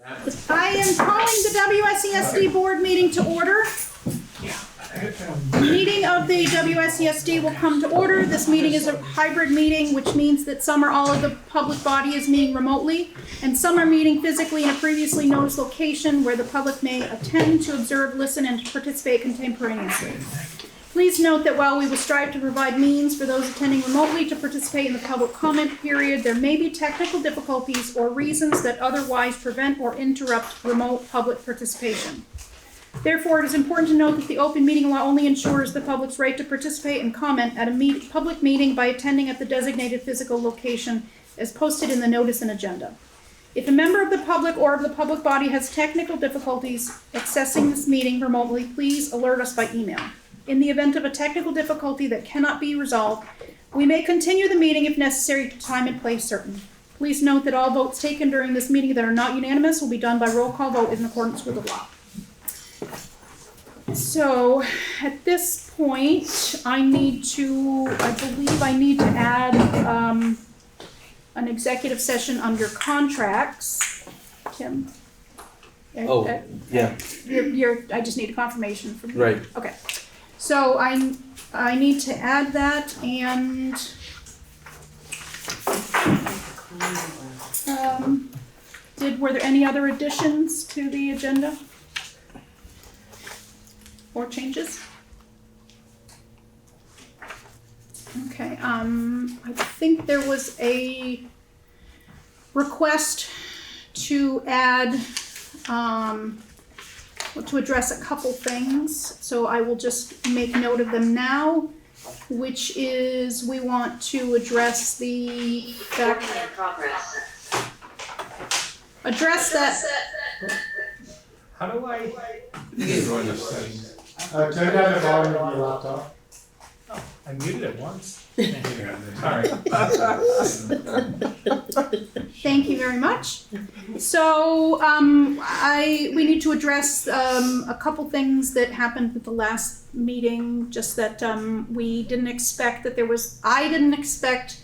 I am calling the WSESD board meeting to order. The meeting of the WSESD will come to order. This meeting is a hybrid meeting, which means that some or all of the public body is meeting remotely, and some are meeting physically in a previously noticed location where the public may attend to observe, listen, and participate contemporaneously. Please note that while we will strive to provide means for those attending remotely to participate in the public comment period, there may be technical difficulties or reasons that otherwise prevent or interrupt remote public participation. Therefore, it is important to note that the open meeting law only ensures the public's right to participate and comment at a public meeting by attending at the designated physical location as posted in the notice and agenda. If a member of the public or of the public body has technical difficulties accessing this meeting remotely, please alert us by email. In the event of a technical difficulty that cannot be resolved, we may continue the meeting if necessary to time and place certain. Please note that all votes taken during this meeting that are not unanimous will be done by roll call vote in accordance with the law. So at this point, I believe I need to add an executive session under contracts. Tim? Yeah. I just need a confirmation from you. Right. Okay. So I need to add that, and were there any other additions to the agenda or changes? Okay, I think there was a request to add to address a couple things, so I will just make note of them now, which is we want to address the fact, address that. How do I? Turn down the volume on your laptop. Oh, I muted it once. Sorry. Thank you very much. So we need to address a couple things that happened at the last meeting, just that we didn't expect that I didn't expect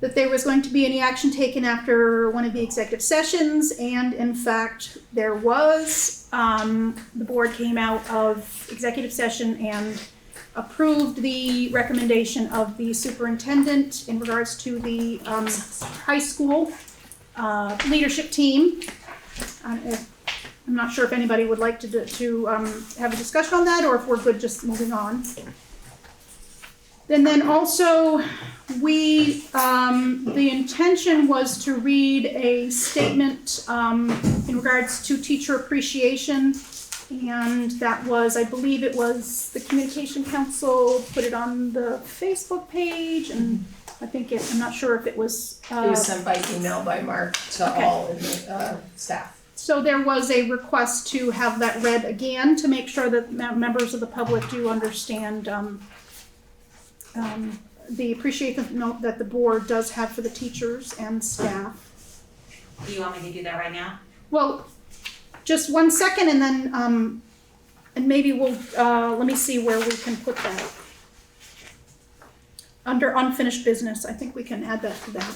that there was going to be any action taken after one of the executive sessions, and in fact there was. The board came out of executive session and approved the recommendation of the superintendent in regards to the high school leadership team. I'm not sure if anybody would like to have a discussion on that, or if we're good just moving on. And then also, the intention was to read a statement in regards to teacher appreciation. And that was, I believe it was the Communication Council put it on the Facebook page, and I think I'm not sure if it was... it was sent by email by Mark to all in the staff. So there was a request to have that read again to make sure that members of the public do understand the appreciation note that the board does have for the teachers and staff. Do you want me to do that right now? Well, just 1 second, and then, and maybe we'll, let me see where we can put that. Under unfinished business, I think we can add that to that.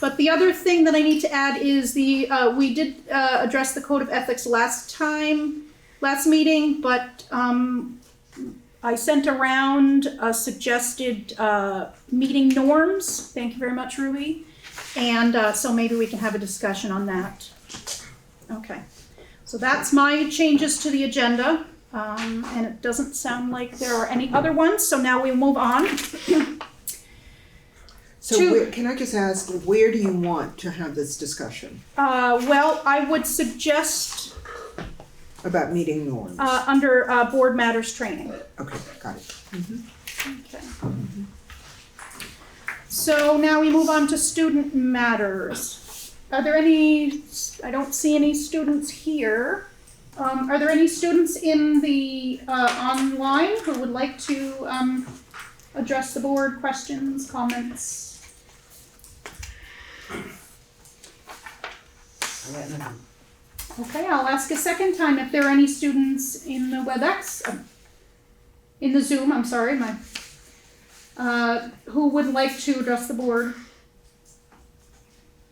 But the other thing that I need to add is we did address the code of ethics last meeting, but I sent around suggested meeting norms. Thank you very much, Ruby. And so maybe we can have a discussion on that. Okay, so that's my changes to the agenda, and it doesn't sound like there are any other ones, so now we move on. So can I just ask, where do you want to have this discussion? Well, I would suggest... About meeting norms? Under board matters training. Okay, got it. Mm-hmm. Okay. Mm-hmm. So now we move on to student matters. Are there any, I don't see any students here. Are there any students in the online who would like to address the board, questions, comments? Okay, I'll ask a second time if there are any students in the WebEx, in the Zoom, I'm sorry, who would like to address the board.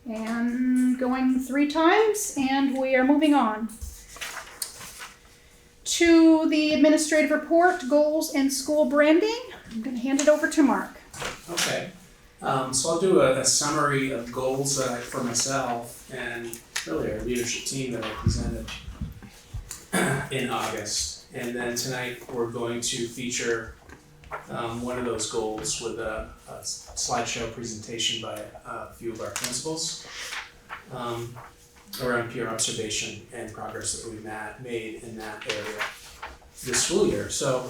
And going 3 times, and we are moving on to the administrative report, goals and school branding. I'm going to hand it over to Mark. Okay, so I'll do a summary of goals for myself and really our leadership team that I presented in August. And then tonight we're going to feature one of those goals with a slideshow presentation by a few of our principals around peer observation and progress that we've made in that area this school year. So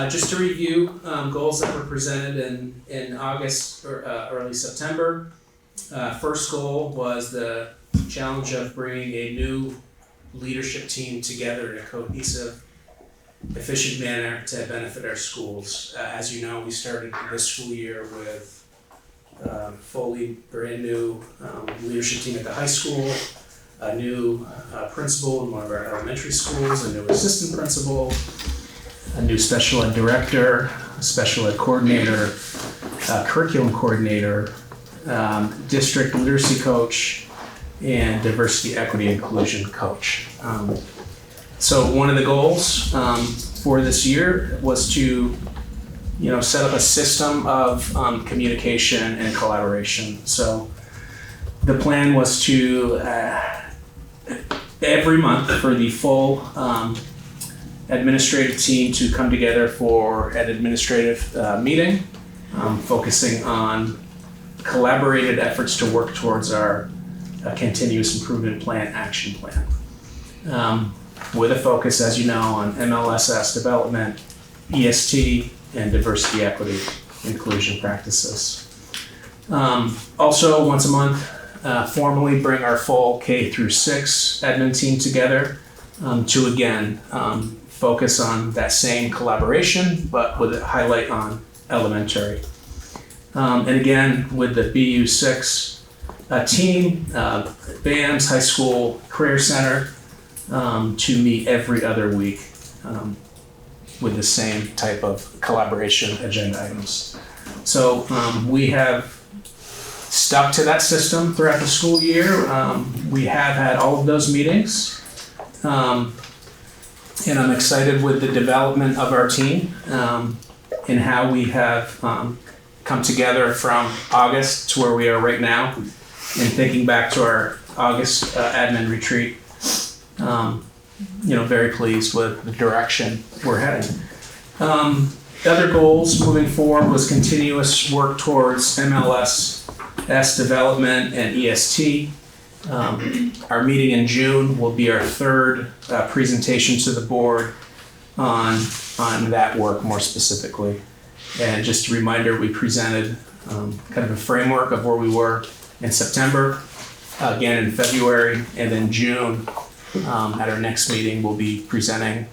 just to review goals that were presented in August or early September. First goal was the challenge of bringing a new leadership team together in a cohesive, efficient manner to benefit our schools. As you know, we started this school year with fully brand new leadership team at the high school, a new principal in one of our elementary schools, a new assistant principal, a new special ed director, a special ed coordinator, curriculum coordinator, district literacy coach, and diversity, equity, inclusion coach. So one of the goals for this year was to, set up a system of communication and collaboration. So the plan was to every month for the full administrative team to come together for an administrative meeting, focusing on collaborated efforts to work towards our continuous improvement plan, action plan. With a focus, as you know, on MLSS development, EST, and diversity, equity, inclusion practices. Also, once a month, formally bring our full K through 6 admin team together to again focus on that same collaboration, but with a highlight on elementary. And again, with the BU6 team, BAMS High School Career Center, to meet every other week with the same type of collaboration agenda items. So we have stuck to that system throughout the school year. We have had all of those meetings. And I'm excited with the development of our team and how we have come together from August to where we are right now. And thinking back to our August admin retreat, very pleased with the direction we're heading. Other goals moving forward was continuous work towards MLSS development and EST. Our meeting in June will be our third presentation to the board on that work more specifically. And just a reminder, we presented kind of a framework of where we were in September, again in February, and then June at our next meeting we'll be presenting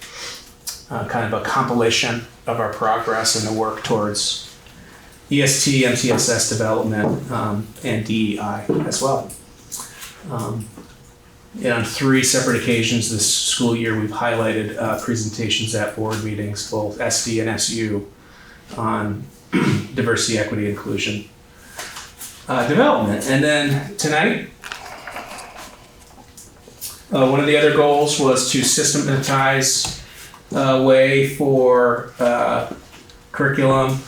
kind of a compilation of our progress and the work towards EST, MTSS development, and DEI as well. And on 3 separate occasions this school year, we've highlighted presentations at board meetings, both SD and SU, on diversity, equity, inclusion development. And then tonight, one of the other goals was to systematize a way for curriculum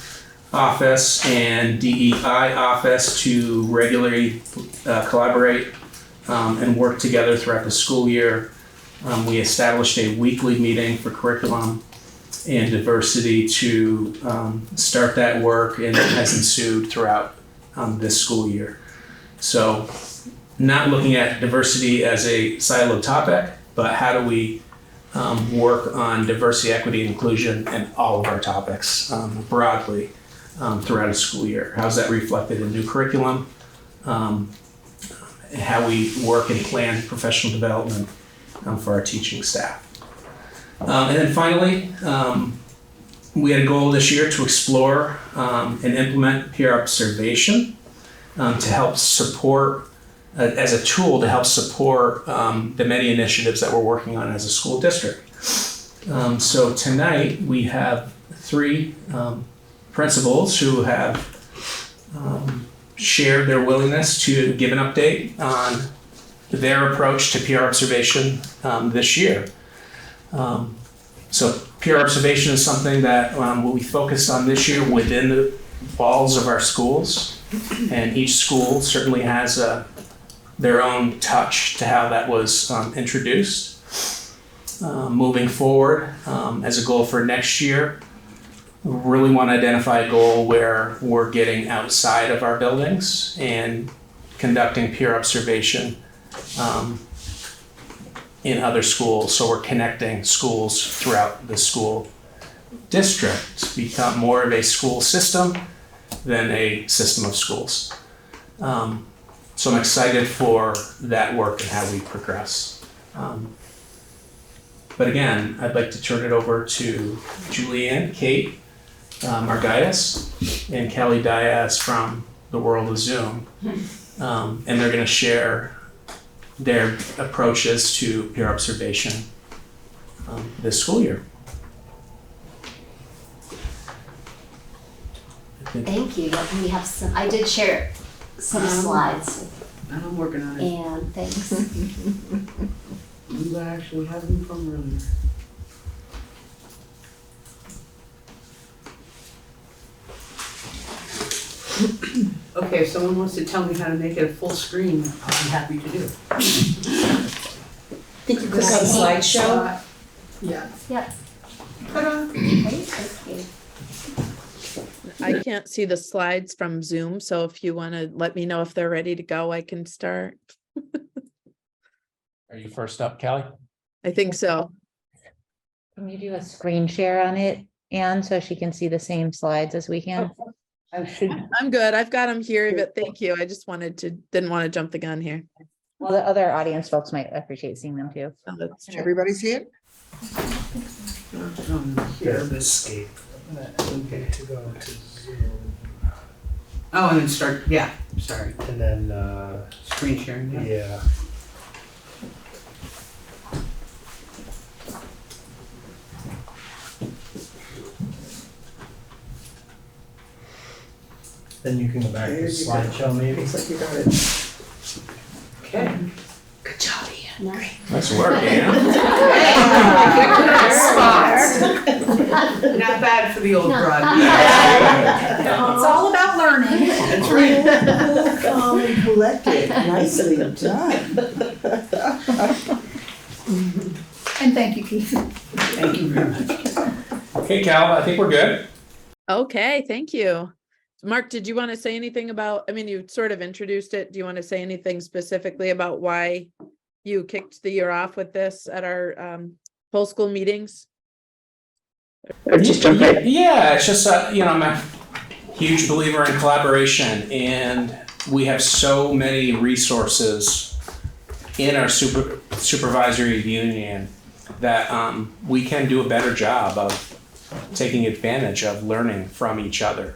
office and DEI office to regularly collaborate and work together throughout the school year. We established a weekly meeting for curriculum and diversity to start that work, and it has ensued throughout this school year. So not looking at diversity as a siloed topic, but how do we work on diversity, equity, and inclusion in all of our topics broadly throughout a school year. How's that reflected in new curriculum? How we work and plan professional development for our teaching staff. And then finally, we had a goal this year to explore and implement peer observation to help support, as a tool to help support the many initiatives that we're working on as a school district. So tonight we have 3 principals who have shared their willingness to give an update on their approach to peer observation this year. So peer observation is something that we focused on this year within the walls of our schools, and each school certainly has their own touch to how that was introduced. Moving forward, as a goal for next year, we really want to identify a goal where we're getting outside of our buildings and conducting peer observation in other schools. So we're connecting schools throughout the school district to become more of a school system than a system of schools. So I'm excited for that work and how we progress. But again, I'd like to turn it over to Julianne, Kate, our guidance, and Kelly Diaz from the world of Zoom. And they're going to share their approaches to peer observation this school year. Thank you. Yep, we have some, I did share some slides, I'm working on it. and thanks. You actually have them from earlier. Okay, if someone wants to tell me how to make it a full screen, I'll be happy to do. Think you could This is a have slideshow. Yeah. Yep. Ta-da. Great, thank you. I can't see the slides from Zoom, so if you want to let me know if they're ready to go, I can start. Are you first up, Kelly? I think so. Can you do a screen share on it, Anne, so she can see the same slides as we can? I should. I'm good. I've got them here, but thank you. I just didn't want to jump the gun here. Well, the other audience folks might appreciate seeing them too. Oh, that's true. Everybody's here? There's escape. Okay, to go to Zoom. Oh, and then start, yeah, sorry. And then, Screen sharing, yeah. yeah. Then you can go back to There the you go. slideshow maybe. Looks like you got it. Okay. Good job, Ian. No. Nice work, Anne. Spots. Not bad for the old No. broad. It's all about learning. That's right. Calm and collected, nicely done. And thank you, Keith. Thank you very much. Okay, Cal, I think we're good. Okay, thank you. Mark, did you want to say anything about, I mean, you sort of introduced it. Do you want to say anything specifically about why you kicked the year off with this at our whole school meetings? Or just jump right in? Yeah, it's just, I'm a huge believer in collaboration, and we have so many resources in our supervisory union that we can do a better job of taking advantage of learning from each other.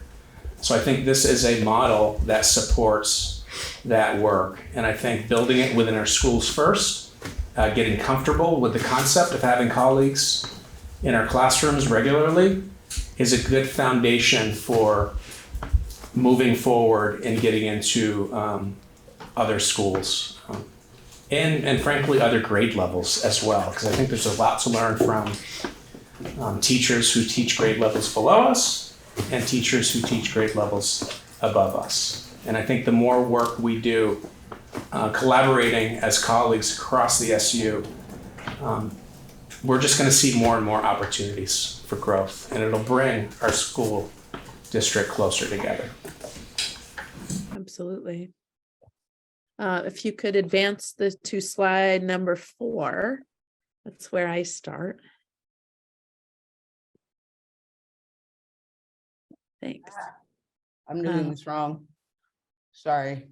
So I think this is a model that supports that work. And I think building it within our schools first, getting comfortable with the concept of having colleagues in our classrooms regularly is a good foundation for moving forward and getting into other schools and frankly other grade levels as well, because I think there's a lot to learn from teachers who teach grade levels below us and teachers who teach grade levels above us. And I think the more work we do collaborating as colleagues across the SU, we're just going to see more and more opportunities for growth, and it'll bring our school district closer together. Absolutely. If you could advance to slide number 4, that's where I start. Thanks. I'm doing this wrong. Sorry.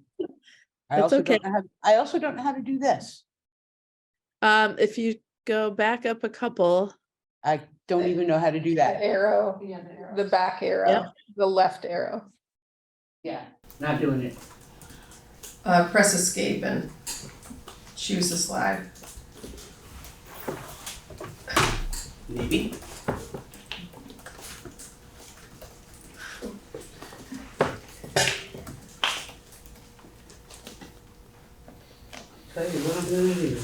I That's also okay. don't know how to do this. If you go back up a couple, I don't even know how to do The that. arrow, the back arrow, Yep. the left arrow. Yeah. Not doing it. Press escape and choose the slide. Maybe. Tell you what I'm gonna do.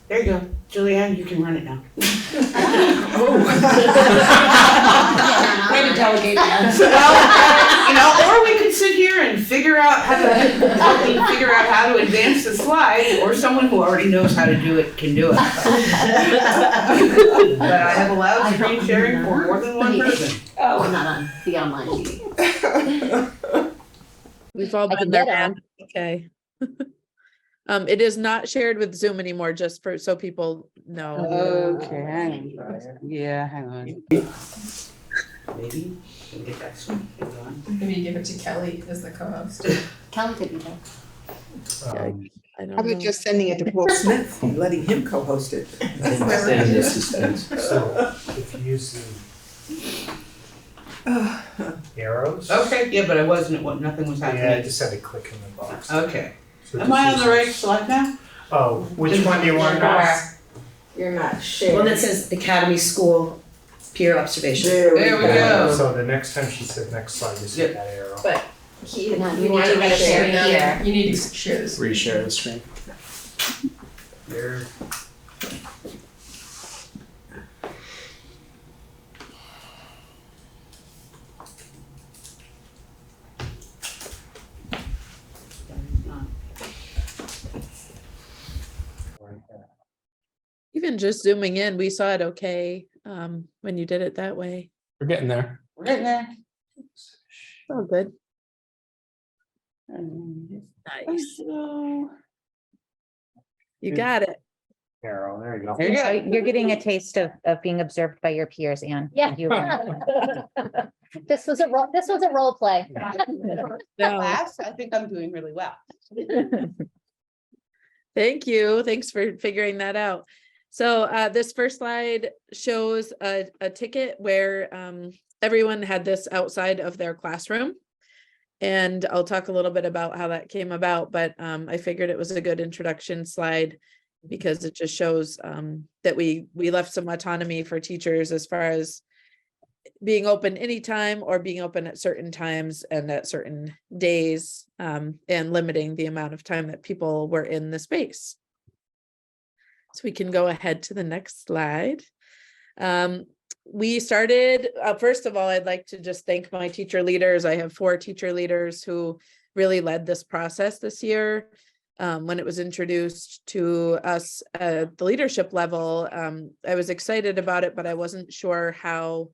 There you go, Julianne, you can run it now. Way to delegate that. Well, or we could sit here and figure out how to advance the slide, or someone who already knows how to do it can do it. But I have allowed screen sharing for more than one person. Oh, not on the online meeting. We've all I been can there, get man. Okay. It is not shared with Zoom anymore, just for, so people know. Okay, hang on. Yeah, hang on. Maybe, we'll get that soon. Hang on. Maybe give it to Kelly as the co-host. Kelly could be there. I How don't about know. just sending it to Will Smith and letting him co-host it? So if you use the arrows. Okay, yeah, but I wasn't, nothing was Yeah, I happening. just had to click in the box. Okay, So am just I on use the right this. slide now? Oh, which one do you want now? You're not sure. One that says Academy School Peer Observation. There we go. So the next time she said next slide, just hit that arrow. But No, you you want need to to share reshare it here. You need to share this. Reshare the screen. There. Even just zooming in, we saw it okay, when you did it that way. We're getting there. We're getting there. Oh, good. Nice. You got it. Arrow, there you go. There you So go. you're getting a taste of being observed by your peers, Anne. Yeah. This was a role play. No. Class, I think I'm doing really well. Thank you. Thanks for figuring that out. So this first slide shows a ticket where everyone had this outside of their classroom. And I'll talk a little bit about how that came about, but I figured it was a good introduction slide because it just shows that we left some autonomy for teachers as far as being open anytime or being open at certain times and at certain days, and limiting the amount of time that people were in the space. So we can go ahead to the next slide. We started, first of all, I'd like to just thank my teacher leaders. I have 4 teacher leaders who really led this process this year. When it was introduced to us at the leadership level, I was excited about it, but I wasn't sure how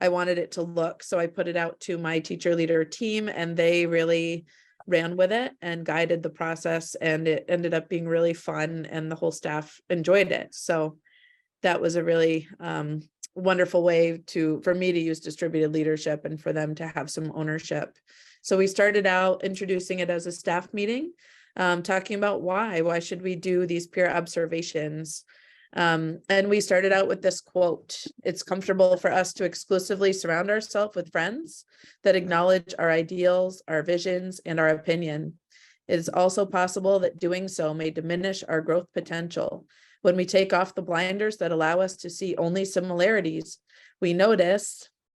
I wanted it to look. So I put it out to my teacher leader team and they really ran with it and guided the process, and it ended up being really fun and the whole staff enjoyed it. So that was a really wonderful way for me to use distributed leadership and for them to have some ownership. So we started out introducing it as a staff meeting, talking about why should we do these peer observations. And we started out with this quote: "It's comfortable for us to exclusively surround ourselves with friends that acknowledge our ideals, our visions, and our opinion. It is also possible that doing so may diminish our growth potential. When we take off the blinders that allow us to see only similarities, we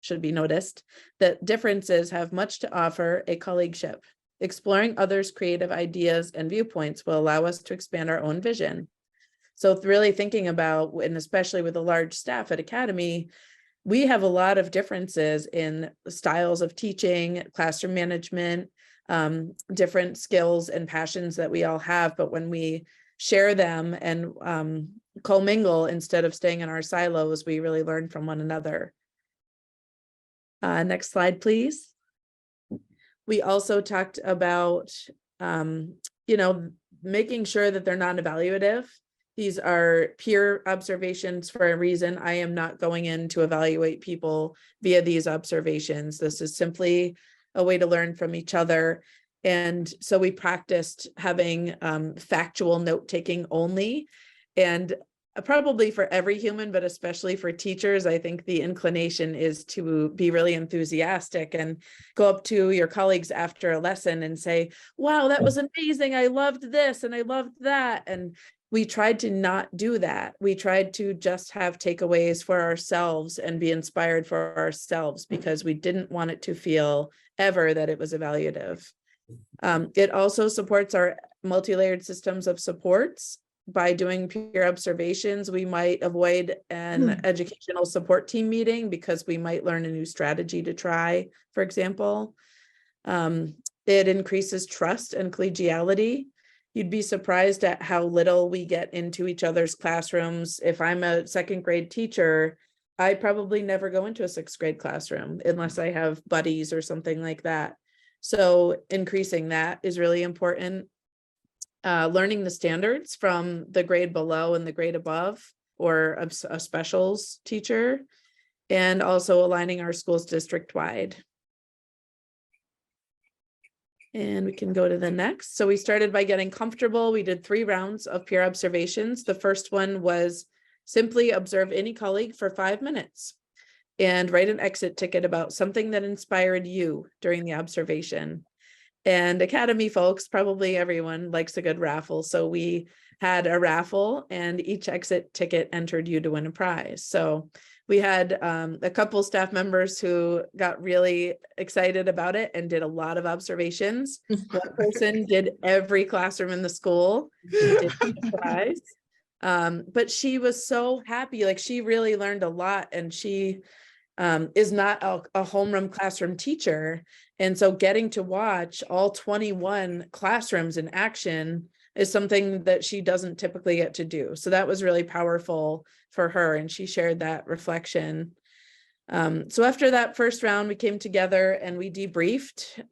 should be noticed, that differences have much to offer a colleagueship. Exploring others' creative ideas and viewpoints will allow us to expand our own vision." So really thinking about, and especially with a large staff at Academy, we have a lot of differences in styles of teaching, classroom management, different skills and passions that we all have. But when we share them and commingle instead of staying in our silos, we really learn from one another. Next slide, please. We also talked about, making sure that they're non-evaluative. These are peer observations for a reason. I am not going in to evaluate people via these observations. This is simply a way to learn from each other. And so we practiced having factual note-taking only. And probably for every human, but especially for teachers, I think the inclination is to be really enthusiastic and go up to your colleagues after a lesson and say, "Wow, that was amazing. I loved this and I loved that." And we tried to not do that. We tried to just have takeaways for ourselves and be inspired for ourselves, because we didn't want it to feel ever that it was evaluative. It also supports our multi-layered systems of supports. By doing peer observations, we might avoid an educational support team meeting because we might learn a new strategy to try, for example. It increases trust and collegiality. You'd be surprised at how little we get into each other's classrooms. If I'm a second grade teacher, I probably never go into a sixth grade classroom unless I have buddies or something like that. So increasing that is really important. Learning the standards from the grade below and the grade above, or a specials teacher, and also aligning our schools district-wide. And we can go to the next. So we started by getting comfortable. We did 3 rounds of peer observations. The first one was simply observe any colleague for 5 minutes and write an exit ticket about something that inspired you during the observation. And Academy folks, probably everyone likes a good raffle. So we had a raffle, and each exit ticket entered you to win a prize. So we had a couple staff members who got really excited about it and did a lot of observations. One person did every classroom in the school, did each prize. But she was so happy, like she really learned a lot, and she is not a homeroom classroom teacher. And so getting to watch all 21 classrooms in action is something that she doesn't typically get to do. So that was really powerful for her, and she shared that reflection. So after that first round, we came together and we debriefed.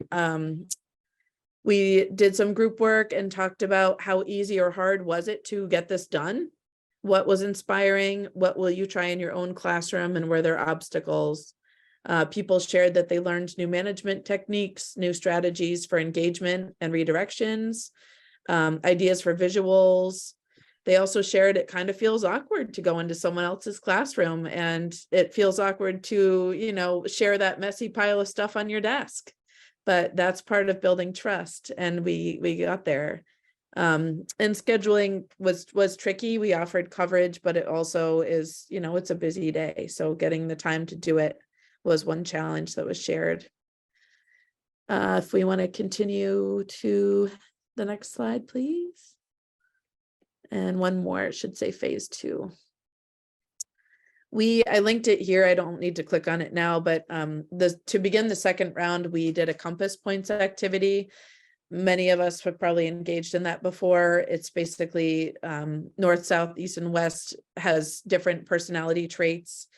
We did some group work and talked about how easy or hard was it to get this done? What was inspiring? What will you try in your own classroom, and were there obstacles? People shared that they learned new management techniques, new strategies for engagement and redirections, ideas for visuals. They also shared it kind of feels awkward to go into someone else's classroom, and it feels awkward to, you know, share that messy pile of stuff on your desk. But that's part of building trust, and we got there. And scheduling was tricky. We offered coverage, but it also is, you know, it's a busy day. So getting the time to do it was one challenge that was shared. If we want to continue to the next slide, please. And one more, it should say phase 2. I linked it here. I don't need to click on it now, but to begin the second round, we did a compass points activity. Many of us have probably engaged in that before. It's basically north, south, east, and west has different personality traits.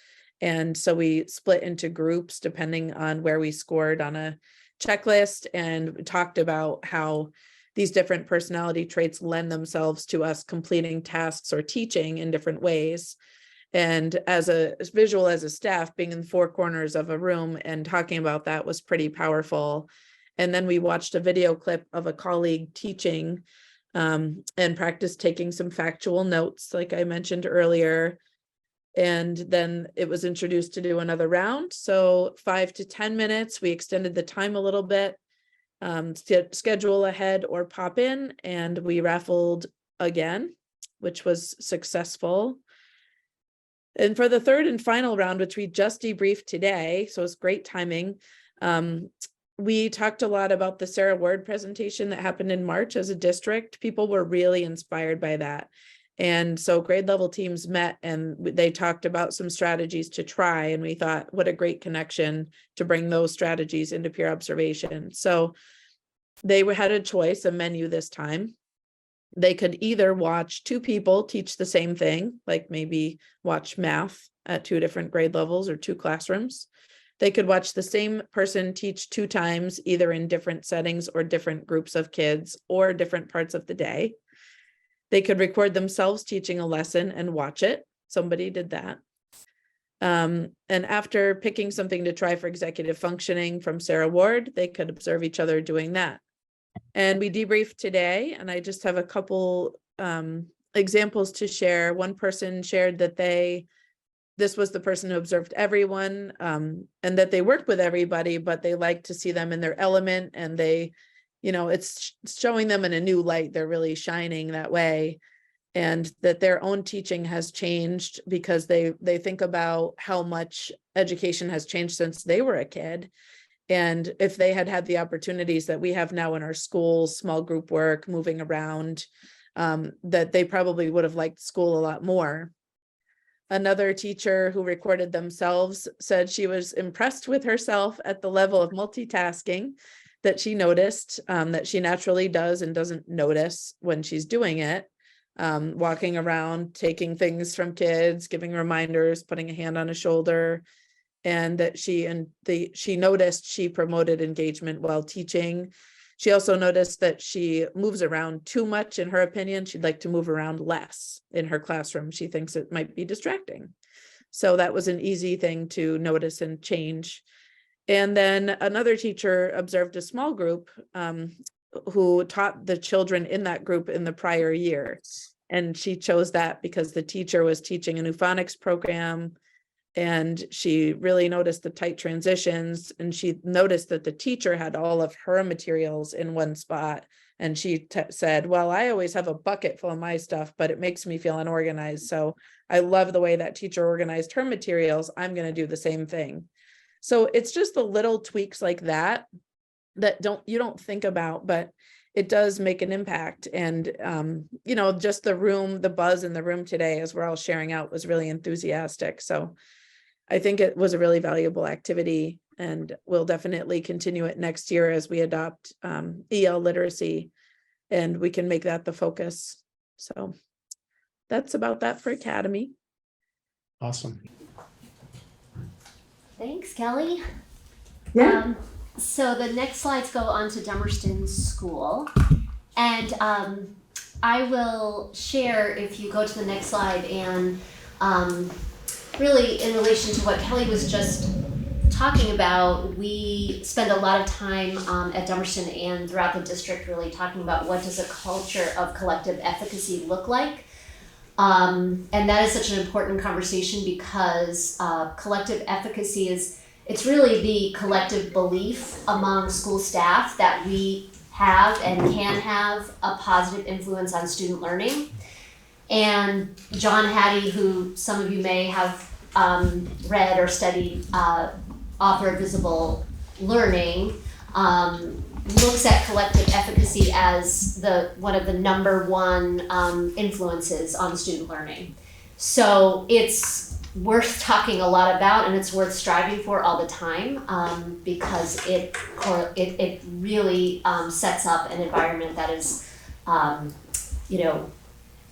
And so we split into groups depending on where we scored on a checklist, and we talked about how these different personality traits lend themselves to us completing tasks or teaching in different ways. And as a visual, as a staff, being in 4 corners of a room and talking about that was pretty powerful. And then we watched a video clip of a colleague teaching and practiced taking some factual notes, like I mentioned earlier. And then it was introduced to do another round. So 5 to 10 minutes, we extended the time a little bit, schedule ahead or pop in, and we raffled again, which was successful. And for the third and final round, which we just debriefed today, so it's great timing, we talked a lot about the Sarah Ward presentation that happened in March as a district. People were really inspired by that. And so grade level teams met and they talked about some strategies to try. And we thought, what a great connection to bring those strategies into peer observation. So they had a choice, a menu this time. They could either watch 2 people teach the same thing, like maybe watch math at 2 different grade levels or 2 classrooms. They could watch the same person teach 2 times, either in different settings or different groups of kids or different parts of the day. They could record themselves teaching a lesson and watch it. Somebody did that. And after picking something to try for executive functioning from Sarah Ward, they could observe each other doing that. And we debriefed today, and I just have a couple examples to share. One person shared that this was the person who observed everyone, and that they worked with everybody, but they like to see them in their element, and they, you know, it's showing them in a new light. They're really shining that way. and that their own teaching has changed because they think about how much education has changed since they were a kid. And if they had had the opportunities that we have now in our schools, small group work, moving around, that they probably would have liked school a lot more. Another teacher who recorded themselves said she was impressed with herself at the level of multitasking that she noticed, that she naturally does and doesn't notice when she's doing it. Walking around, taking things from kids, giving reminders, putting a hand on a shoulder, and that she noticed she promoted engagement while teaching. She also noticed that she moves around too much, in her opinion. She'd like to move around less in her classroom. She thinks it might be distracting. So that was an easy thing to notice and change. And then another teacher observed a small group who taught the children in that group in the prior year. And she chose that because the teacher was teaching a new phonics program, and she really noticed the tight transitions, and she noticed that the teacher had all of her materials in one spot. And she said, well, I always have a bucket full of my stuff, but it makes me feel unorganized. So I love the way that teacher organized her materials. I'm going to do the same thing. So it's just the little tweaks like that you don't think about, but it does make an impact. And, just the buzz in the room today, as we're all sharing out, was really enthusiastic. So I think it was a really valuable activity, and we'll definitely continue it next year as we adopt EL literacy, and we can make that the focus. So that's about that for Academy. Awesome. Thanks, Kelly. Yeah. So the next slides go on to Dummerston School, and I will share, if you go to the next slide, and really in relation to what Kelly was just talking about, we spend a lot of time at Dummerston and throughout the district really talking about what does a culture of collective efficacy look like. And that is such an important conversation because collective efficacy it's really the collective belief among school staff that we have and can have a positive influence on student learning. And John Hattie, who some of you may have read or studied, author of Visible Learning, looks at collective efficacy as one of the number one influences on student learning. So it's worth talking a lot about, and it's worth striving for all the time, because it really sets up an environment that is,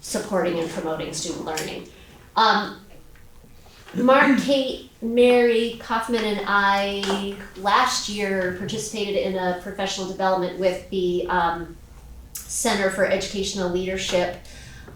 supporting and promoting student learning. Mark, Kate, Mary, Kaufman, and I last year participated in a professional development with the Center for Educational Leadership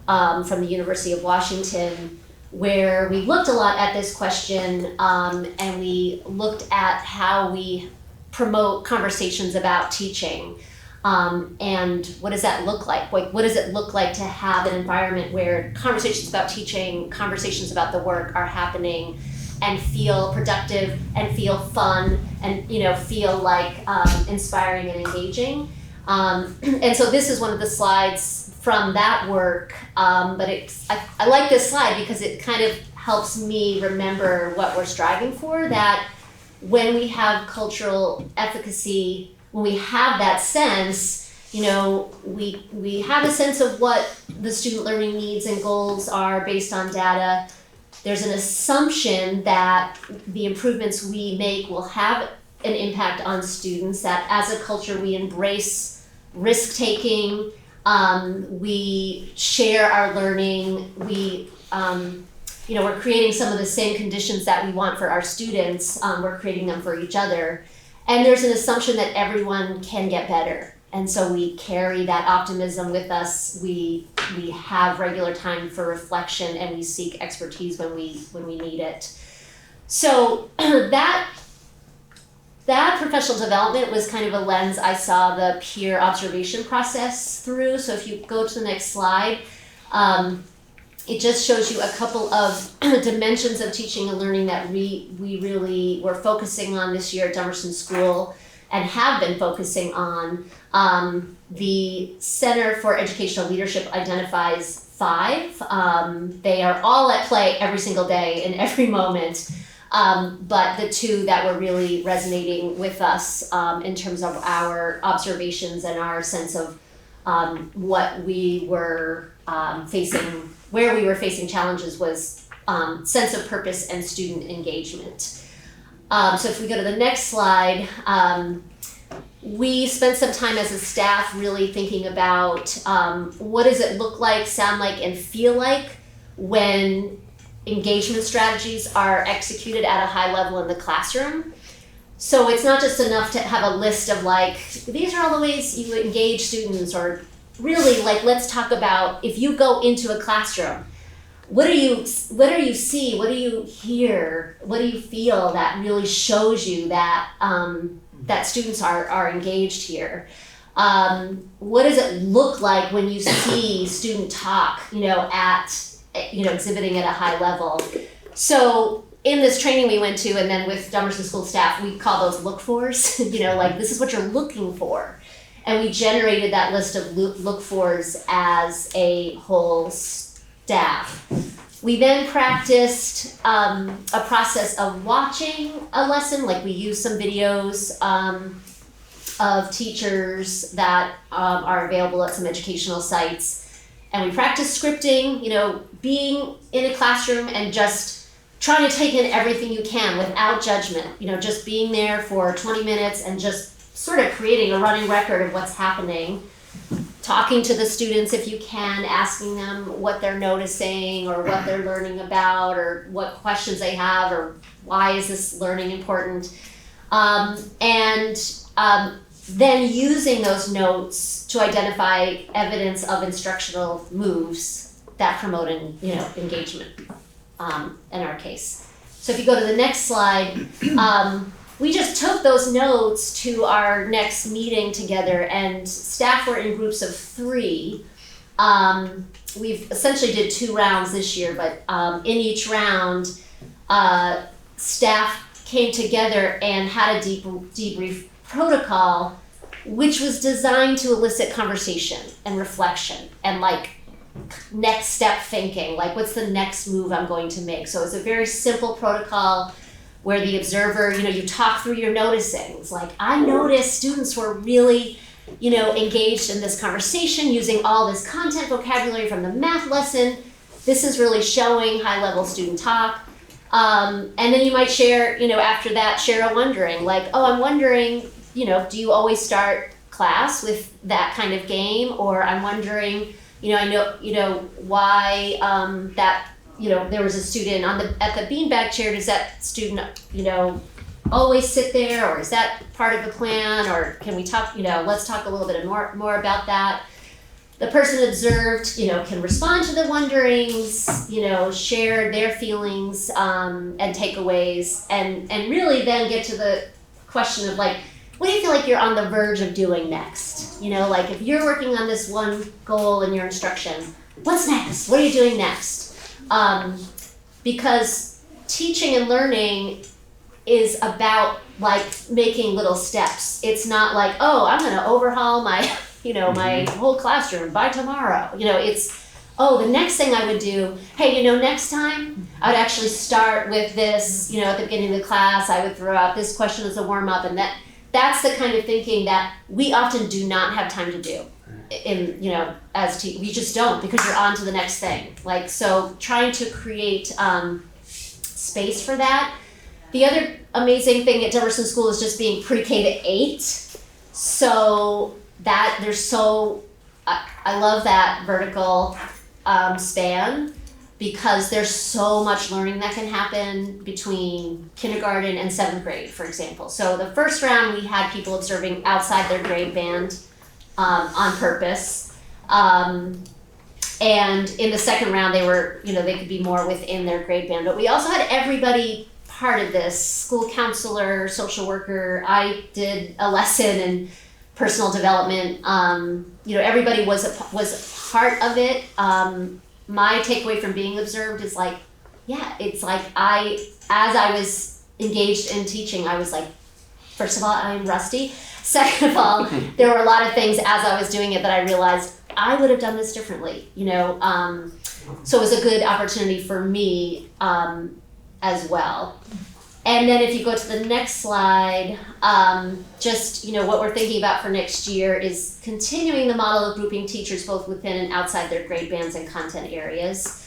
from the University of Washington, where we looked a lot at this question, and we looked at how we promote conversations about teaching. And what does that look like? What does it look like to have an environment where conversations about teaching, conversations about the work are happening and feel productive and feel fun and feel like inspiring and engaging? And so this is one of the slides from that work, but I like this slide because it kind of helps me remember what we're striving for, that when we have cultural efficacy, when we have that sense, we have a sense of what the student learning needs and goals are based on data. There's an assumption that the improvements we make will have an impact on students, that as a culture we embrace risk-taking, we share our learning, we're creating some of the same conditions that we want for our students, we're creating them for each other. And there's an assumption that everyone can get better. And so we carry that optimism with us. We have regular time for reflection, and we seek expertise when we need it. So that professional development was kind of a lens I saw the peer observation process through. So if you go to the next slide, it just shows you a couple of dimensions of teaching and learning that we really were focusing on this year at Dummerston School. and have been focusing on. The Center for Educational Leadership identifies 5. They are all at play every single day in every moment. But the 2 that were really resonating with us in terms of our observations and our sense of what we were facing, where we were facing challenges was sense of purpose and student engagement. So if we go to the next slide, we spent some time as a staff really thinking about what does it look like, sound like, and feel like when engagement strategies are executed at a high level in the classroom. So it's not just enough to have a list of like, these are all the ways you engage students, or really like, let's talk about if you go into a classroom, what do you see, what do you hear, what do you feel that really shows you that that students are engaged here? What does it look like when you see student talk, exhibiting at a high level? So in this training we went to, and then with Dummerston School staff, we call those look-fors, like this is what you're looking for. And we generated that list of look-fors as a whole staff. We then practiced a process of watching a lesson, like we used some videos of teachers that are available at some educational sites. And we practiced scripting, being in a classroom and just trying to take in everything you can without judgment, just being there for 20 minutes and just sort of creating a running record of what's happening. Talking to the students if you can, asking them what they're noticing or what they're learning about or what questions they have or why is this learning important. Then using those notes to identify evidence of instructional moves that promote engagement in our case. So if you go to the next slide, we just took those notes to our next meeting together, and staff were in groups of 3. We've essentially did 2 rounds this year, but in each round, staff came together and had a debrief protocol, which was designed to elicit conversation and reflection and like next step thinking, like what's the next move I'm going to make. So it's a very simple protocol where the observer, you talk through your noticings. Like, I noticed students were really, engaged in this conversation using all this content vocabulary from the math lesson. This is really showing high-level student talk. And then you might share, after that, share a wondering, like, oh, I'm wondering, do you always start class with that kind of game? Or I'm wondering, I know, why that, there was a student at the beanbag chair. Does that student, always sit there, or is that part of the plan? Or can we talk, let's talk a little bit more about that. The person observed, can respond to the wonderings, share their feelings and takeaways, and really then get to the question of like, what do you feel like you're on the verge of doing next? Like if you're working on this one goal in your instruction, what's next? What are you doing next? Because teaching and learning is about like making little steps. It's not like, oh, I'm gonna overhaul my, my whole classroom by tomorrow. It's, oh, the next thing I would do, hey, next time I would actually start with this, at the beginning of the class, I would throw out this question as a warm up, and that's the kind of thinking that we often do not have time to do. We just don't, because you're on to the next thing. Like, so trying to create space for that. The other amazing thing at Dummerston School is just being pre-K to 8. So that I love that vertical span, because there's so much learning that can happen between kindergarten and 7th grade, for example. So the first round we had people observing outside their grade band on purpose. And in the second round they were, they could be more within their grade band. But we also had everybody part of this, school counselor, social worker. I did a lesson in personal development. Everybody was part of it. My takeaway from being observed is like, yeah, it's like as I was engaged in teaching, I was like first of all, I'm rusty. Second of all, there were a lot of things as I was doing it that I realized I would have done this differently, you know. So it was a good opportunity for me as well. And then if you go to the next slide, just, you know, what we're thinking about for next year is continuing the model of grouping teachers both within and outside their grade bands and content areas.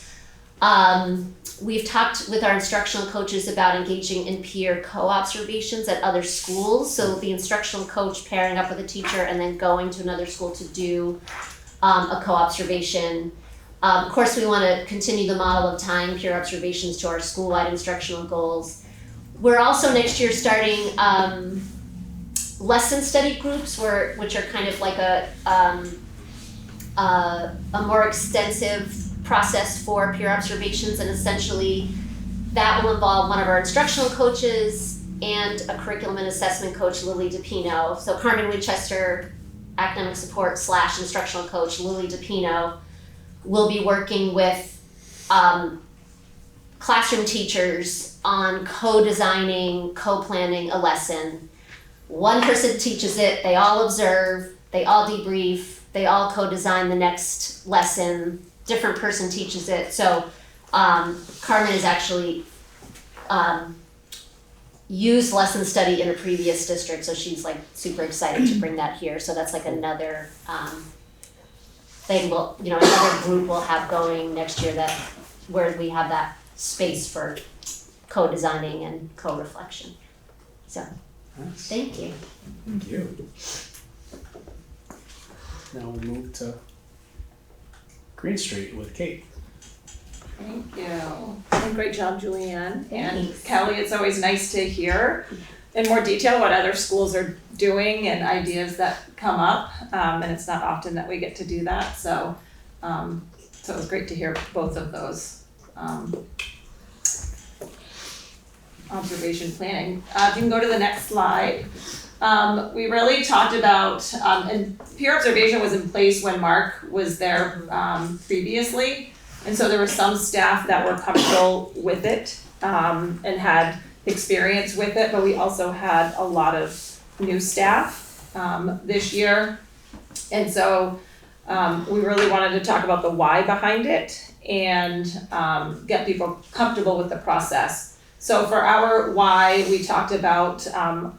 We've talked with our instructional coaches about engaging in peer co-observations at other schools. So the instructional coach pairing up with a teacher and then going to another school to do a co-observation. Of course, we want to continue the model of tying peer observations to our school-wide instructional goals. We're also next year starting lesson study groups, which are kind of like a more extensive process for peer observations, and essentially that will involve one of our instructional coaches and a curriculum and assessment coach, Lily DePino. So Carmen Winchester, academic support / instructional coach Lily DePino, will be working with classroom teachers on co-designing, co-planning a lesson. One person teaches it, they all observe, they all debrief, they all co-design the next lesson. Different person teaches it. So Carmen has actually used lesson study in a previous district, so she's like super excited to bring that here. So that's like another thing we'll, you know, another group we'll have going next year that where we have that space for co-designing and co-reflection. So Nice. thank you. Thank you. Now we'll move to Green Street with Kate. Thank you. And great job, Julianne. And Thanks. Kelly, it's always nice to hear in more detail what other schools are doing and ideas that come up. And it's not often that we get to do that. So it was great to hear both of those observation planning. If you can go to the next slide. We really talked about, and peer observation was in place when Mark was there previously. And so there were some staff that were comfortable with it and had experience with it, but we also had a lot of new staff this year. And so we really wanted to talk about the why behind it and get people comfortable with the process. So for our why, we talked about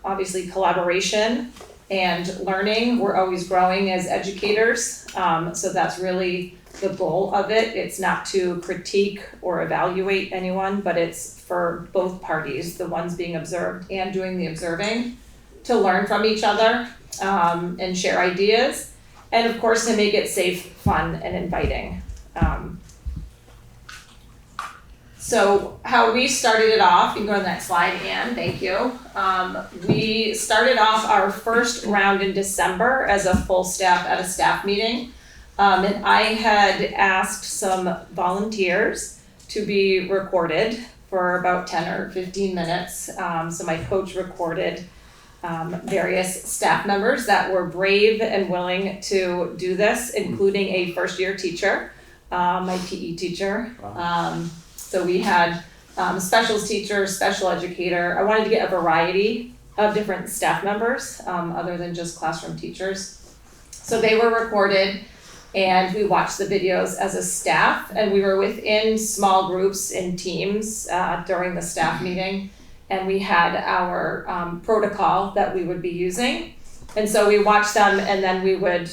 obviously collaboration and learning. We're always growing as educators, so that's really the goal of it. It's not to critique or evaluate anyone, but it's for both parties, the ones being observed and doing the observing, to learn from each other and share ideas, and of course to make it safe, fun, and inviting. So how we started it off, you can go to the next slide, Anne, thank you. We started off our first round in December as a full staff at a staff meeting. And I had asked some volunteers to be recorded for about 10 or 15 minutes. So my coach recorded various staff members that were brave and willing to do this, including a first-year teacher, my PE teacher. Wow. So we had specials teacher, special educator. I wanted to get a variety of different staff members other than just classroom teachers. So they were recorded and we watched the videos as a staff, and we were within small groups in teams during the staff meeting, and we had our protocol that we would be using. And so we watched them and then we would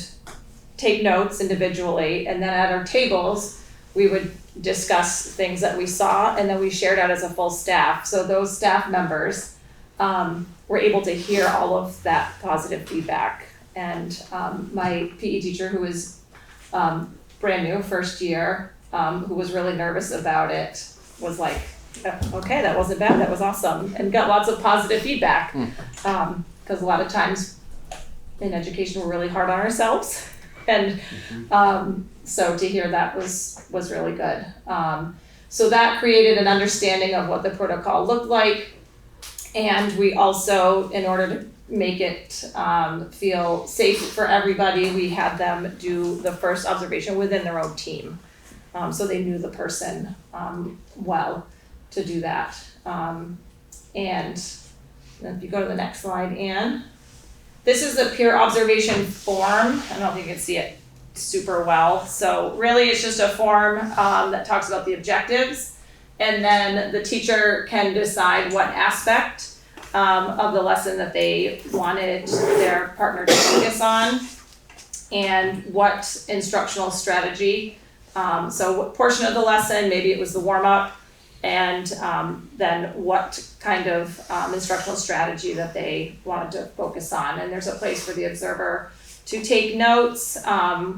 take notes individually, and then at our tables we would discuss things that we saw, and then we shared out as a full staff. So those staff members were able to hear all of that positive feedback. And my PE teacher, who was brand new, first year, who was really nervous about it, was like, okay, that wasn't bad, that was awesome, and got lots of positive feedback. Because a lot of times in education we're really hard on ourselves. And so to hear that was really good. So that created an understanding of what the protocol looked like. And we also, in order to make it feel safe for everybody, we had them do the first observation within their own team. So they knew the person well to do that. And And if you go to the next slide, Anne. This is the peer observation form. I don't know if you can see it super well. So really it's just a form that talks about the objectives, and then the teacher can decide what aspect of the lesson that they wanted their partner to focus on, and what instructional strategy. So what portion of the lesson, maybe it was the warm-up, and then what kind of instructional strategy that they wanted to focus on. And there's a place for the observer to take notes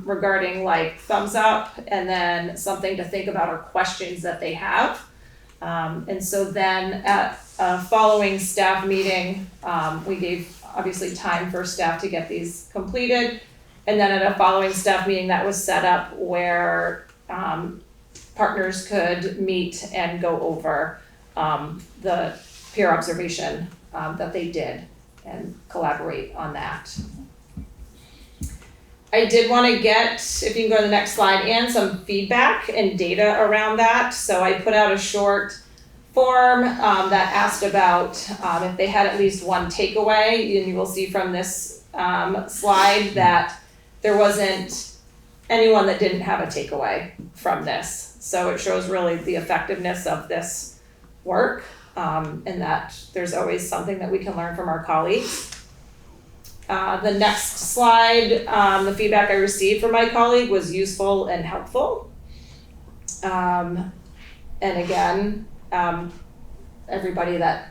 regarding like thumbs up, and then something to think about or questions that they have. And so then at a following staff meeting, we gave obviously time for staff to get these completed. And then at a following staff meeting that was set up where partners could meet and go over the peer observation that they did and collaborate on that. I did want to get, if you can go to the next slide, and some feedback and data around that. So I put out a short form that asked about if they had at least one takeaway, and you will see from this slide that there wasn't anyone that didn't have a takeaway from this. So it shows really the effectiveness of this work, and that there's always something that we can learn from our colleagues. The next slide, the feedback I received from my colleague was useful and helpful. And again, everybody that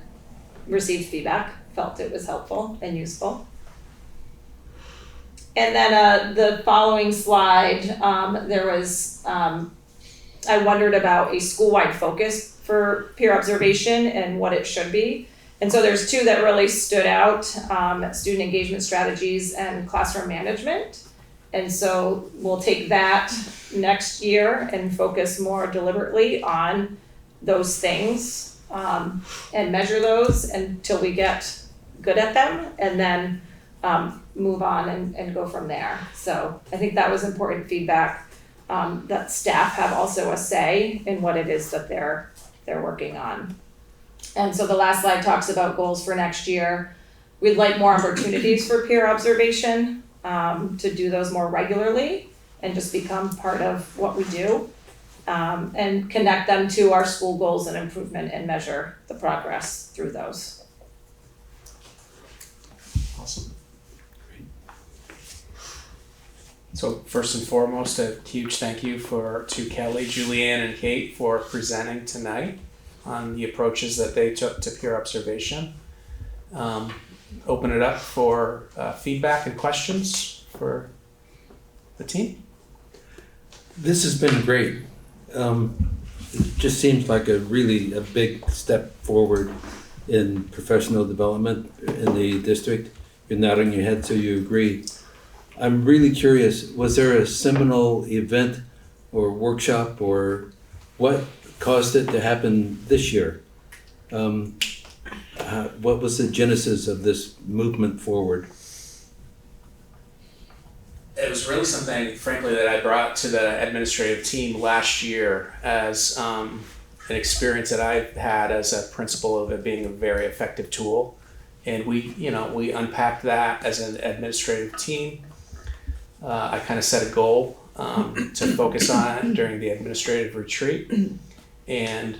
received feedback felt it was helpful and useful. And then the following slide, there was, I wondered about a school-wide focus for peer observation and what it should be. And so there's two that really stood out, student engagement strategies and classroom management. And so we'll take that next year and focus more deliberately on those things and measure those until we get good at them, and then move on and go from there. So I think that was important feedback, that staff have also a say in what it is that they're working on. And so the last slide talks about goals for next year. We'd like more opportunities for peer observation, to do those more regularly and just become part of what we do, and connect them to our school goals and improvement and measure the progress through those. Awesome. Great. So first and foremost, a huge thank you to Kelly, Julianne, and Kate for presenting tonight on the approaches that they took to peer observation. Open it up for feedback and questions for the team. This has been great. It just seems like a big step forward in professional development in the district. You're nodding your head, so you agree. I'm really curious, was there a seminal event or workshop, or what caused it to happen this year? What was the genesis of this movement forward? It was really something, frankly, that I brought to the administrative team last year as an experience that I had as a principal of it being a very effective tool. And we unpacked that as an administrative team. I kind of set a goal to focus on it during the administrative retreat. And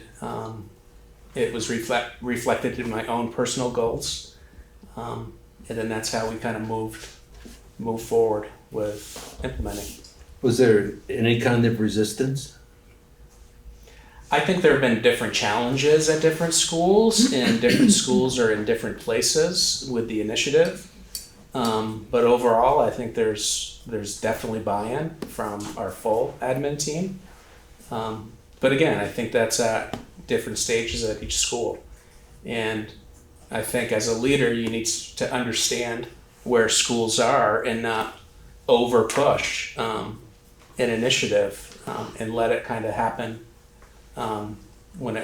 it was reflected in my own personal goals. And then that's how we kind of move forward with implementing. Was there any kind of resistance? I think there have been different challenges at different schools, and different schools are in different places with the initiative. But overall, I think there's definitely buy-in from our full admin team. But again, I think that's at different stages at each school. And I think as a leader, you need to understand where schools are and not over push an initiative, and let it kind of happen when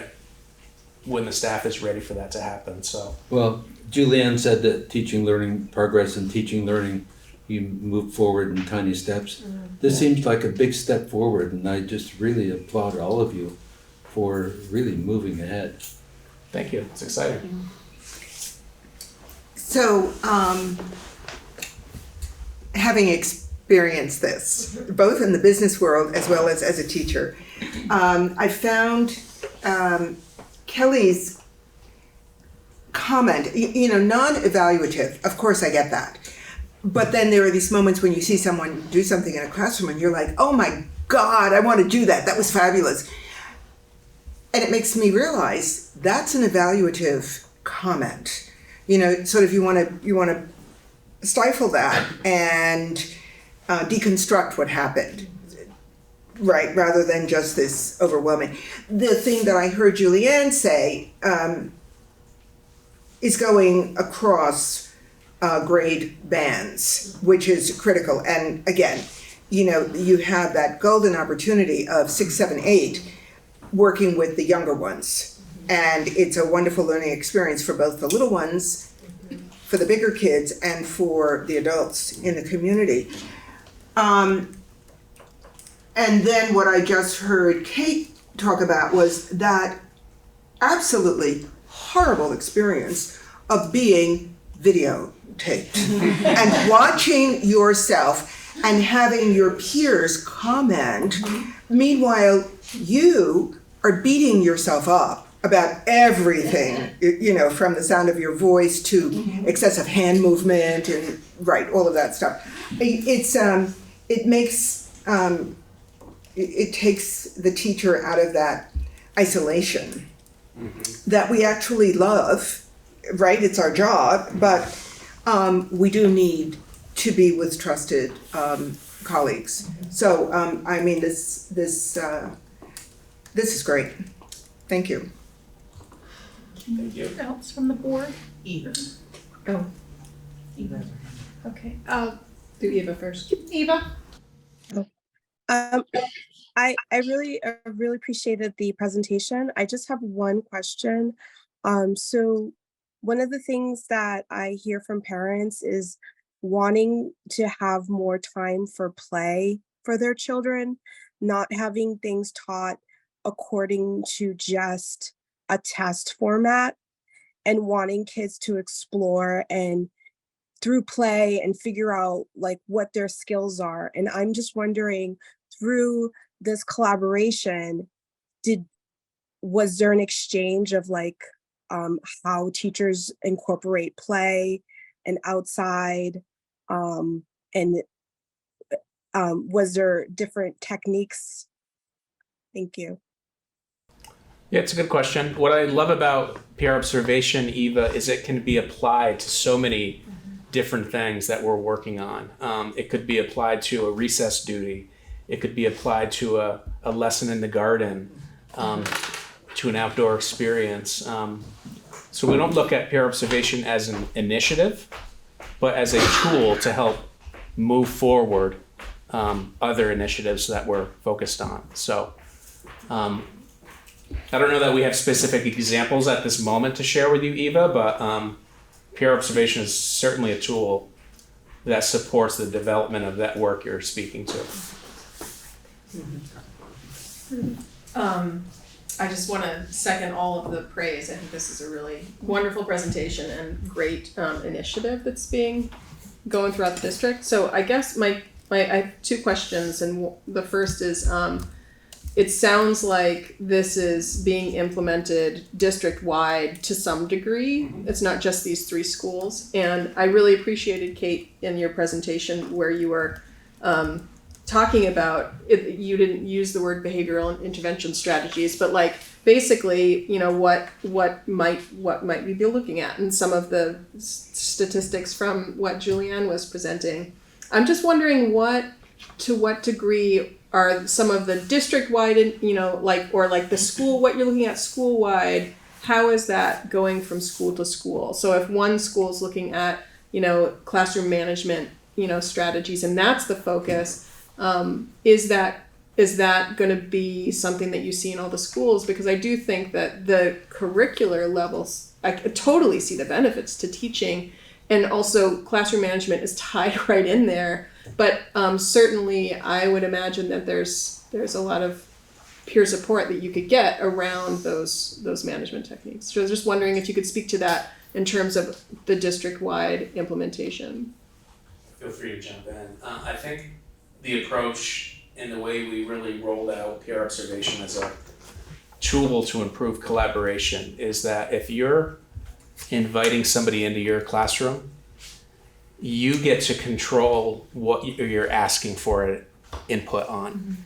the staff is ready for that to happen. So Well, Julianne said that teaching learning progress and teaching learning, you move forward in tiny steps. This seems like a big step forward, and I just really applaud all of you for really moving ahead. thank you. It's exciting. So, having experienced this, both in the business world as well as a teacher, I found Kelly's comment, non-evaluative, of course I get that. But then there are these moments when you see someone do something in a classroom and you're like, oh my God, I want to do that. That was fabulous. And it makes me realize that's an evaluative comment. Sort of you want to stifle that and deconstruct what happened, right? Rather than just this overwhelming. The thing that I heard Julianne say is going across grade bands, which is critical. And again, you have that golden opportunity of 6, 7, 8 working with the younger ones. And it's a wonderful learning experience for both the little ones, for the bigger kids, and for the adults in the community. And then what I just heard Kate talk about was that absolutely horrible experience of being videotaped and watching yourself and having your peers comment. Meanwhile, you are beating yourself up about everything, from the sound of your voice to excessive hand movement and all of that stuff. It takes the teacher out of that isolation that we actually love, right? It's our job, but we do need to be with trusted colleagues. So, this is great. Thank you. Anything else from the board? Eva. Oh. Eva. Okay, I'll do Eva first. Eva? I really appreciated the presentation. I just have one question. So one of the things that I hear from parents is wanting to have more time for play for their children, not having things taught according to just a test format, and wanting kids to explore and through play and figure out what their skills are. And I'm just wondering, through this collaboration, was there an exchange of how teachers incorporate play and outside, and was there different techniques? Thank you. Yeah, it's a good question. What I love about peer observation, Eva, is it can be applied to so many different things that we're working on. It could be applied to a recess duty. It could be applied to a lesson in the garden, to an outdoor experience. So we don't look at peer observation as an initiative, but as a tool to help move forward other initiatives that we're focused on. So I don't know that we have specific examples at this moment to share with you, Eva, but peer observation is certainly a tool that supports the development of that work you're speaking to. I just want to second all of the praise. I think this is a really wonderful presentation and great initiative that's going throughout the district. So I guess I have two questions, and the first is, it sounds like this is being implemented district-wide to some degree. It's not just these 3 schools. And I really appreciated, Kate, in your presentation where you were talking about it. You didn't use the word behavioral intervention strategies, but basically, what might we be looking at, and some of the statistics from what Julianne was presenting. I'm just wondering to what degree are some of the district-wide, the school, what you're looking at school-wide, how is that going from school to school? So if one school is looking at, classroom management, strategies, and that's the focus, is that going to be something that you see in all the schools? Because I do think that the curricular levels, I totally see the benefits to teaching, and also classroom management is tied right in there. But certainly I would imagine that there's a lot of peer support that you could get around those management techniques. So I was just wondering if you could speak to that in terms of the district-wide implementation. Feel free to jump in. I think the approach and the way we really rolled out peer observation as a tool to improve collaboration is that if you're inviting somebody into your classroom, you get to control what you're asking for input on.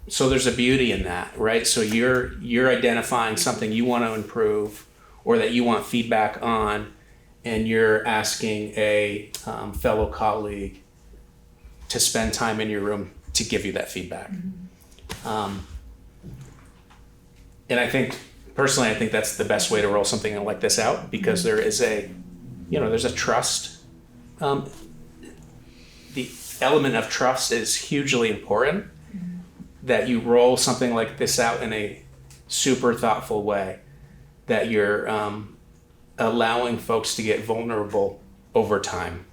So there's a beauty in that, right? So you're identifying something you want to improve or that you want feedback on, and you're asking a fellow colleague to spend time in your room to give you that feedback. And I think, personally, I think that's the best way to roll something like this out, because there is there's a trust. The element of trust is hugely important, that you roll something like this out in a super thoughtful way, that you're allowing folks to get vulnerable over time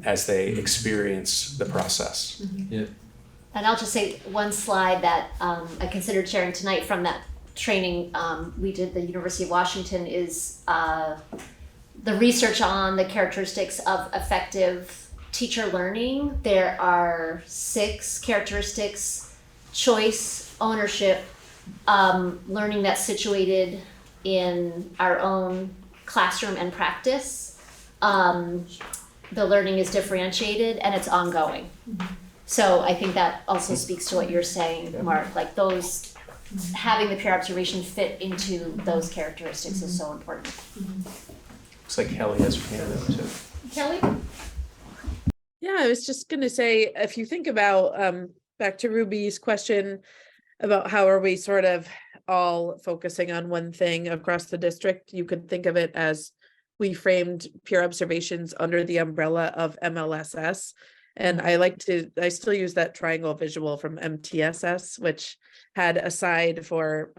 as they experience the process. Yeah. And I'll just say one slide that I considered sharing tonight from that training we did at the University of Washington is the research on the characteristics of effective teacher learning. There are 6 characteristics: choice, ownership, learning that's situated in our own classroom and practice. The learning is differentiated and it's ongoing. So I think that also speaks to what you're saying, Mark, like those, having the peer observation fit into those characteristics is so important. Looks like Kelly has her hand up too. Kelly? Yeah, I was just gonna say, if you think about, back to Ruby's question about how are we sort of all focusing on one thing across the district, you could think of it as we framed peer observations under the umbrella of MLSS. And I still use that triangle visual from MTSS, which had a side for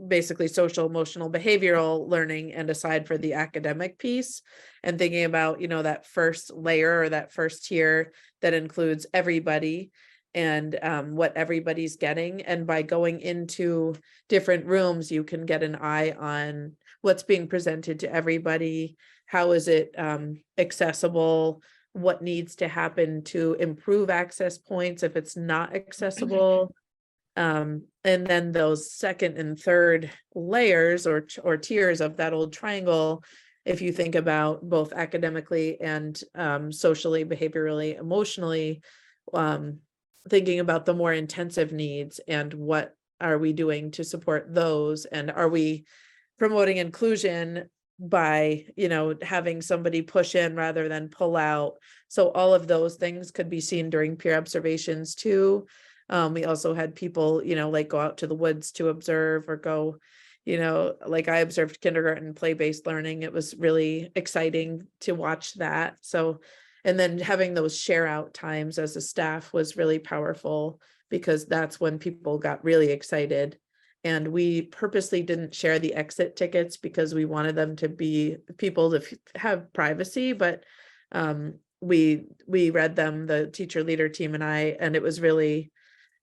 basically social, emotional, behavioral learning and a side for the academic piece, and thinking about, that first layer or that first tier that includes everybody and what everybody's getting. And by going into different rooms, you can get an eye on what's being presented to everybody. How is it accessible? What needs to happen to improve access points if it's not accessible? And then those second and third layers or tiers of that old triangle, if you think about both academically and socially, behaviorally, emotionally, thinking about the more intensive needs and what are we doing to support those, and are we promoting inclusion by having somebody push in rather than pull out. So all of those things could be seen during peer observations too. We also had people like go out to the woods to observe, or go like I observed kindergarten play-based learning. It was really exciting to watch that. So, and then having those share out times as a staff was really powerful, because that's when people got really excited. And we purposely didn't share the exit tickets because we wanted them to be people to have privacy, but we read them, the teacher leader team and I, and it was really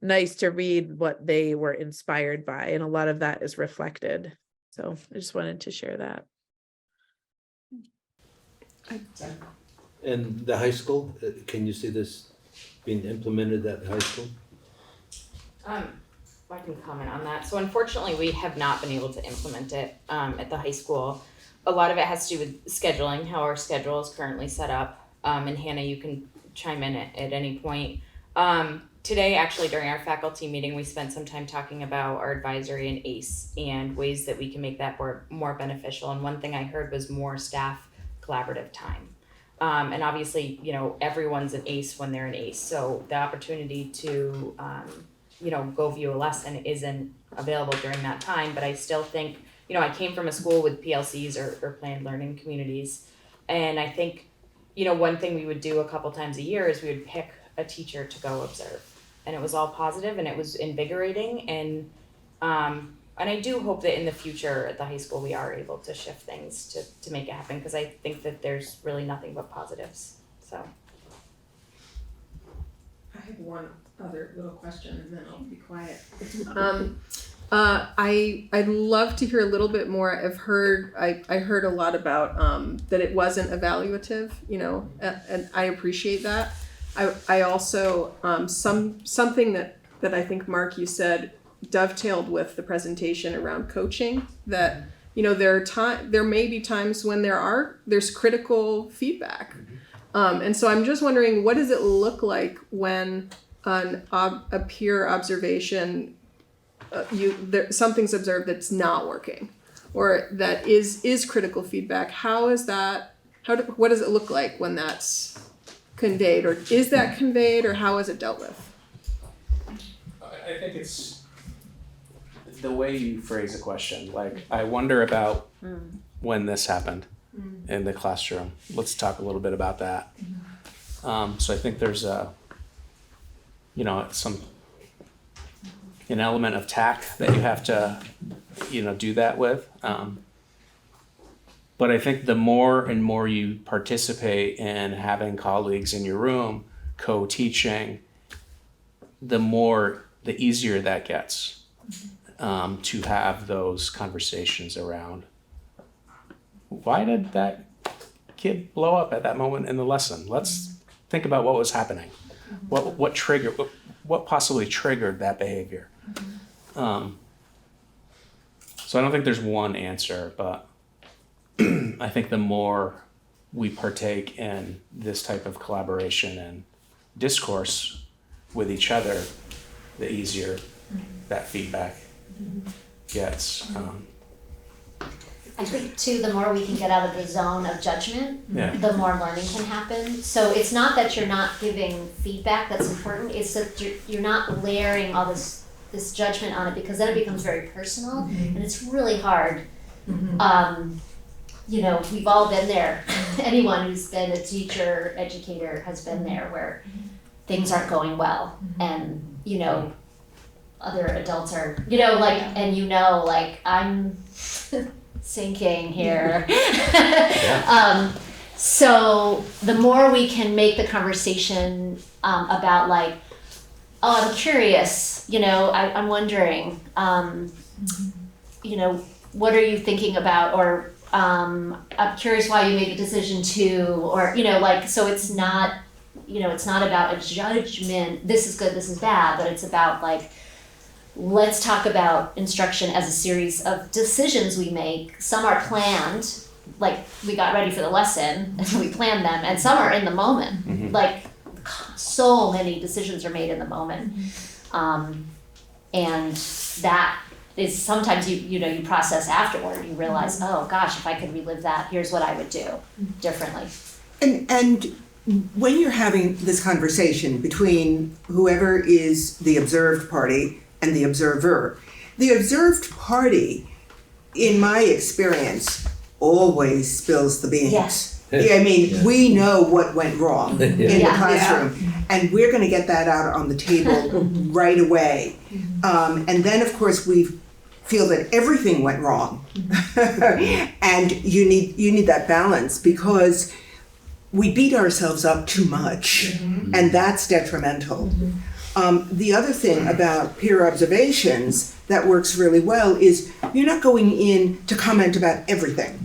nice to read what they were inspired by, and a lot of that is reflected. So I just wanted to share that. And the high school, can you see this being implemented at the high school? I can comment on that. So unfortunately, we have not been able to implement it at the high school. A lot of it has to do with scheduling, how our schedule is currently set up. And Hannah, you can chime in at any point. Today, actually, during our faculty meeting, we spent some time talking about our advisory and ACE and ways that we can make that more beneficial. And one thing I heard was more staff collaborative time. And obviously, everyone's an ACE when they're an ACE. So the opportunity to go view a lesson isn't available during that time. But I still think, I came from a school with PLCs or planned learning communities. And I think, one thing we would do a couple times a year is we would pick a teacher to go observe. And it was all positive and it was invigorating. And I do hope that in the future at the high school, we are able to shift things to make it happen, because I think that there's really nothing but positives. So. I have one other little question and then I'll be quiet. I'd love to hear a little bit more. I heard a lot about that it wasn't evaluative, and I appreciate that. I also something that I think, Mark, you said dovetailed with the presentation around coaching, that there may be times when there's critical feedback. And so I'm just wondering, what does it look like when a peer observation, something's observed that's not working, or that is critical feedback? What does it look like when that's conveyed, or is that conveyed, or how is it dealt with? I think it's the way you phrase a question. Like, I wonder about when this happened in the classroom. Let's talk a little bit about that. So I think there's an element of tact that you have to, do that with. But I think the more and more you participate in having colleagues in your room, co-teaching, the easier that gets to have those conversations around, why did that kid blow up at that moment in the lesson? Let's think about what was happening. What possibly triggered that behavior? So I don't think there's one answer, but I think the more we partake in this type of collaboration and discourse with each other, the easier that feedback gets. I think too, the more we can get out of the zone of judgment, Yeah. the more learning can happen. So it's not that you're not giving feedback that's important, it's that you're not layering all this judgment on it, because then it becomes very personal, and it's really hard. We've all been there. Anyone who's been a teacher, educator has been there, where things aren't going well, and other adults are, I'm sinking here. So the more we can make the conversation about I'm curious, I'm wondering, what are you thinking about, or I'm curious why you made the decision to, or so it's not, it's not about a judgment, this is good, this is bad, but it's about let's talk about instruction as a series of decisions we make. Some are planned, we got ready for the lesson and we planned them, and some are in the moment. So many decisions are made in the moment. And that is sometimes you process afterward, you realize, oh gosh, if I could relive that, here's what I would do differently. And when you're having this conversation between whoever is the observed party and the observer, the observed party, in my experience, always spills the beans. Yes. We know what went wrong in the classroom, and we're going to get that out on the table right away. And then, of course, we feel that everything went wrong, and you need that balance, because we beat ourselves up too much, and that's detrimental. The other thing about peer observations that works really well is you're not going in to comment about everything.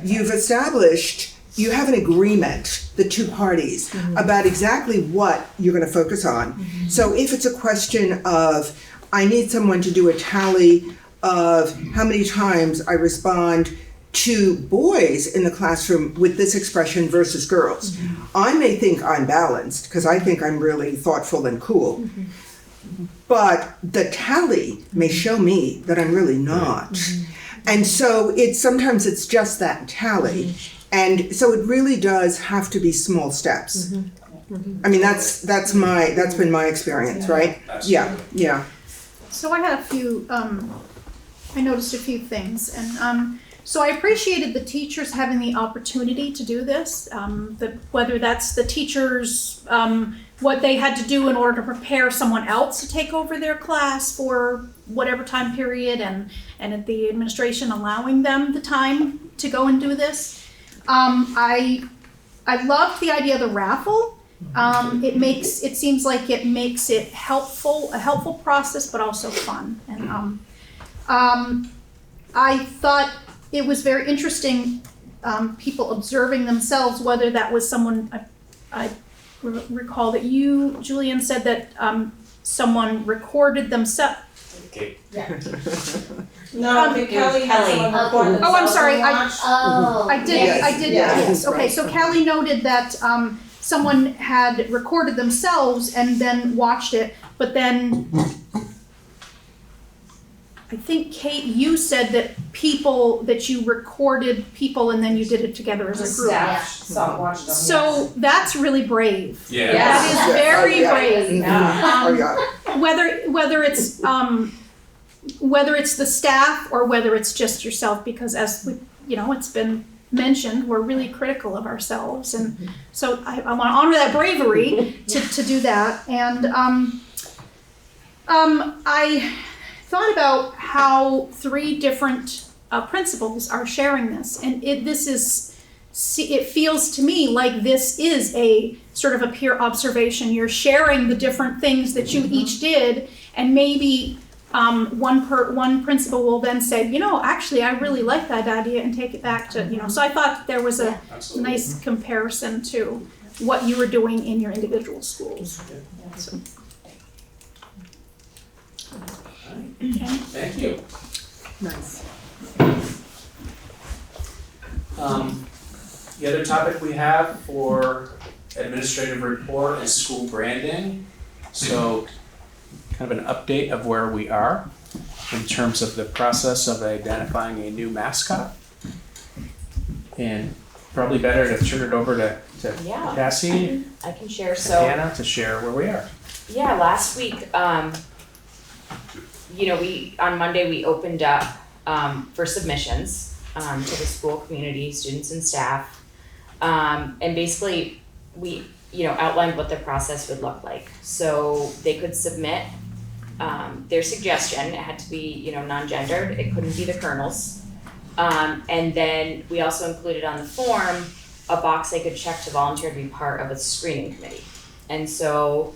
You've established, you have an agreement, the two parties, about exactly what you're going to focus on. So if it's a question of, I need someone to do a tally of how many times I respond to boys in the classroom with this expression versus girls. I may think I'm balanced because I think I'm really thoughtful and cool, but the tally may show me that I'm really not. And so sometimes it's just that tally. And so it really does have to be small steps. I mean, that's been my experience, right? Yeah. So I had a few, I noticed a few things, and so I appreciated the teachers having the opportunity to do this, whether that's the teachers, what they had to do in order to prepare someone else to take over their class for whatever time period, and the administration allowing them the time to go and do this. I loved the idea of the raffle, It seems like it makes it a helpful process, but also fun. And I thought it was very interesting, people observing themselves, whether that was someone, I recall that you, Julian, said that someone recorded themselves. Okay. No, I think Kelly had someone record themselves. Oh, I'm sorry, and watch. I did, Yes. yes, okay, so Kelly noted that, someone had recorded themselves and then watched it, but then I think, Kate, you said that you recorded people and then you did it together as a group. Staff watched them. So that's really brave. Yeah. That is very brave. Yeah. Whether it's the staff or whether it's just yourself, because as it's been mentioned, we're really critical of ourselves, and so I want to honor that bravery to do that. And I thought about how 3 different principals are sharing this, and it feels to me like this is a sort of a peer observation. You're sharing the different things that you each did, and maybe one principal will then say, actually, I really like that idea, and take it back to, so I thought there was a nice comparison to what you were doing in your individual schools. So. Okay. Thank you. Nice. The other topic we have for administrative report is school branding. So kind of an update of where we are in terms of the process of identifying a new mascot. And probably better to turn it over to Cassie I can share. and So Hannah to share where we are. yeah, last week, on Monday we opened up for submissions to the school community, students and staff, and basically we outlined what the process would look like. So they could submit their suggestion. It had to be non-gendered. It couldn't be the colonels. And then we also included on the form a box they could check to volunteer to be part of a screening committee. And so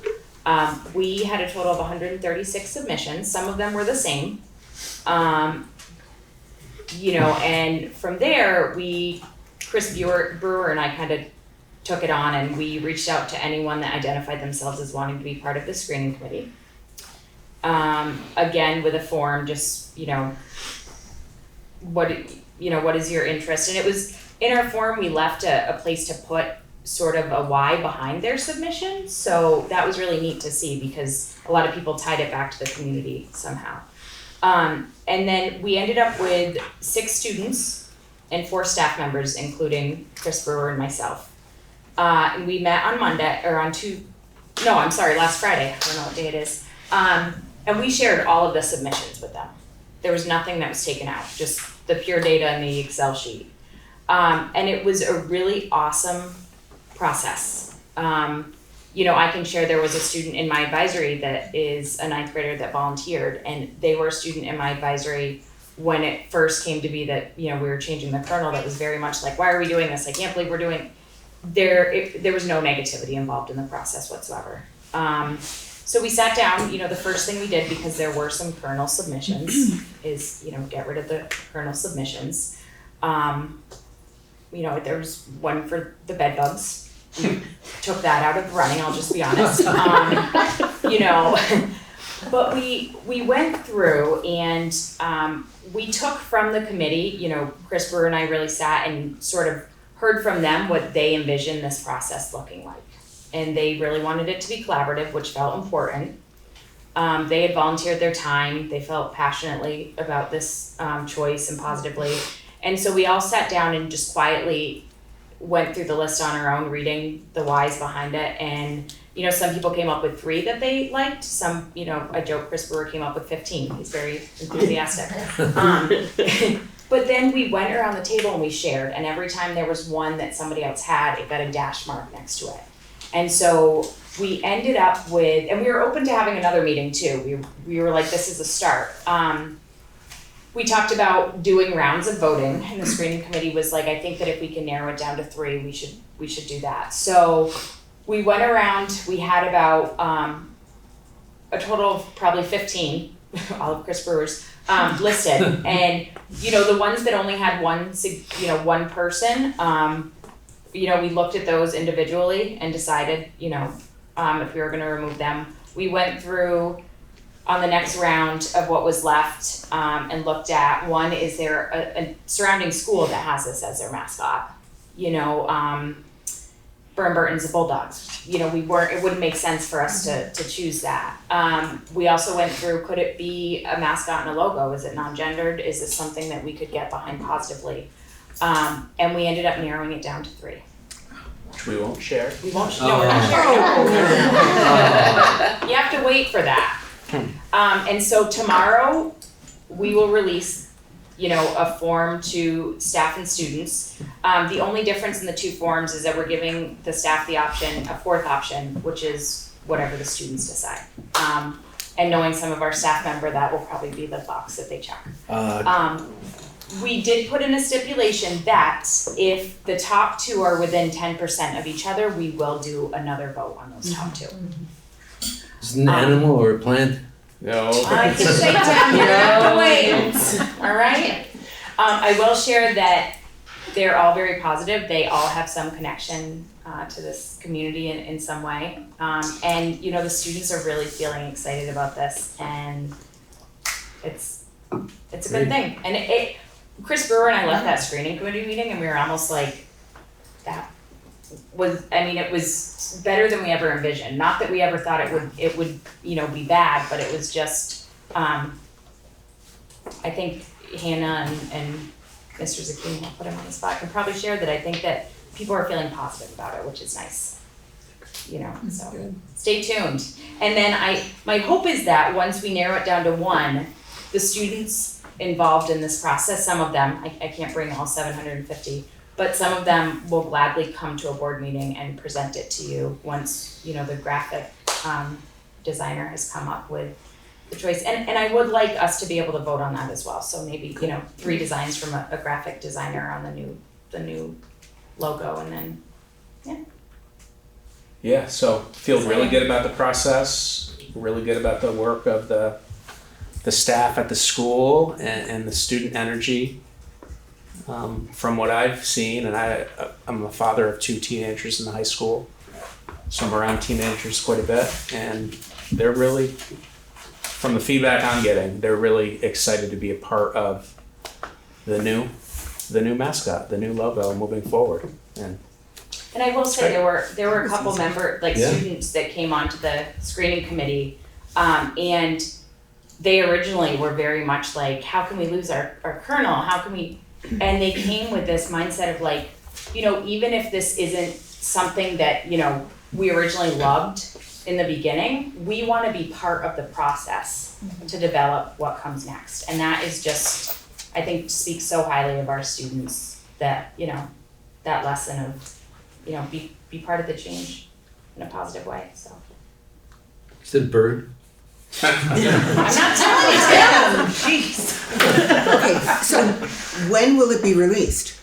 we had a total of 136 submissions. Some of them were the same. And from there, Chris Brewer and I kind of took it on, and we reached out to anyone that identified themselves as wanting to be part of the screening committee. Again, with a form, just, what is your interest? And it was, in our form, we left a place to put sort of a why behind their submission. So that was really neat to see, because a lot of people tied it back to the community somehow. And then we ended up with 6 students and 4 staff members, including Chris Brewer and myself. And we met on last Friday, I don't know what day it is. And we shared all of the submissions with them. There was nothing that was taken out, just the pure data in the Excel sheet. And it was a really awesome process. I can share, there was a student in my advisory that is a 9th grader that volunteered, and they were a student in my advisory when it first came to be that, we were changing the kernel. That was very much like, why are we doing this? I can't believe we're doing. There was no negativity involved in the process whatsoever. So we sat down, the first thing we did, because there were some kernel submissions, is, get rid of the kernel submissions. There was one for the bed bugs. We took that out of running, I'll just be honest. But we went through and we took from the committee, Chris Brewer and I really sat and sort of heard from them what they envisioned this process looking like. And they really wanted it to be collaborative, which felt important. They had volunteered their time. They felt passionately about this choice and positively. And so we all sat down and just quietly went through the list on our own, reading the whys behind it. And, some people came up with 3 that they liked. Some, I joke, Chris Brewer came up with 15. He's very enthusiastic. But then we went around the table and we shared. And every time there was one that somebody else had, it got a dash mark next to it. And so we ended up with, and we were open to having another meeting too. We were like, this is a start. We talked about doing rounds of voting, and the screening committee was like, I think that if we can narrow it down to 3, we should do that. So we went around, we had about a total of probably 15, all of Chris Brewer's, listed. And, you know, the ones that only had one person, you know, we looked at those individually and decided, you know, if we were gonna remove them. We went through on the next round of what was left and looked at, one, is there a surrounding school that has this as their mascot? You know, Burton's the Bulldogs. You know, it wouldn't make sense for us to choose that. We also went through, could it be a mascot and a logo? Is it non-gendered? Is this something that we could get behind positively? And we ended up narrowing it down to 3. Which we won't share. We won't, no, we're not sharing. No. You have to wait for that. And so tomorrow, we will release, you know, a form to staff and students. The only difference in the 2 forms is that we're giving the staff the option, a 4th option, which is whatever the students decide. And knowing some of our staff member, that will probably be the box that they check. We did put in a stipulation that if the top 2 are within 10% of each other, we will do another vote on those top 2. Is it an animal or a plant? No. I can say down here, have to wait. All right. I will share that they're all very positive. They all have some connection to this community in some way. And you know, the students are really feeling excited about this, and it's a good thing. And Chris Brewer and I left that screening committee meeting, and we were almost like, that was, I mean, it was better than we ever envisioned. Not that we ever thought it would, you know, be bad, but it was just, I think Hannah and Mr. Zucchini, I'll put him on the spot, can probably share that I think that people are feeling positive about it, which is nice. You know, so stay tuned. And then my hope is that once we narrow it down to 1, the students involved in this process, some of them, I can't bring all 750, but some of them will gladly come to a board meeting and present it to you once, you know, the graphic designer has come up with the choice. And I would like us to be able to vote on that as well. So maybe, you know, 3 designs from a graphic designer on the new logo, and then, yeah. Yeah, so feel really good about the process, really good about the work of the staff at the school and the student energy. From what I've seen, and I'm a father of 2 teenagers in the high school, so I'm around teenagers quite a bit, and they're really, from the feedback I'm getting, they're really excited to be a part of the new mascot, the new logo moving forward. And I will say there were a couple students that came onto the screening committee, and they originally were very much like, how can we lose our kernel? How can we? And they came with this mindset of like, you know, even if this isn't something that, you know, we originally loved in the beginning, we want to be part of the process to develop what comes next. And that is just, I think, speaks so highly of our students that, you know, that lesson of, you know, be part of the change in a positive way. So. Is it a bird? I'm not telling you, Tim. Jeez. Okay, so when will it be released?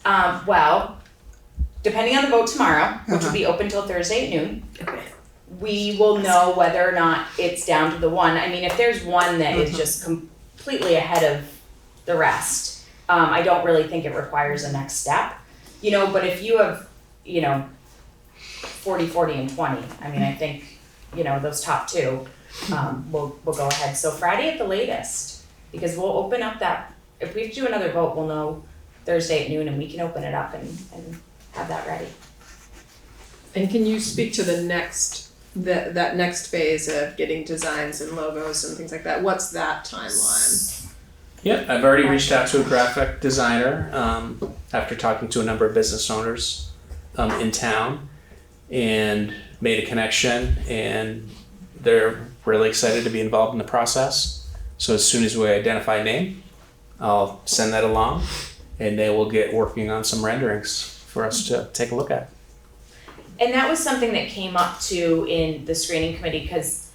Well, depending on the vote tomorrow, which will be open till Thursday at noon, we will know whether or not it's down to the 1. I mean, if there's one that is just completely ahead of the rest, I don't really think it requires a next step. You know, but if you have, you know, 40, 40, and 20, I mean, I think, you know, those top 2 we'll go ahead. So Friday at the latest, because we'll open up that, if we do another vote, we'll know Thursday at noon, and we can open it up and have that ready. And can you speak to the next, that next phase of getting designs and logos and things like that? What's that timeline? Yeah, I've already reached out to a graphic designer after talking to a number of business owners in town, and made a connection, and they're really excited to be involved in the process. So as soon as we identify a name, I'll send that along, and they will get working on some renderings for us to take a look at. And that was something that came up too in the screening committee, because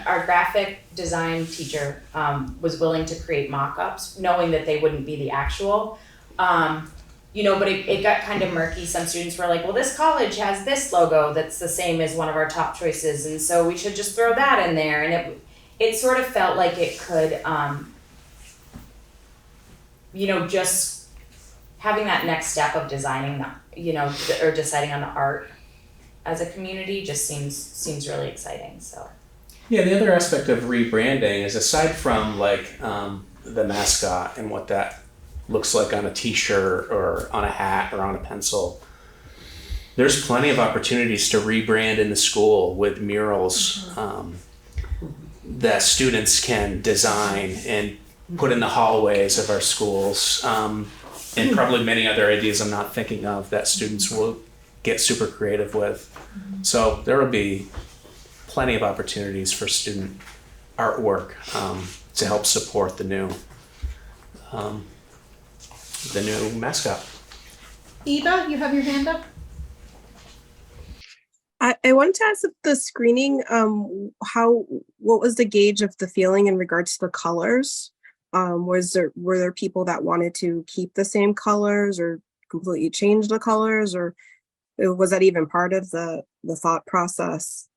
our graphic design teacher was willing to create mock-ups, knowing that they wouldn't be the actual. but it got kind of murky. Some students were like, well, this college has this logo that's the same as one of our top choices, and so we should just throw that in there. And it sort of felt like it could, just having that next step of designing or deciding on the art as a community just seems really exciting, so. Yeah, the other aspect of rebranding is, aside from like the mascot and what that looks like on a t-shirt or on a hat or on a pencil, there's plenty of opportunities to rebrand in the school with murals that students can design and put in the hallways of our schools, and probably many other ideas I'm not thinking of that students will get super creative with. So there will be plenty of opportunities for student artwork to help support the new mascot. Eva, you have your hand up? I wanted to ask if the screening, what was the gauge of the feeling in regards to the colors? Were there people that wanted to keep the same colors or completely change the colors, or was that even part of the thought process?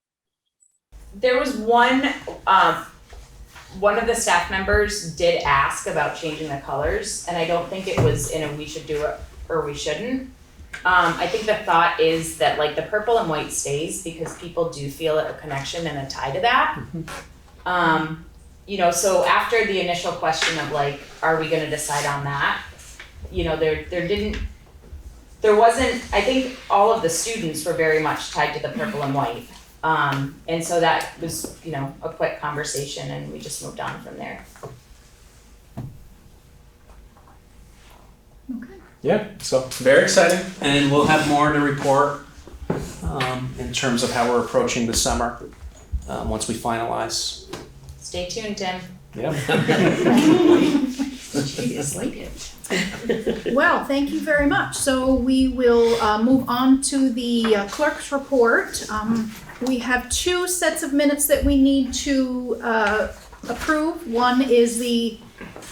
There was one of the staff members did ask about changing the colors, and I don't think it was in a we should do it or we shouldn't. I think the thought is that like the purple and white stays because people do feel a connection and a tie to that. So after the initial question of like, are we gonna decide on that? There wasn't, I think all of the students were very much tied to the purple and white. And so that was, a quick conversation and we just moved on from there. Okay. Yeah, so very exciting, and we'll have more to report in terms of how we're approaching the summer once we finalize. Stay tuned, Tim. Yep. Well, thank you very much. So we will move on to the clerk's report. We have two sets of minutes that we need to approve. One is the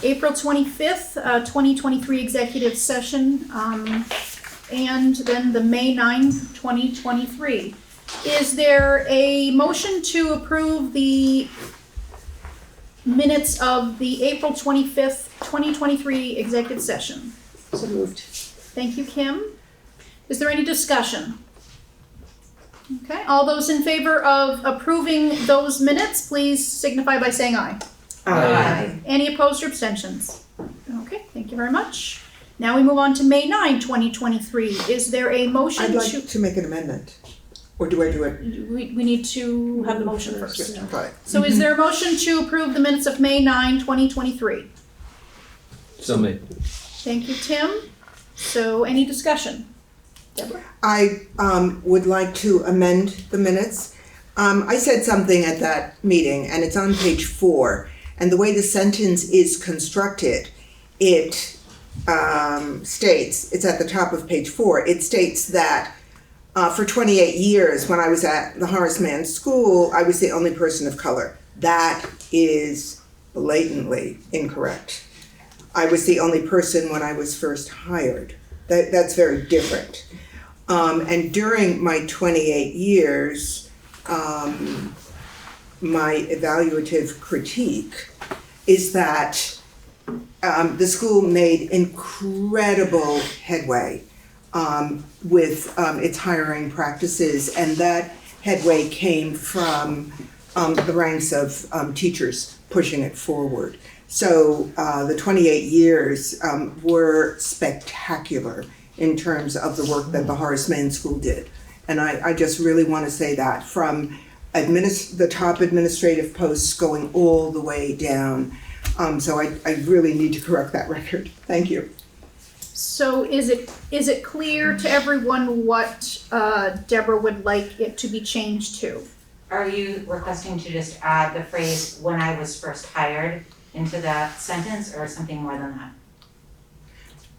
April 25th, 2023 executive session, and then the May 9, 2023. Is there a motion to approve the minutes of the April 25th, 2023 executive session? So moved. Thank you, Kim. Is there any discussion? Okay, all those in favor of approving those minutes, please signify by saying aye. Aye. Any opposed or abstentions? Okay, thank you very much. Now we move on to May 9, 2023. Is there a motion I'd like to make an amendment. Or do I do it? We need to have the motion first. Fine. So is there a motion to approve the minutes of May 9, 2023? So made. Thank you, Tim. So any discussion? Deborah? I would like to amend the minutes. I said something at that meeting, and it's on page 4. And the way the sentence is constructed, it states, it's at the top of page 4, it states that for 28 years, when I was at the Horace Mann School, I was the only person of color. That is blatantly incorrect. I was the only person when I was first hired. That's very different. And during my 28 years, my evaluative critique is that the school made incredible headway with its hiring practices, and that headway came from the ranks of teachers pushing it forward. So the 28 years were spectacular in terms of the work that the Horace Mann School did. And I just really want to say that, from the top administrative posts going all the way down. So I really need to correct that record. Thank you. So is it clear to everyone what Deborah would like it to be changed to? Are you requesting to just add the phrase "when I was first hired" into that sentence, or something more than that?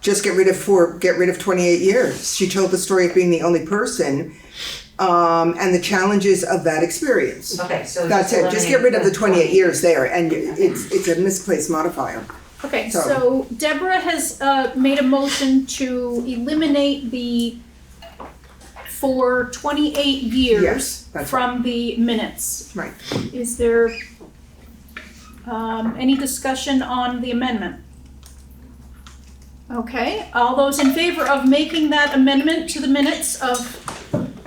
Just get rid of 28 years. She told the story of being the only person, and the challenges of that experience. Okay, so that's it. Just get rid of the 28 years there, and it's a misplaced modifier. Okay, so Deborah has made a motion to eliminate the for 28 years Yes, that's from the minutes. Right. Is there any discussion on the amendment? Okay, all those in favor of making that amendment to the minutes of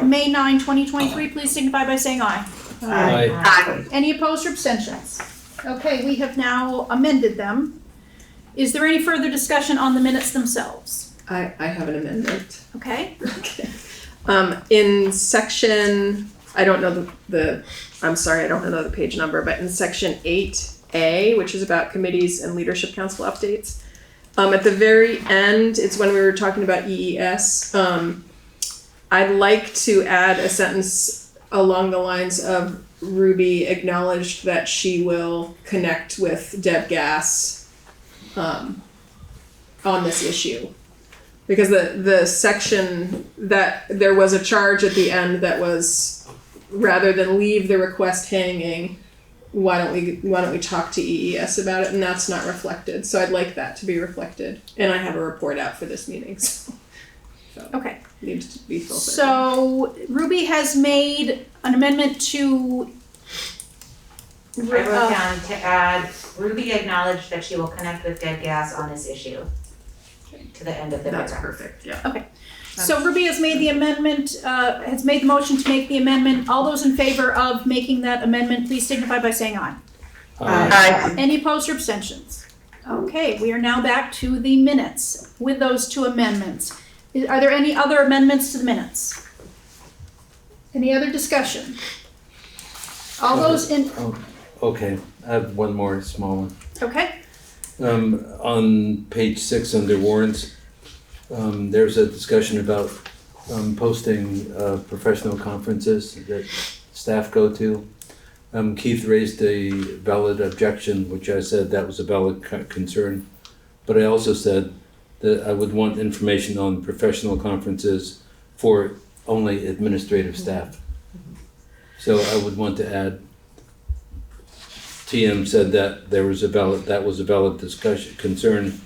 May 9, 2023, please signify by saying aye. Aye. Any opposed or abstentions? Okay, we have now amended them. Is there any further discussion on the minutes themselves? I have an amendment. Okay, In section, I don't know I'm sorry, I don't know the page number, but in section 8A, which is about committees and leadership council updates, at the very end, it's when we were talking about EES. I'd like to add a sentence along the lines of Ruby acknowledged that she will connect with Deb Gass on this issue. Because the section that there was a charge at the end that was, rather than leave the request hanging, why don't we talk to EES about it, and that's not reflected. So I'd like that to be reflected, and I have a report out for this meeting. So okay. Needs to be filled. So Ruby has made an amendment to I wrote down to add, Ruby acknowledged that she will connect with Deb Gass on this issue. To the end of the That's paragraph. perfect, yeah. Okay. So Ruby has made the amendment, has made the motion to make the amendment. All those in favor of making that amendment, please signify by saying aye. Aye. Any opposed or abstentions? Okay, we are now back to the minutes with those two amendments. Are there any other amendments to the minutes? Any other discussion? All those in, Okay, I have one more small one. okay, On page 6 under warrants, there's a discussion about posting professional conferences that staff go to. Keith raised a valid objection, which I said that was a valid concern. But I also said that I would want information on professional conferences for only administrative staff. So I would want to add, TM said that that was a valid discussion, concern,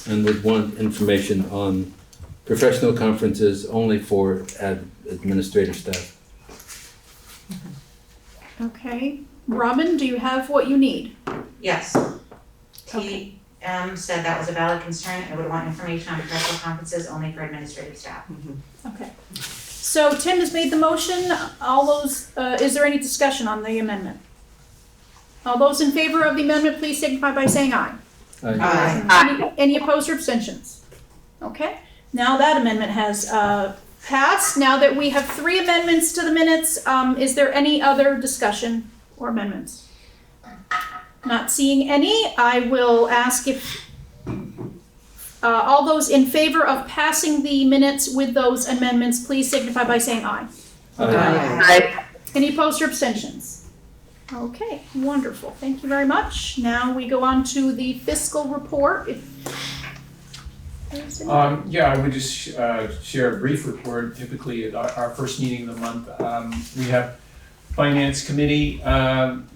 and would want information on professional conferences only for administrative staff. okay. Robin, do you have what you need? Yes. Okay. TM said that was a valid concern and would want information on professional conferences only for administrative staff. Okay. So Tim has made the motion. All those, is there any discussion on the amendment? All those in favor of the amendment, please signify by saying aye. Aye. Any opposed or abstentions? Okay, now that amendment has passed. Now that we have 3 amendments to the minutes, is there any other discussion or amendments? Not seeing any, I will ask if all those in favor of passing the minutes with those amendments, please signify by saying aye. Aye. Any opposed or abstentions? Okay, wonderful. Thank you very much. Now we go on to the fiscal report. Yeah, I would just share a brief report. Typically at our first meeting of the month, we have Finance Committee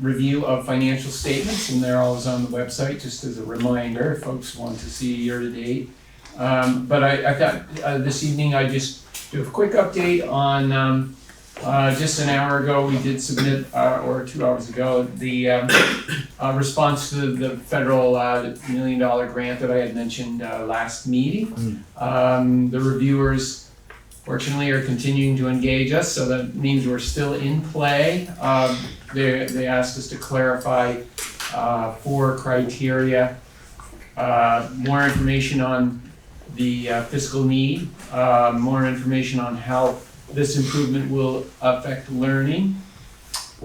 review of financial statements, and they're always on the website, just as a reminder if folks want to see year to date. But I thought this evening I'd just do a quick update on just an hour ago, we did submit, or 2 hours ago, the response to the federal $1 million grant that I had mentioned last meeting. The reviewers, fortunately, are continuing to engage us, so that means we're still in play. They asked us to clarify 4 criteria, more information on the fiscal need, more information on how this improvement will affect learning,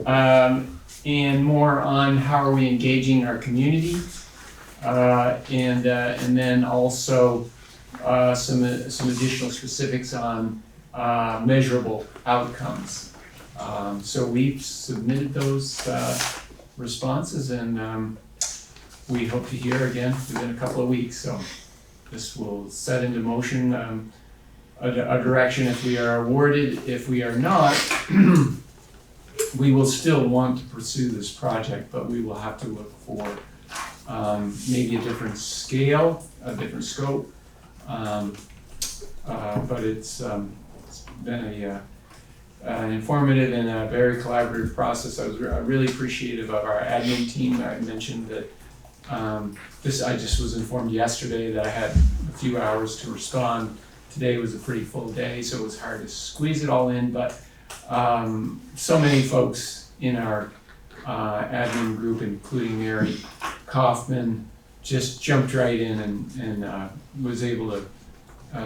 and more on how are we engaging our community, and then also some additional specifics on measurable outcomes. So we've submitted those responses, and we hope to hear again within a couple of weeks. So this will set into motion a direction if we are awarded. If we are not, we will still want to pursue this project, but we will have to look for maybe a different scale, a different scope. But it's been an informative and a very collaborative process. I was really appreciative of our admin team. I mentioned that I just was informed yesterday that I had a few hours to respond. Today was a pretty full day, so it was hard to squeeze it all in, but so many folks in our admin group, including Mary Kaufman, just jumped right in and was able to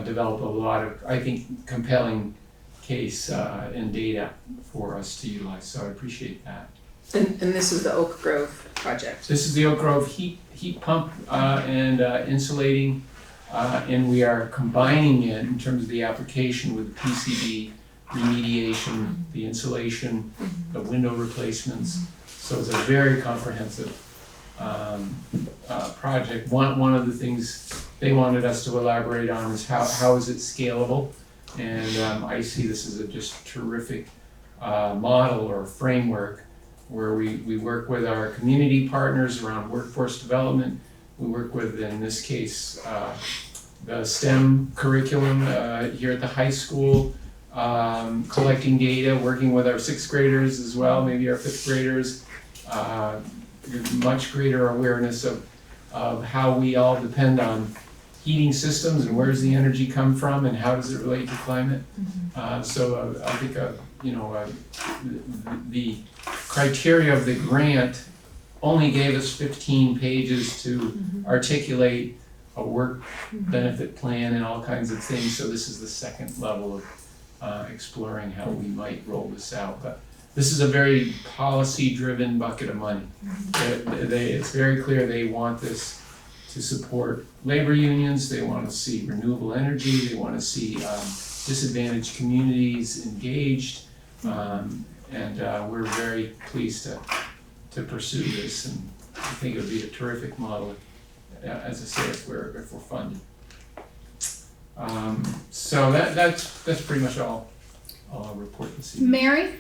develop a lot of, I think, compelling case and data for us to utilize. So I appreciate that. And this is the Oak Grove project. This is the Oak Grove heat pump and insulating, and we are combining it in terms of the application with the PCB remediation, the insulation, the window replacements. So it's a very comprehensive project. One of the things they wanted us to elaborate on is how is it scalable, and I see this as a just terrific model or framework where we work with our community partners around workforce development. We work with, in this case, the STEM curriculum here at the high school, collecting data, working with our sixth graders as well, maybe our fifth graders, much greater awareness of how we all depend on heating systems and where's the energy come from and how does it relate to climate. So I think the criteria of the grant only gave us 15 pages to articulate a work benefit plan and all kinds of things. So this is the second level of exploring how we might roll this out. But this is a very policy-driven bucket of money. It's very clear they want this to support labor unions. They want to see renewable energy. They want to see disadvantaged communities engaged. And we're very pleased to pursue this, and I think it would be a terrific model, as I say, if we're funded. So that's pretty much all I'll report this evening. Mary?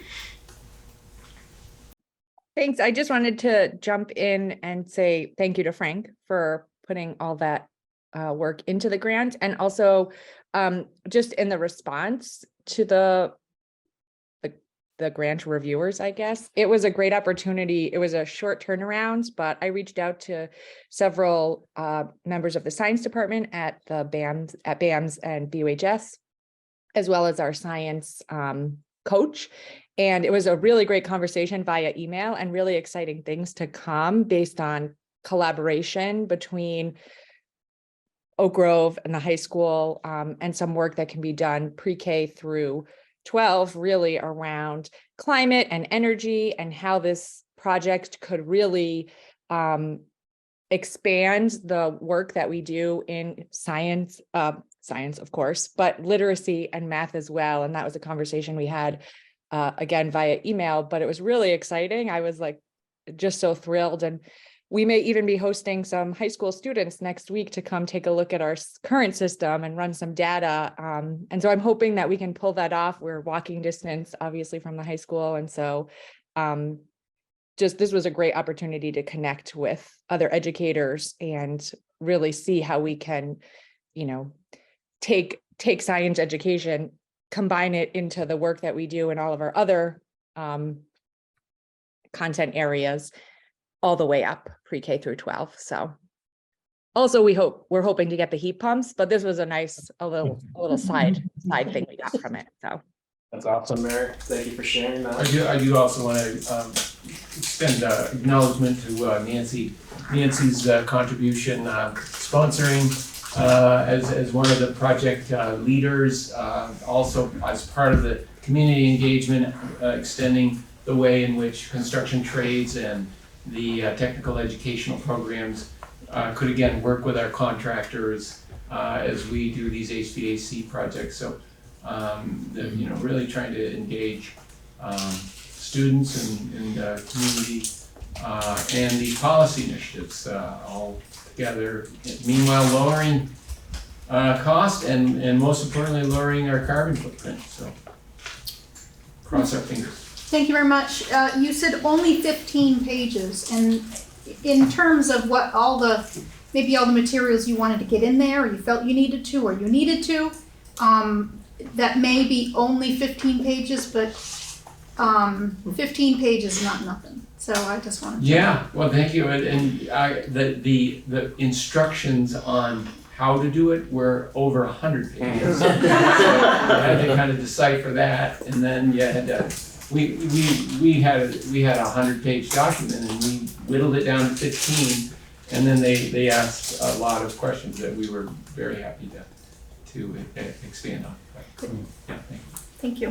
Thanks. I just wanted to jump in and say thank you to Frank for putting all that work into the grant, and also just in the response to the grant reviewers, I guess. It was a great opportunity. It was a short turnaround, but I reached out to several members of the science department at BAMS and BUHS, as well as our science coach. And it was a really great conversation via email, and really exciting things to come based on collaboration between Oak Grove and the high school, and some work that can be done pre-K through 12, really around climate and energy, and how this project could really expand the work that we do in science, of course, but literacy and math as well. And that was a conversation we had again via email, but it was really exciting. I was like just so thrilled. And we may even be hosting some high school students next week to come take a look at our current system and run some data. And so I'm hoping that we can pull that off. We're walking distance, obviously, from the high school. And so this was a great opportunity to connect with other educators and really see how we can, take science education, combine it into the work that we do in all of our other content areas, all the way up pre-K through 12. So also we're hoping to get the heat pumps, but this was a little side thing we got from it. So That's awesome, Mary. Thank you for sharing that. I do also want to extend acknowledgement to Nancy's contribution, sponsoring as one of the project leaders, also as part of the community engagement, extending the way in which construction trades and the technical educational programs could again work with our contractors as we do these HVAC projects. So really trying to engage students and community and the policy initiatives all together. Meanwhile, lowering cost and most importantly, lowering our carbon footprint. So cross our fingers. Thank you very much. You said only 15 pages, and in terms of what maybe all the materials you wanted to get in there, or you felt you needed to, that may be only 15 pages, but 15 pages is not nothing. So I just wanted to. Yeah, well, thank you, and the instructions on how to do it were over 100 pages. So you had to kind of decipher that, and then you had to, we had a 100-page document, and we whittled it down to 15, and then they asked a lot of questions that we were very happy to expand on. Yeah, Thank you.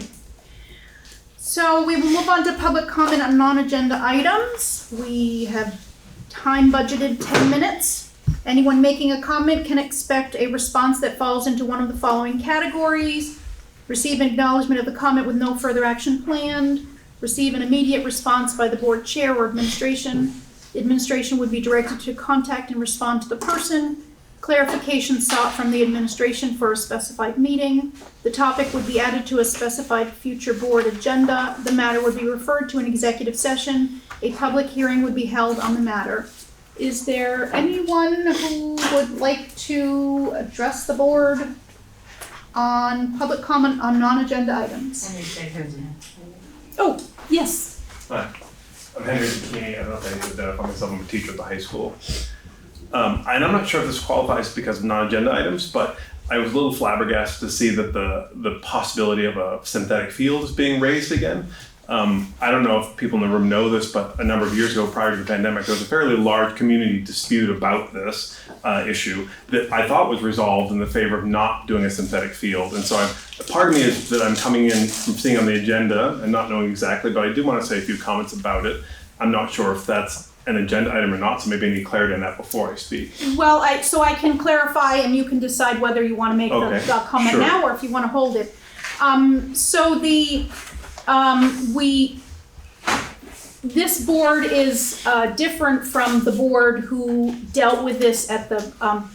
So we will move on to public comment on non-agenda items. We have time budgeted 10 minutes. Anyone making a comment can expect a response that falls into one of the following categories. Receive an acknowledgement of the comment with no further action planned. Receive an immediate response by the board chair or administration. Administration would be directed to contact and respond to the person. Clarification sought from the administration for a specified meeting. The topic would be added to a specified future board agenda. The matter would be referred to an executive session. A public hearing would be held on the matter. Is there anyone who would like to address the board on public comment on non-agenda items? Oh, yes. Hi, I'm Henry Zucchini. I don't know if I need to identify myself. I'm a teacher at the high school. And I'm not sure if this qualifies because of non-agenda items, but I was a little flabbergasted to see that the possibility of a synthetic field is being raised again. I don't know if people in the room know this, but a number of years ago, prior to the pandemic, there was a fairly large community dispute about this issue that I thought was resolved in the favor of not doing a synthetic field. And so part of me is that I'm coming in from seeing on the agenda and not knowing exactly, but I do want to say a few comments about it. I'm not sure if that's an agenda item or not, so maybe I need clarity on that before I speak. Well, so I can clarify, and you can decide whether you want to make the comment sure. now or if you want to hold it. This board is different from the board who dealt with this at the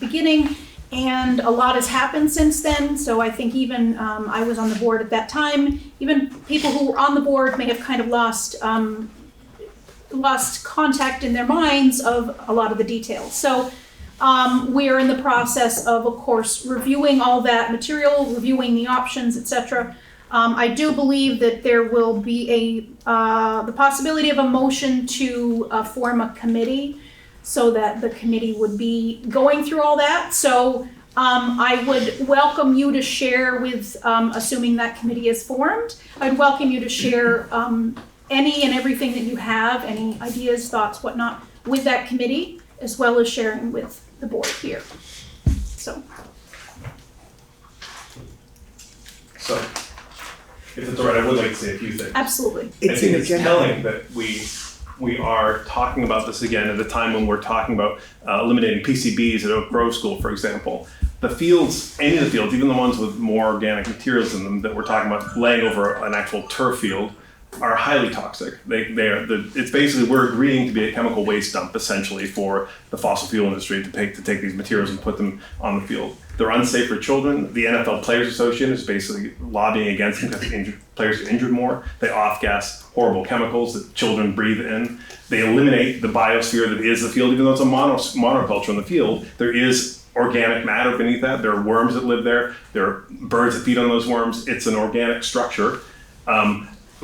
beginning, and a lot has happened since then. So I think even I was on the board at that time. Even people who were on the board may have kind of lost contact in their minds of a lot of the details. So we're in the process of course, reviewing all that material, reviewing the options, etc. I do believe that there will be the possibility of a motion to form a committee so that the committee would be going through all that. So I would welcome you to share with, assuming that committee is formed, I'd welcome you to share any and everything that you have, any ideas, thoughts, whatnot, with that committee, as well as sharing with the board here. So if it's all right, I would like to say a few things. Absolutely. I think it's telling that we are talking about this again at a time when we're talking about eliminating PCBs at Oak Grove School, for example. The fields, any of the fields, even the ones with more organic materials in them that we're talking about laying over an actual turf field, are highly toxic. It's basically, we're agreeing to be a chemical waste dump essentially for the fossil fuel industry to take these materials and put them on the field. They're unsafe for children. The NFL Players Association is basically lobbying against them because players get injured more. They off-gas horrible chemicals that children breathe in. They eliminate the biosphere that is the field, even though it's a monoculture in the field. There is organic matter beneath that. There are worms that live there. There are birds that feed on those worms. It's an organic structure.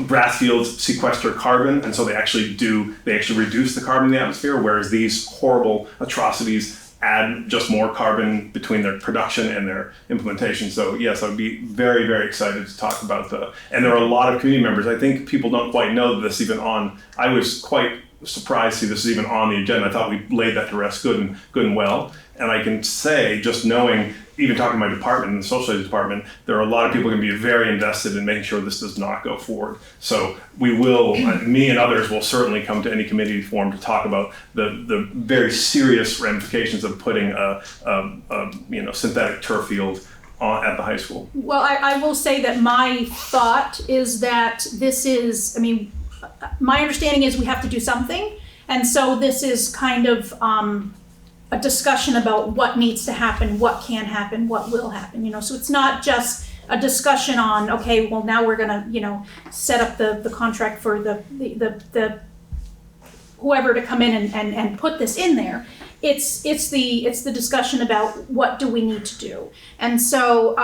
Grass fields sequester carbon, and so they actually reduce the carbon in the atmosphere, whereas these horrible atrocities add just more carbon between their production and their implementation. So yes, I would be very, very excited to talk about and there are a lot of community members. I think people don't quite know that this even I was quite surprised to see this is even on the agenda. I thought we laid that to rest good and well. And I can say, just knowing, even talking to my department, in the social studies department, there are a lot of people going to be very invested in making sure this does not go forward. So we will, me and others will certainly come to any committee form to talk about the very serious ramifications of putting a synthetic turf field at the high school. Well, I will say that my thought is that this is, my understanding is we have to do something. And so this is kind of a discussion about what needs to happen, what can happen, what will happen, so it's not just a discussion on, okay, well now we're gonna, set up the contract for the whoever to come in and put this in there. It's the discussion about what do we need to do. And so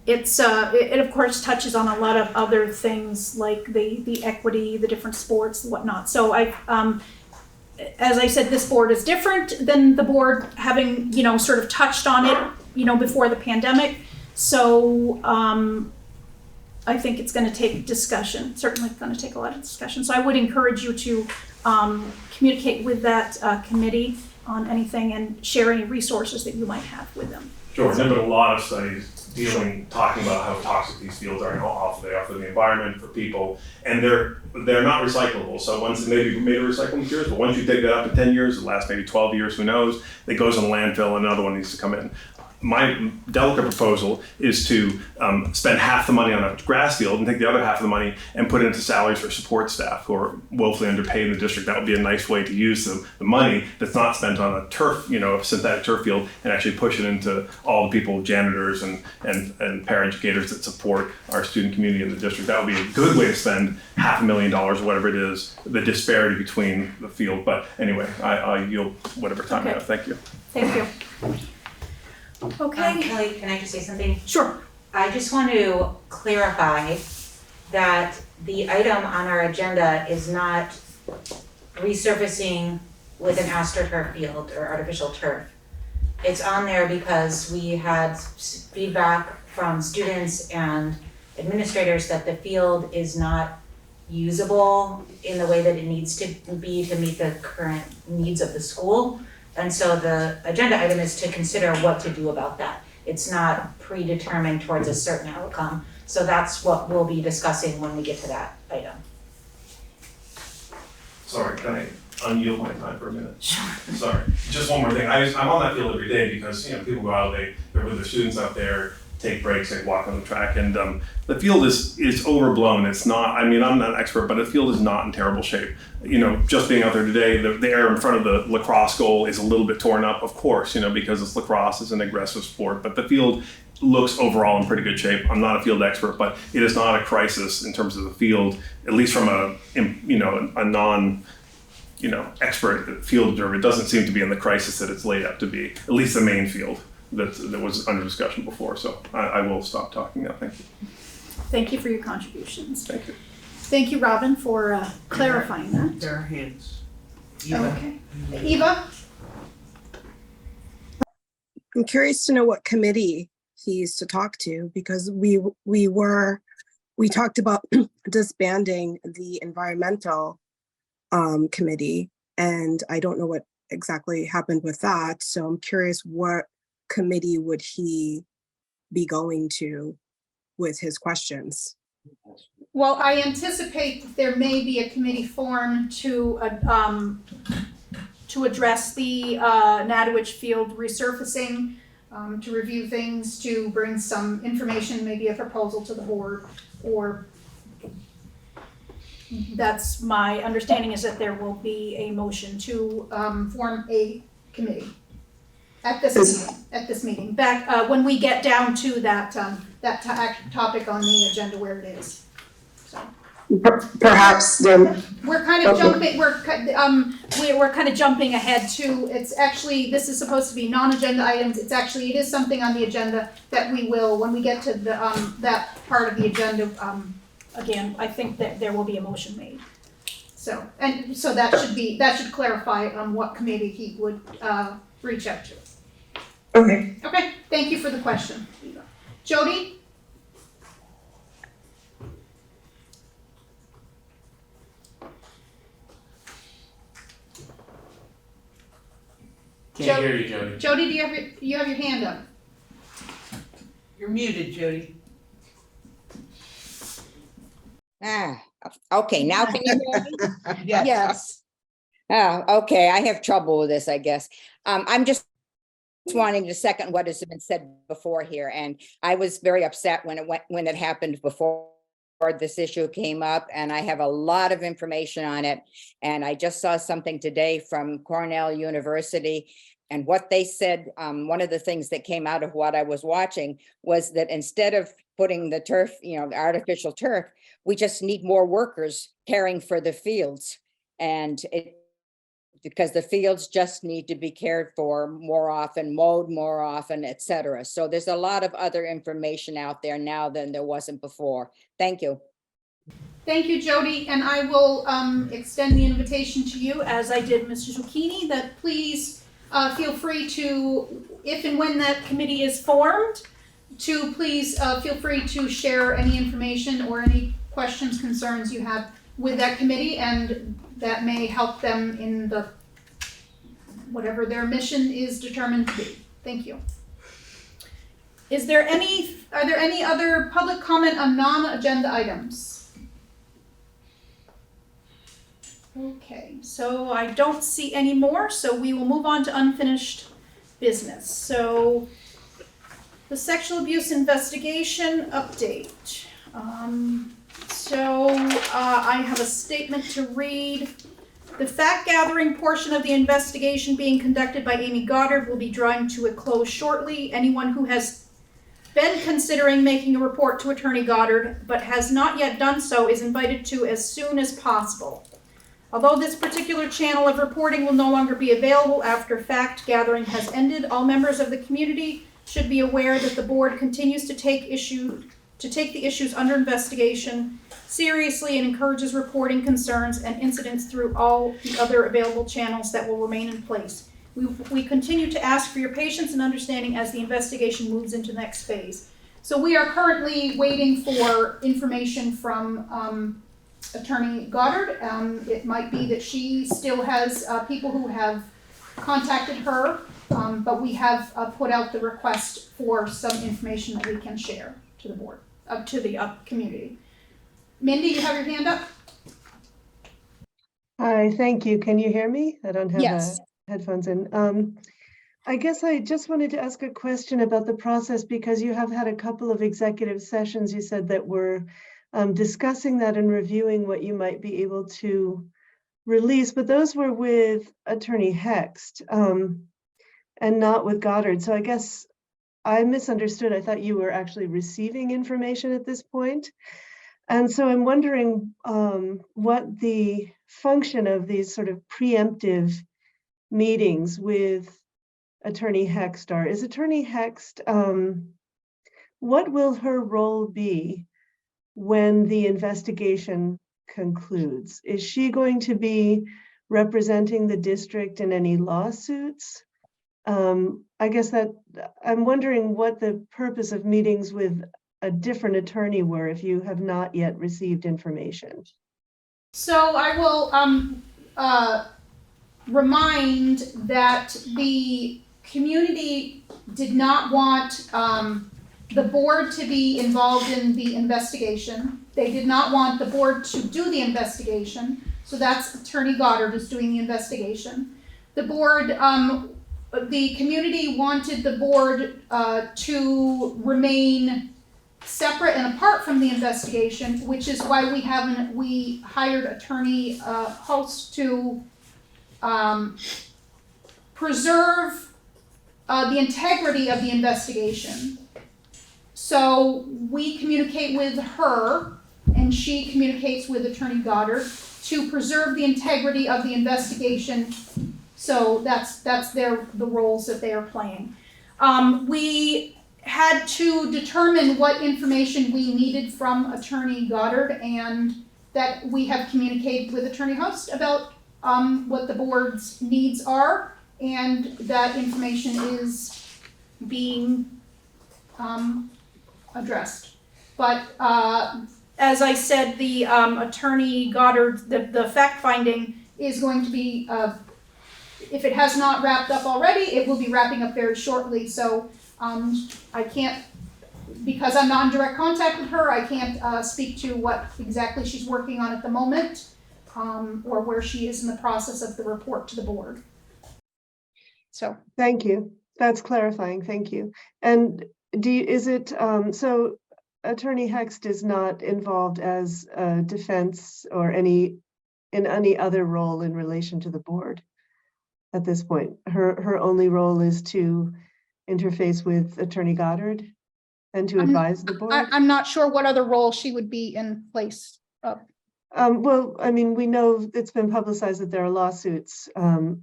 it of course touches on a lot of other things like the equity, the different sports, whatnot. So as I said, this board is different than the board having, sort of touched on it, before the pandemic. So I think it's going to take discussion, certainly going to take a lot of discussion. So I would encourage you to communicate with that committee on anything and share any resources that you might have with them. Sure, there's been a lot of studies talking about how toxic these fields are and how awful they are for the environment, for people, and they're not recyclable. So once they maybe made a recycling materials, but once you dig that up in 10 years, it lasts maybe 12 years, who knows, it goes in the landfill and another one needs to come in. My delicate proposal is to spend half the money on a grass field and take the other half of the money and put it into salaries for support staff who are woefully underpaid in the district. That would be a nice way to use the money that's not spent on a turf, a synthetic turf field, and actually push it into all the people, janitors and paraeducators that support our student community in the district. That would be a good way to spend $500,000 or whatever it is, the disparity between the field. But anyway, I yield whatever time I have. Thank you. Thank you. Okay. Kelly, can I just say something? Sure. I just want to clarify that the item on our agenda is not resurfacing with an astroturf field or artificial turf. It's on there because we had feedback from students and administrators that the field is not usable in the way that it needs to be to meet the current needs of the school. And so the agenda item is to consider what to do about that. It's not predetermined towards a certain outcome. So that's what we'll be discussing when we get to that item. Sorry, can I unyield my time for a minute? Sure. Sorry, just one more thing. I'm on that field every day because people go out, they're with their students out there, take breaks, they walk on the track, and the field is overblown. It's not. I mean, I'm not an expert, but the field is not in terrible shape. Just being out there today, the air in front of the lacrosse goal is a little bit torn up, of course, because it's lacrosse, is an aggressive sport, but the field looks overall in pretty good shape. I'm not a field expert, but it is not a crisis in terms of the field, at least from a non expert field observer. It doesn't seem to be in the crisis that it's laid out to be, at least the main field that was under discussion before. So I will stop talking now. Thank you. Thank you for your contributions. Thank you. Thank you, Robin, for clarifying that. There are hands. Okay. Eva? I'm curious to know what committee he's to talk to, because we talked about disbanding the environmental committee, and I don't know what exactly happened with that. So I'm curious, what committee would he be going to with his questions? Well, I anticipate that there may be a committee formed to address the Natowich field resurfacing, to review things, to bring some information, maybe a proposal to the board, or that's my understanding, is that there will be a motion to form a committee at this meeting. Back when we get down to that topic on the agenda where it is. So perhaps then we're kind of jumping. We're kind of jumping ahead to. It's actually, this is supposed to be non-agenda items. It is something on the agenda that we will, when we get to the that part of the agenda. Again, I think that there will be a motion made. So that should clarify what committee he would reach out to. Okay. Okay. Thank you for the question, Eva. Jody? Can't hear you, Jody. Jody, do you have your hand up? You're muted, Jody. Okay, now can you hear me? Yes. Okay, I have trouble with this, I guess. I'm just wanting to second what has been said before here, and I was very upset when it happened before this issue came up, and I have a lot of information on it, and I just saw something today from Cornell University, and what they said, one of the things that came out of what I was watching was that instead of putting the turf, the artificial turf, we just need more workers caring for the fields. And because the fields just need to be cared for more often, mowed more often, et cetera. So there's a lot of other information out there now than there wasn't before. Thank you. Thank you, Jody, and I will extend the invitation to you, as I did Mr. Zucchini, that please feel free to, if and when that committee is formed, to please feel free to share any information or any questions, concerns you have with that committee, and that may help them in the whatever their mission is determined to be. Thank you. Are there any other public comment on non-agenda items? Okay, so I don't see any more, so we will move on to unfinished business. So the sexual abuse investigation update. I have a statement to read. The fact-gathering portion of the investigation being conducted by Amy Goddard will be drawing to a close shortly. Anyone who has been considering making a report to Attorney Goddard but has not yet done so is invited to as soon as possible. Although this particular channel of reporting will no longer be available after fact-gathering has ended, all members of the community should be aware that the board continues to take the issues under investigation seriously and encourages reporting concerns and incidents through all the other available channels that will remain in place. We continue to ask for your patience and understanding as the investigation moves into the next phase. So we are currently waiting for information from Attorney Goddard. It might be that she still has people who have contacted her, but we have put out the request for some information that we can share to the board, to the community. Mindy, you have your hand up? Hi, thank you. Can you hear me? I don't have Yes. headphones in. I guess I just wanted to ask a question about the process because you have had a couple of executive sessions, you said, that were discussing that and reviewing what you might be able to release, but those were with Attorney Hext and not with Goddard. So I guess I misunderstood. I thought you were actually receiving information at this point. And so I'm wondering what the function of these sort of preemptive meetings with Attorney Hext are. Is Attorney Hext, what will her role be when the investigation concludes? Is she going to be representing the district in any lawsuits? I guess that I'm wondering what the purpose of meetings with a different attorney were if you have not yet received information. So I will remind that the community did not want the board to be involved in the investigation. They did not want the board to do the investigation. So that's Attorney Goddard who's doing the investigation. The board, the community wanted the board to remain separate and apart from the investigation, which is why we hired Attorney Host to preserve the integrity of the investigation. So we communicate with her and she communicates with Attorney Goddard to preserve the integrity of the investigation. So that's the roles that they are playing. We had to determine what information we needed from Attorney Goddard, and that we have communicated with Attorney Host about what the board's needs are, and that information is being addressed. But as I said, the Attorney Goddard, the fact finding is going to be, if it has not wrapped up already, it will be wrapping up very shortly. So I can't, because I'm not in direct contact with her, I can't speak to what exactly she's working on at the moment, or where she is in the process of the report to the board. So thank you. That's clarifying. Thank you. And so Attorney Hext is not involved as a defense or in any other role in relation to the board at this point? Her only role is to interface with Attorney Goddard and to advise the board? I'm not sure what other role she would be in place of. Well, I mean, we know it's been publicized that there are lawsuits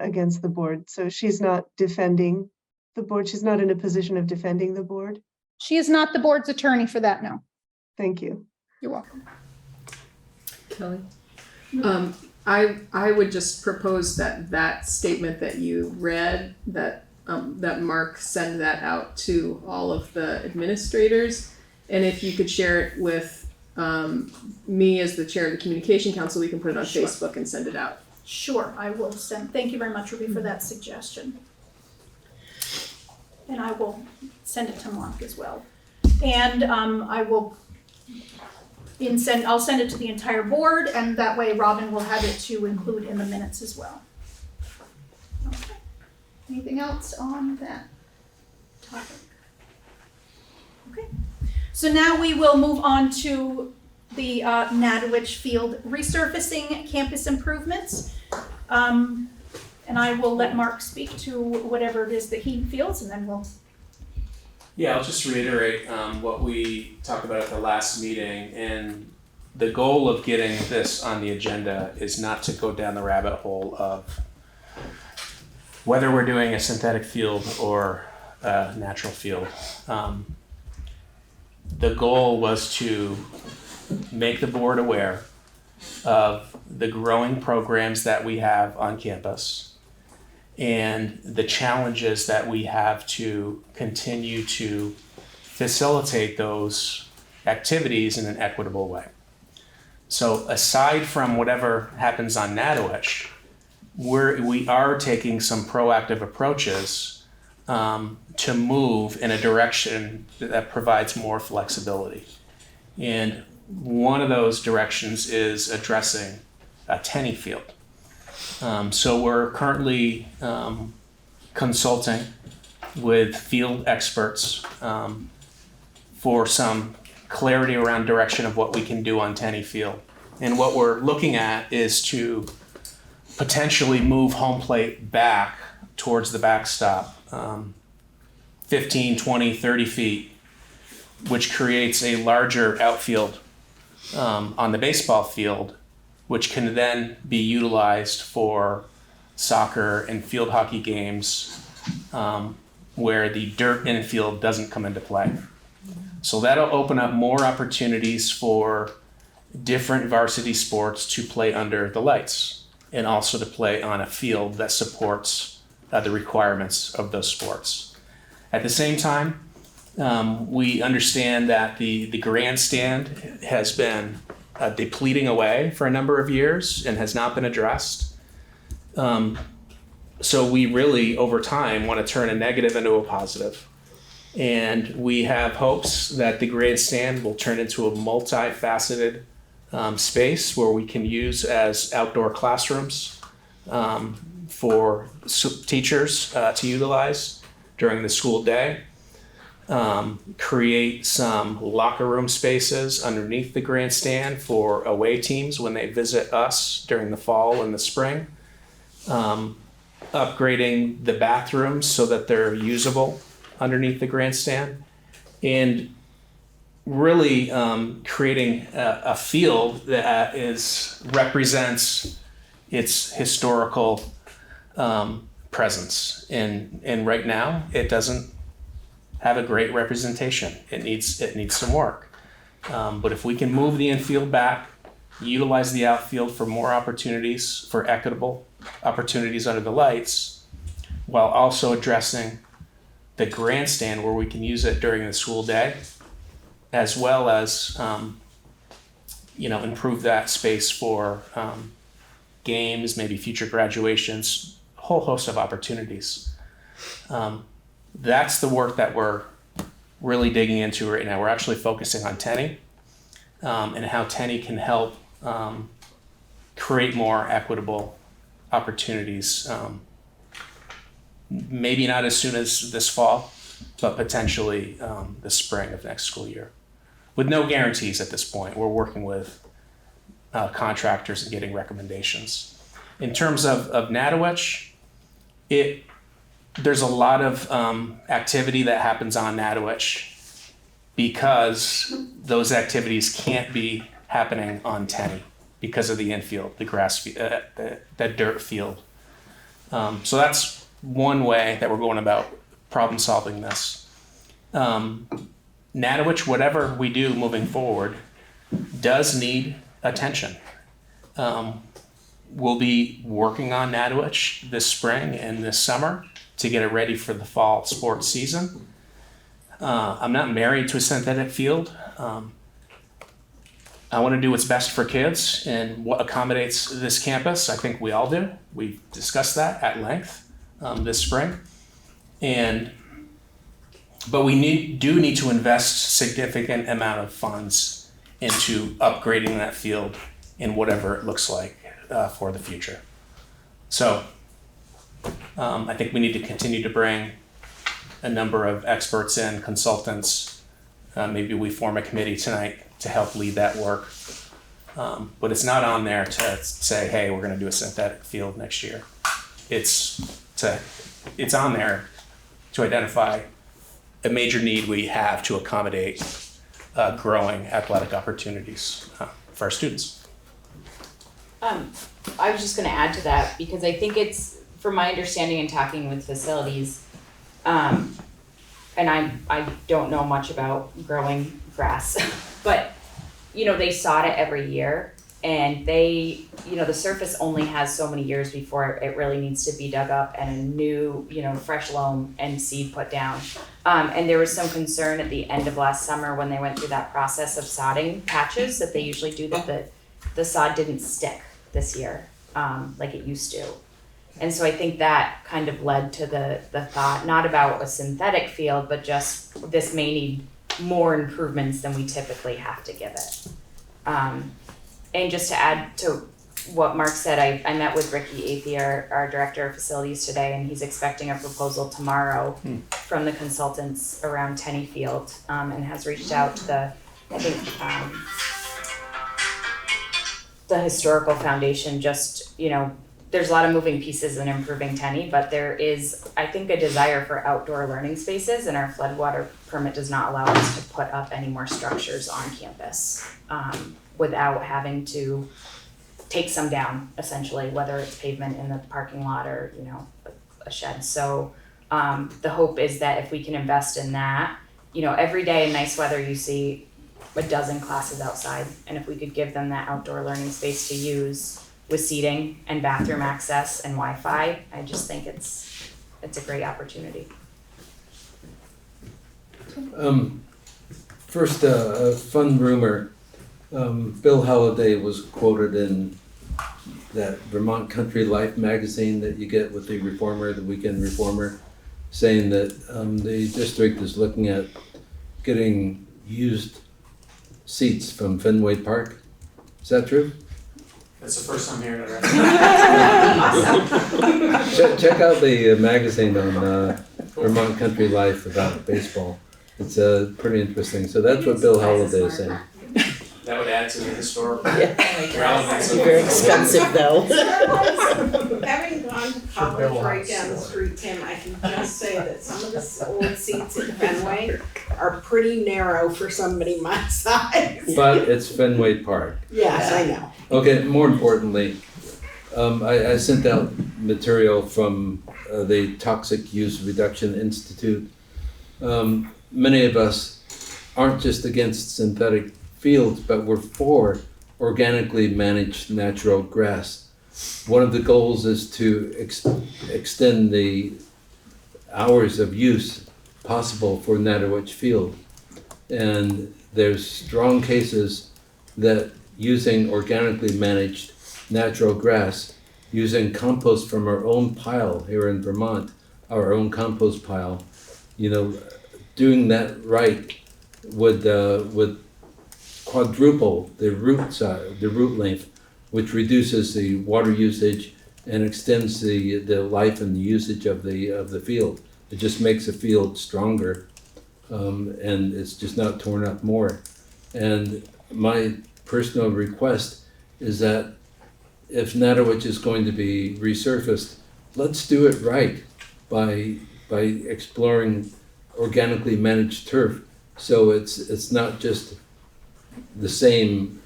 against the board, so she's not defending the board. She's not in a position of defending the board. She is not the board's attorney for that, no. Thank you. You're welcome. Kelly? I would just propose that statement that you read, that Mark send that out to all of the administrators. And if you could share it with me as the chair of the communication council, we can put it on Facebook and send it out. Sure, I will send, thank you very much, Ruby, for that suggestion. And I will send it to Mark as well. And I'll send it to the entire board, and that way Robin will have it to include in the minutes as well. Okay. Anything else on that topic? Okay. So now we will move on to the Natowich Field resurfacing campus improvements. And I will let Mark speak to whatever it is that he feels, and then we'll. Yeah, I'll just reiterate what we talked about at the last meeting, and the goal of getting this on the agenda is not to go down the rabbit hole of whether we're doing a synthetic field or a natural field. The goal was to make the board aware of the growing programs that we have on campus and the challenges that we have to continue to facilitate those activities in an equitable way. So aside from whatever happens on Natowich, we are taking some proactive approaches to move in a direction that provides more flexibility. And one of those directions is addressing a tennis field. So we're currently consulting with field experts for some clarity around direction of what we can do on tennis field. And what we're looking at is to potentially move home plate back towards the backstop 15, 20, 30 feet, which creates a larger outfield on the baseball field, which can then be utilized for soccer and field hockey games where the dirt infield doesn't come into play. So that'll open up more opportunities for different varsity sports to play under the lights and also to play on a field that supports the requirements of those sports. At the same time, we understand that the grandstand has been depleting away for a number of years and has not been addressed. So we really, over time, want to turn a negative into a positive. And we have hopes that the grandstand will turn into a multifaceted space where we can use as outdoor classrooms for teachers to utilize during the school day. Create some locker room spaces underneath the grandstand for away teams when they visit us during the fall and the spring. Upgrading the bathrooms so that they're usable underneath the grandstand, and really creating a field that represents its historical presence. And right now, it doesn't have a great representation. It needs some work. But if we can move the infield back, utilize the outfield for more opportunities, for equitable opportunities under the lights, while also addressing the grandstand where we can use it during the school day, as well as improve that space for games, maybe future graduations, a whole host of opportunities. That's the work that we're really digging into right now. We're actually focusing on tennis and how tennis can help create more equitable opportunities. Maybe not as soon as this fall, but potentially the spring of next school year. With no guarantees at this point. We're working with contractors and getting recommendations. In terms of Natowich, there's a lot of activity that happens on Natowich because those activities can't be happening on tennis. because of the infield, the grass, that dirt field. So that's one way that we're going about problem solving this. Natowich, whatever we do moving forward, does need attention. We'll be working on Natowich this spring and this summer to get it ready for the fall sports season. I'm not married to a synthetic field. I want to do what's best for kids and what accommodates this campus. I think we all do. We've discussed that at length this spring. But we do need to invest significant amount of funds into upgrading that field in whatever it looks like for the future. So I think we need to continue to bring a number of experts in, consultants. Maybe we form a committee tonight to help lead that work. But it's not on there to say, hey, we're going to do a synthetic field next year. It's on there to identify a major need we have to accommodate growing athletic opportunities for our students. I was just going to add to that because I think it's, from my understanding and talking with facilities, and I don't know much about growing grass, but they sod it every year, and the surface only has so many years before it really needs to be dug up and a new, fresh loam and seed put down. And there was some concern at the end of last summer when they went through that process of sodding patches that they usually do, that the sod didn't stick this year like it used to. And so I think that kind of led to the thought, not about a synthetic field, but just this may need more improvements than we typically have to give it. And just to add to what Mark said, I met with Ricky Athey, our director of facilities today, and he's expecting a proposal tomorrow from the consultants around Tenney Field, and has reached out to the Historical Foundation. Just, there's a lot of moving pieces in improving Tenney, but there is, I think, a desire for outdoor learning spaces, and our floodwater permit does not allow us to put up any more structures on campus without having to take some down, essentially, whether it's pavement in the parking lot or, a shed. So the hope is that if we can invest in that, every day in nice weather you see a dozen classes outside, and if we could give them that outdoor learning space to use with seating and bathroom access and Wi-Fi, I just think it's a great opportunity. First, a fun rumor. Bill Halliday was quoted in that Vermont Country Life magazine that you get with the Reformer, the Weekend Reformer, saying that the district is looking at getting used seats from Fenway Park. Is that true? That's the first time hearing it. Right? check out the magazine on Vermont Country Life about baseball. It's pretty interesting. So that's what Bill Halliday is saying. That would add to the historical relevance. Very expensive though. Having gone to college right down the street, Tim, I can just say that some of the old seats at Fenway are pretty narrow for somebody my size. But it's Fenway Park. Yes, I know. Okay, more importantly, I sent out material from the Toxic Use Reduction Institute. Many of us aren't just against synthetic fields, but we're for organically managed natural grass. One of the goals is to extend the hours of use possible for Natowich Field. And there's strong cases that using organically managed natural grass, using compost from our own pile here in Vermont, our own compost pile, doing that right would quadruple the root size, the root length, which reduces the water usage and extends the life and the usage of the field. It just makes the field stronger, and it's just not torn up more. And my personal request is that if Natowich is going to be resurfaced, let's do it right by exploring organically managed turf, so it's not just the same,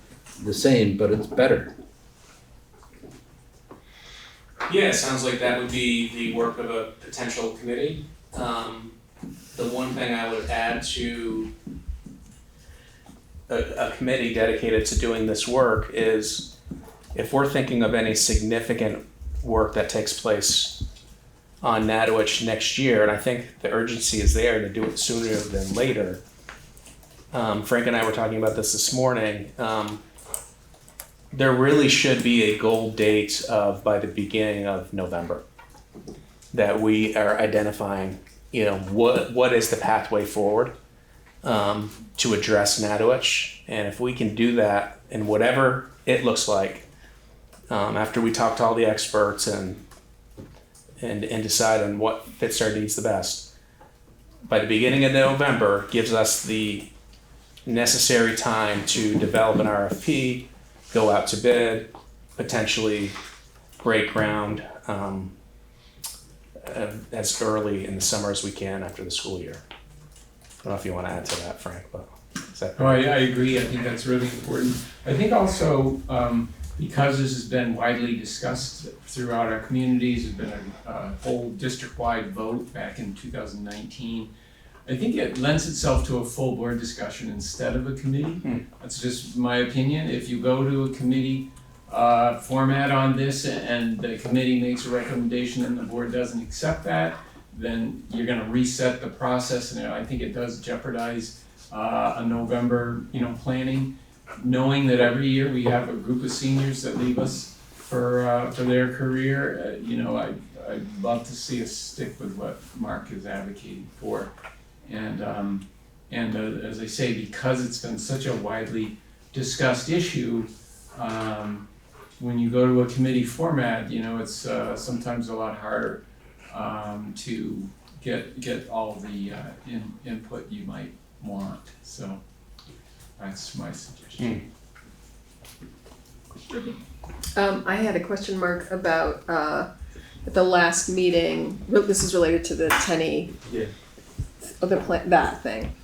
but it's better. Yeah, it sounds like that would be the work of a potential committee. The one thing I would add to a committee dedicated to doing this work is if we're thinking of any significant work that takes place on Natowich next year, and I think the urgency is there to do it sooner than later. Frank and I were talking about this morning. There really should be a goal date of by the beginning of November that we are identifying, what is the pathway forward to address Natowich. And if we can do that in whatever it looks like, after we talk to all the experts and decide on what fits our needs the best, by the beginning of November gives us the necessary time to develop an RFP, go out to bid, potentially break ground as early in the summer as we can after the school year. I don't know if you want to add to that, Frank, but is that? Oh, I agree. I think that's really important. I think also because this has been widely discussed throughout our communities, there's been a whole district-wide vote back in 2019. I think it lends itself to a full board discussion instead of a committee. That's just my opinion. If you go to a committee format on this and the committee makes a recommendation and the board doesn't accept that, then you're going to reset the process, and I think it does jeopardize a November, planning, knowing that every year we have a group of seniors that leave us for their career. I'd love to see us stick with what Mark is advocating for. And as I say, because it's been such a widely discussed issue, when you go to a committee format, it's sometimes a lot harder to get all the input you might want. So that's my suggestion. I had a question mark about at the last meeting. This is related to the Tenny. Yeah. That thing.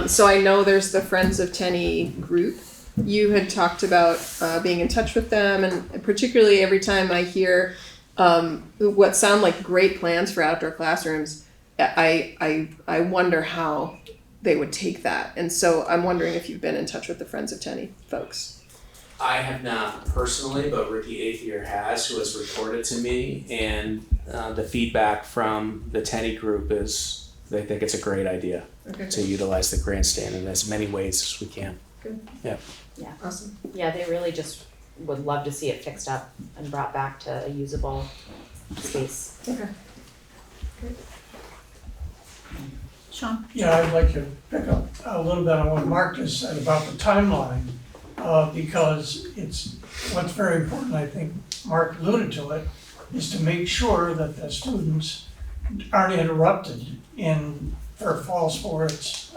So I know there's the Friends of Tenny group. You had talked about being in touch with them, and particularly every time I hear what sound like great plans for outdoor classrooms, I wonder how they would take that. And so I'm wondering if you've been in touch with the Friends of Tenny folks. I have not personally, but Ricky Aethier has, who has reported to me, and the feedback from the Tenny group is they think it's a great idea to utilize the grandstand in as many ways as we can. Good. Yeah. Yeah. Awesome. Yeah, they really just would love to see it fixed up and brought back to a usable space. Okay. Great. Sean? Yeah, I'd like to pick up a little bit on what Mark just said about the timeline, because it's what's very important, I think Mark alluded to it, is to make sure that the students aren't interrupted in their fall sports.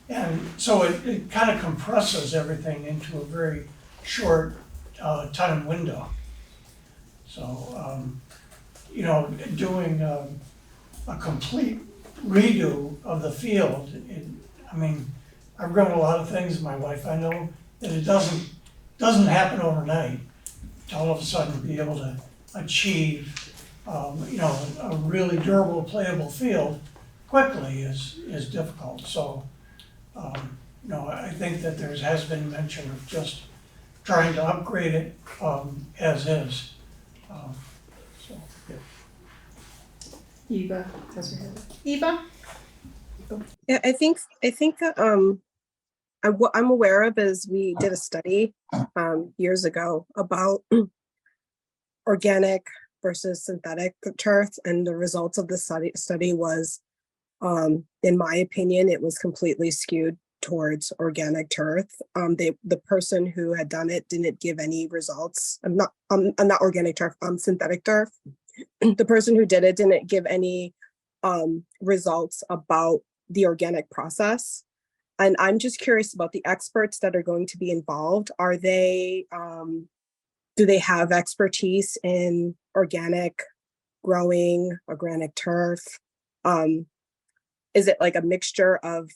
And so it kind of compresses everything into a very short time window. So, doing a complete redo of the field, I've grown a lot of things in my life. I know that it doesn't happen overnight to all of a sudden be able to achieve a really durable, playable field quickly is difficult. So, I think that there has been mention of just trying to upgrade it as is. Eva has her hand up. Eva? Yeah, I think that what I'm aware of is we did a study years ago about organic versus synthetic turf, and the results of the study was, in my opinion, it was completely skewed towards organic turf. The person who had done it didn't give any results. I'm not organic turf. Synthetic turf. The person who did it didn't give any results about the organic process. And I'm just curious about the experts that are going to be involved. Are they, do they have expertise in organic growing, organic turf? Is it like a mixture of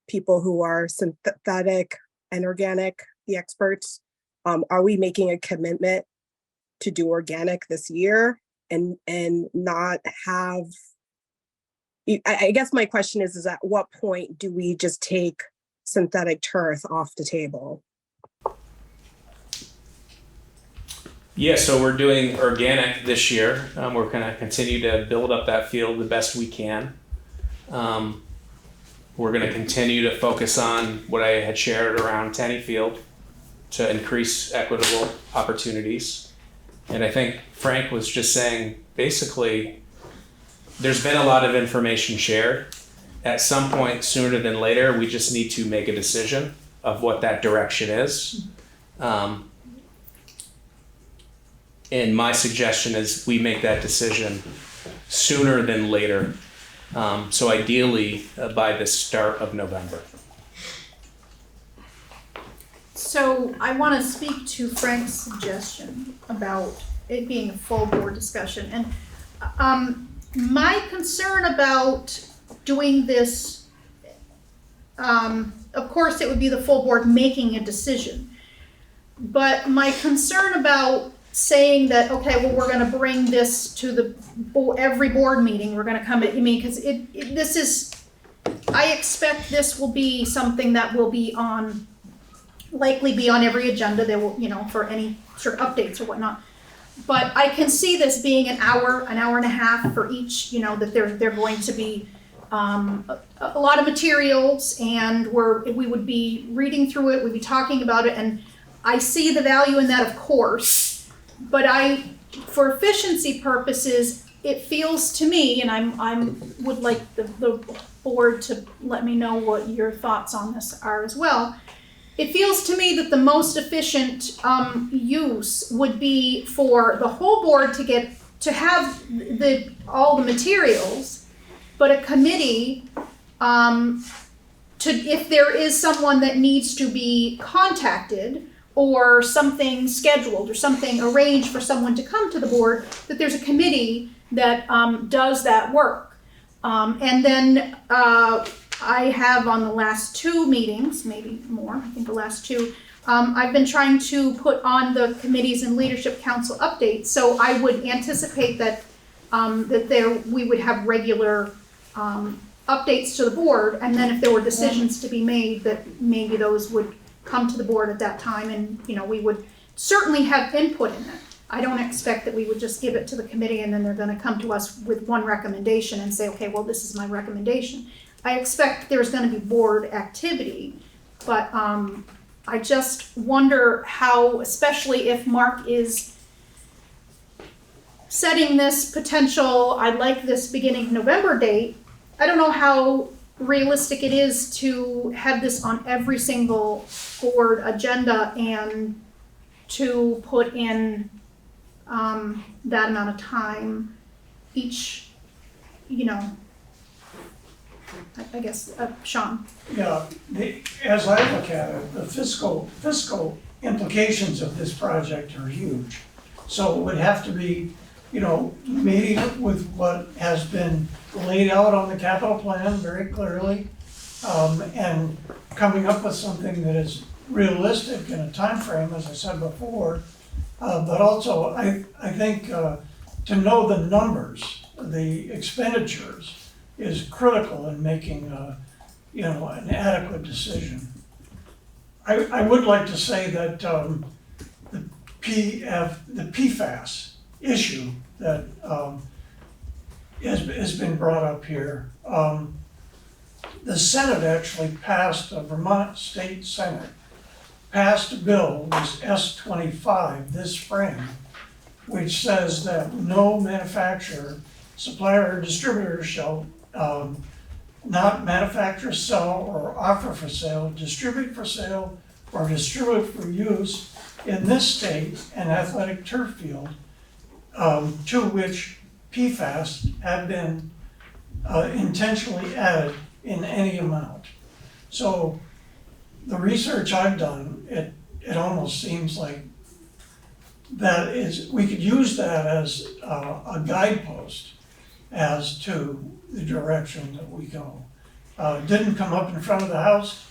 people who are synthetic and organic, the experts? Are we making a commitment to do organic this year? and not have, I guess my question is at what point do we just take synthetic turf off the table? Yeah, so we're doing organic this year. We're going to continue to build up that field the best we can. We're going to continue to focus on what I had shared around Tenny Field to increase equitable opportunities. And I think Frank was just saying, basically, there's been a lot of information shared. At some point, sooner than later, we just need to make a decision of what that direction is. And my suggestion is we make that decision sooner than later. So ideally by the start of November. So I want to speak to Frank's suggestion about it being a full board discussion. And my concern about doing this, of course it would be the full board making a decision. But my concern about saying that, okay, well, we're going to bring this to every board meeting, we're going to come, because this is, I expect this will be something that will be likely be on every agenda. There will, for any sort of updates or whatnot. But I can see this being an hour and a half for each, that they're going to be a lot of materials, and we would be reading through it, we'd be talking about it, and I see the value in that, of course. But for efficiency purposes, it feels to me, and I would like the board to let me know what your thoughts on this are as well. It feels to me that the most efficient use would be for the whole board to have all the materials, but a committee if there is someone that needs to be contacted, or something scheduled or something arranged for someone to come to the board, that there's a committee that does that work. And then I have on the last 2 meetings, maybe more, I think the last 2, I've been trying to put on the committees and leadership council updates. So I would anticipate that we would have regular updates to the board, and then if there were decisions to be made, that maybe those would come to the board at that time, and we would certainly have input in it. I don't expect that we would just give it to the committee and then they're going to come to us with one recommendation and say, okay, well, this is my recommendation. I expect there's going to be board activity, but I just wonder how, especially if Mark is setting this potential, I'd like this beginning of November date, I don't know how realistic it is to have this on every single board agenda and to put in that amount of time each, I guess, Sean. Yeah, as I look at it, the fiscal implications of this project are huge. So it would have to be, meeting up with what has been laid out on the capital plan very clearly, and coming up with something that is realistic in a time frame, as I said before. But also, I think to know the numbers, the expenditures, is critical in making an adequate decision. I would like to say that the PFAS issue that has been brought up here. The Senate actually passed, the Vermont State Senate passed a bill, this S-25 this spring, which says that no manufacturer, supplier, or distributor shall not manufacture, sell, or offer for sale, distribute for sale, or distribute for use in this state an athletic turf field to which PFAS have been intentionally added in any amount. So the research I've done, it almost seems like we could use that as a guidepost as to the direction that we go. It didn't come up in front of the House,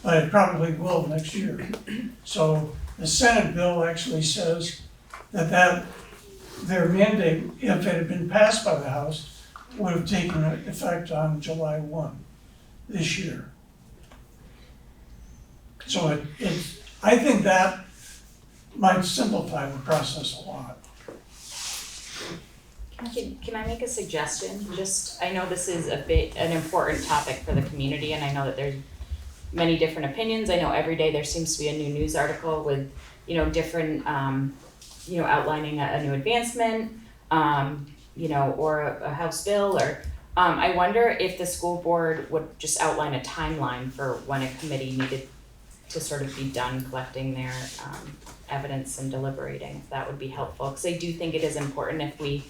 but it probably will next year. So the Senate bill actually says that their mandate, if it had been passed by the House, would have taken effect on July 1 this year. So I think that might simplify the process a lot. Can I make a suggestion? I know this is an important topic for the community, and I know that there's many different opinions. I know every day there seems to be a new news article with, different, outlining a new advancement, or a House bill, or, I wonder if the school board would just outline a timeline for when a committee needed to sort of be done collecting their, evidence and deliberating, if that would be helpful. Because I do think it is important if we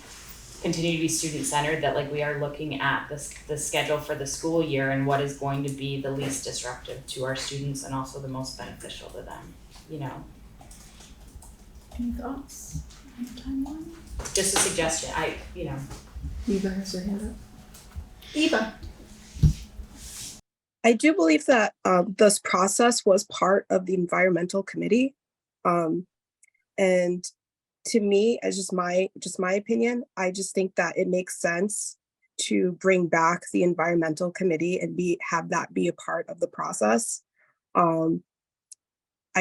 continue to be student-centered, that like we are looking at the schedule for the school year and what is going to be the least disruptive to our students and also the most beneficial to them, Any thoughts on the timeline? Just a suggestion, Eva has her hand up. Eva. I do believe that this process was part of the environmental committee. And to me, as just my opinion, I just think that it makes sense to bring back the environmental committee and have that be a part of the process. I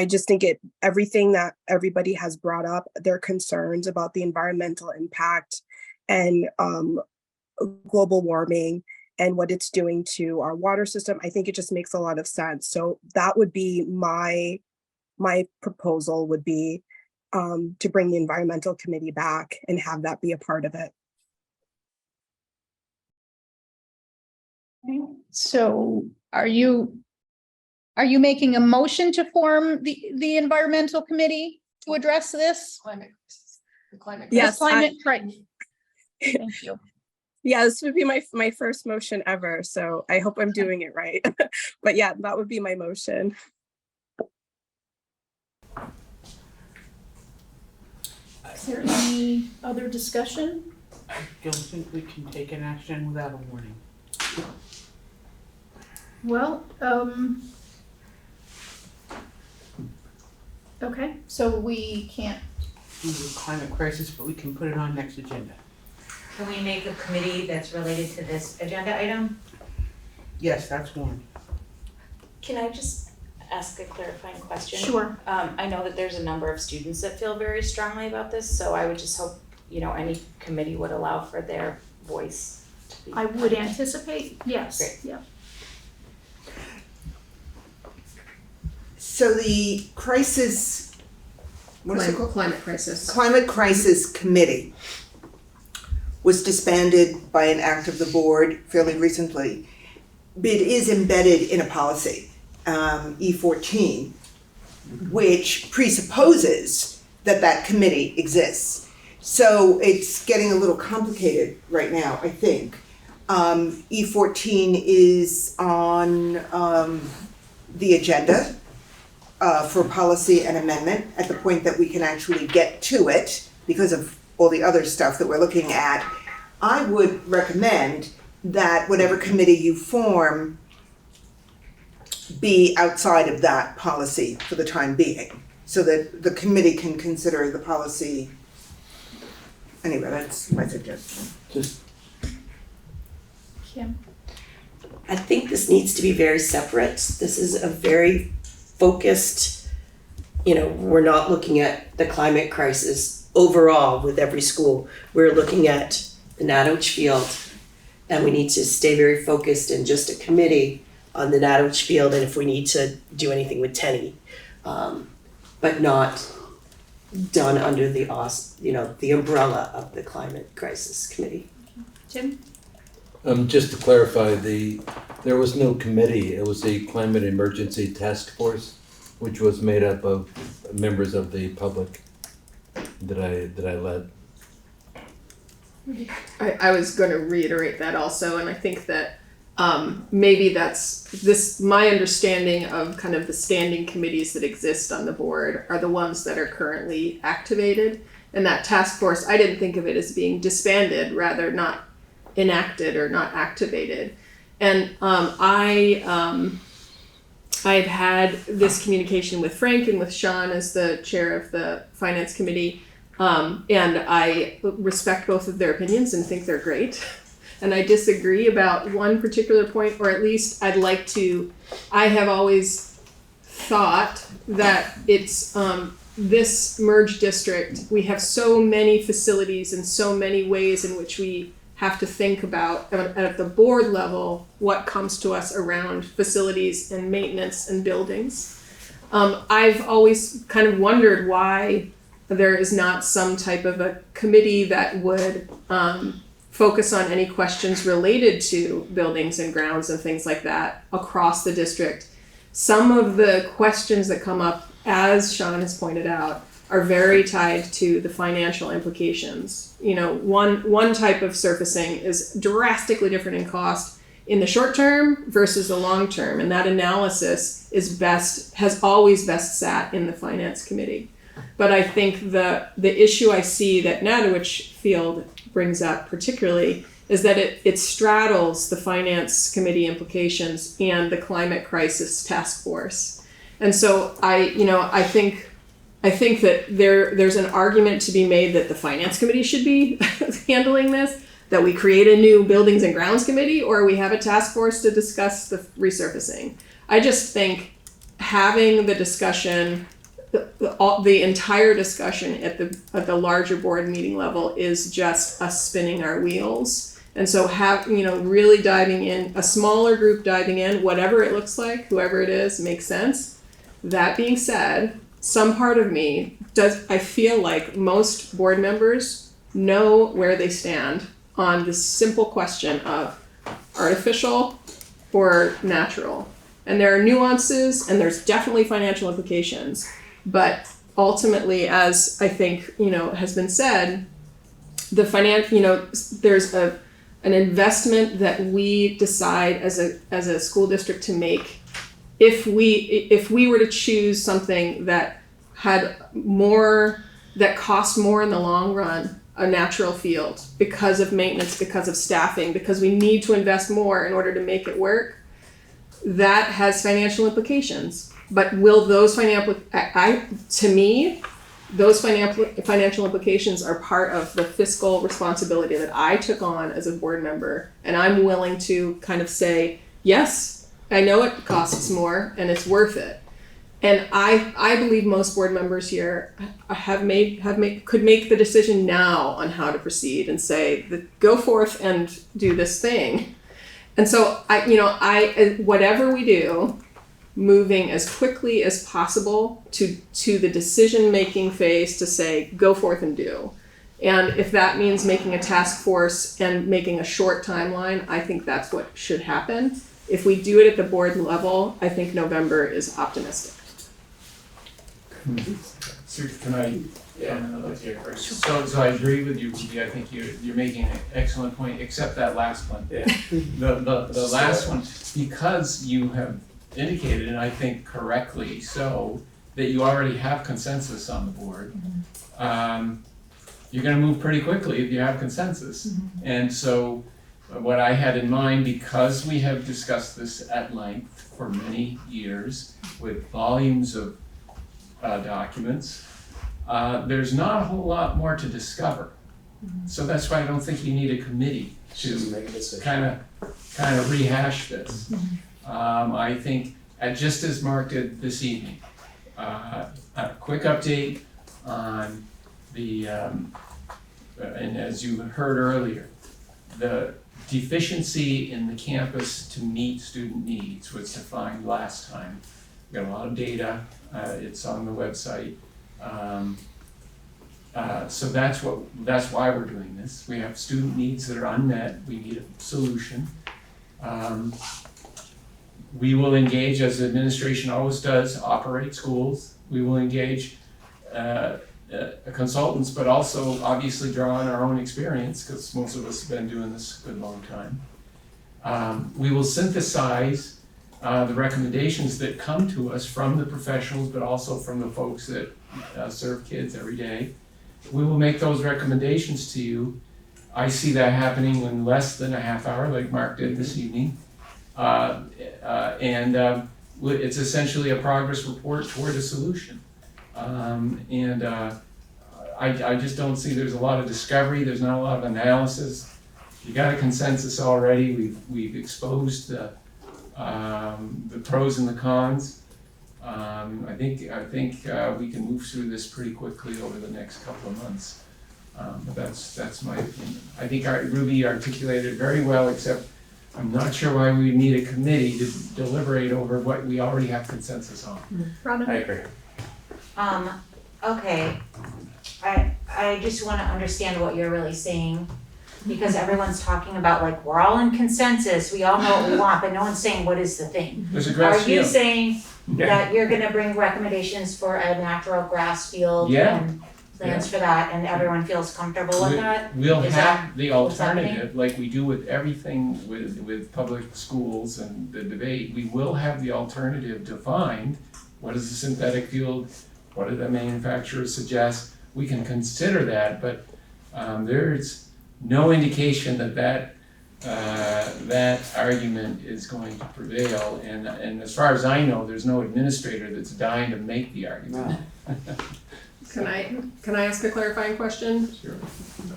just think everything that everybody has brought up, their concerns about the environmental impact and global warming and what it's doing to our water system, I think it just makes a lot of sense. So that would be my proposal would be to bring the environmental committee back and have that be a part of it. Okay. So are you making a motion to form the environmental committee to address this? The climate. Yes, Climate crisis. Thank you. Yeah, this would be my first motion ever, so I hope I'm doing it right. But yeah, that would be my motion. Is there any other discussion? I don't think we can take an action without a warning. Well, okay, so we can't. We do climate crisis, but we can put it on next agenda. Can we make a committee that's related to this agenda item? Yes, that's one. Can I just ask a clarifying question? Sure. I know that there's a number of students that feel very strongly about this, so I would just hope, any committee would allow for their voice to be. I would anticipate, yes. Great. Yeah. So the crisis, what is it called? Climate crisis. Climate Crisis Committee was disbanded by an act of the board fairly recently. It is embedded in a policy, E14, which presupposes that committee exists. So it's getting a little complicated right now, I think. E14 is on the agenda for policy and amendment at the point that we can actually get to it because of all the other stuff that we're looking at. I would recommend that whatever committee you form be outside of that policy for the time being, so that the committee can consider the policy. Anyway, that's my suggestion. Kim? I think this needs to be very separate. This is a very focused, we're not looking at the climate crisis overall with every school. We're looking at the Natowich field, and we need to stay very focused in just a committee on the Natowich field, and if we need to do anything with Tenny, but not done under the umbrella of the climate crisis committee. Tim? Just to clarify, there was no committee. It was the Climate Emergency Task Force, which was made up of members of the public that I led. I was going to reiterate that also, and I think that maybe my understanding of kind of the standing committees that exist on the board are the ones that are currently activated. And that task force, I didn't think of it as being disbanded, rather not enacted or not activated. And I've had this communication with Frank and with Sean as the chair of the finance committee. And I respect both of their opinions and think they're great. And I disagree about one particular point, or at least I have always thought that it's this merged district, we have so many facilities and so many ways in which we have to think about at the board level what comes to us around facilities and maintenance and buildings. I've always kind of wondered why there is not some type of a committee that would focus on any questions related to buildings and grounds and things like that across the district. Some of the questions that come up, as Sean has pointed out, are very tied to the financial implications. You know, one type of surfacing is drastically different in cost in the short term versus the long term, and that analysis has always best sat in the finance committee. But I think the issue I see that Natowich Field brings up particularly is that it straddles the finance committee implications and the climate crisis task force. And so I think that there's an argument to be made that the finance committee should be handling this, that we create a new buildings and grounds committee, or we have a task force to discuss the resurfacing. I just think having the discussion, the entire discussion at the larger board meeting level is just us spinning our wheels. And so really diving in, a smaller group diving in, whatever it looks like, whoever it is, makes sense. That being said, some part of me I feel like most board members know where they stand on this simple question of artificial or natural. And there are nuances and there's definitely financial implications. But ultimately, as I think, has been said, there's an investment that we decide as a school district to make. If we were to choose something that cost more in the long run, a natural field, because of maintenance, because of staffing, because we need to invest more in order to make it work, that has financial implications. But will those financial implications are part of the fiscal responsibility that I took on as a board member, and I'm willing to kind of say, yes, I know it costs more and it's worth it. And I believe most board members here could make the decision now on how to proceed and say, go forth and do this thing. And so whatever we do, moving as quickly as possible to the decision-making phase to say, go forth and do. And if that means making a task force and making a short timeline, I think that's what should happen. If we do it at the board level, I think November is optimistic. So can I comment here first? So I agree with you, Ruby. I think you're making an excellent point, except that last one. Yeah. The last one, because you have indicated, and I think correctly so, that you already have consensus on the board. You're going to move pretty quickly if you have consensus. And so what I had in mind, because we have discussed this at length for many years with volumes of documents, there's not a whole lot more to discover. So that's why I don't think you need a committee to kind of rehash this. I think, just as Mark did this evening, a quick update on the, and as you heard earlier, the deficiency in the campus to meet student needs was defined last time. We got a lot of data, it's on the website. So that's why we're doing this. We have student needs that are unmet, we need a solution. We will engage, as the administration always does, operate schools. We will engage consultants, but also obviously draw on our own experience, because most of us have been doing this a good long time. We will synthesize the recommendations that come to us from the professionals, but also from the folks that serve kids every day. We will make those recommendations to you. I see that happening in less than a half hour, like Mark did this evening. It's essentially a progress report toward a solution. I just don't see, there's a lot of discovery, there's not a lot of analysis. You got a consensus already, we've exposed the pros and the cons. I think we can move through this pretty quickly over the next couple of months. But that's my opinion. I think Ruby articulated it very well, except I'm not sure why we need a committee to deliberate over what we already have consensus on. I agree. Okay, I just wanna understand what you're really saying, because everyone's talking about like, we're all in consensus, we all know what we want, but no one's saying what is the thing. There's a grass Are you field. saying that you're gonna bring recommendations for a natural grass field Yeah. and plans for that, and everyone feels comfortable with that? We'll Is have the what's happening? alternative, like we do with everything with public schools and the debate, we will have the alternative defined. What is a synthetic field? What do the manufacturers suggest? We can consider that, but there's no indication that argument is going to prevail. And as far as I know, there's no administrator that's dying to make the argument. Can I ask a clarifying question? Sure.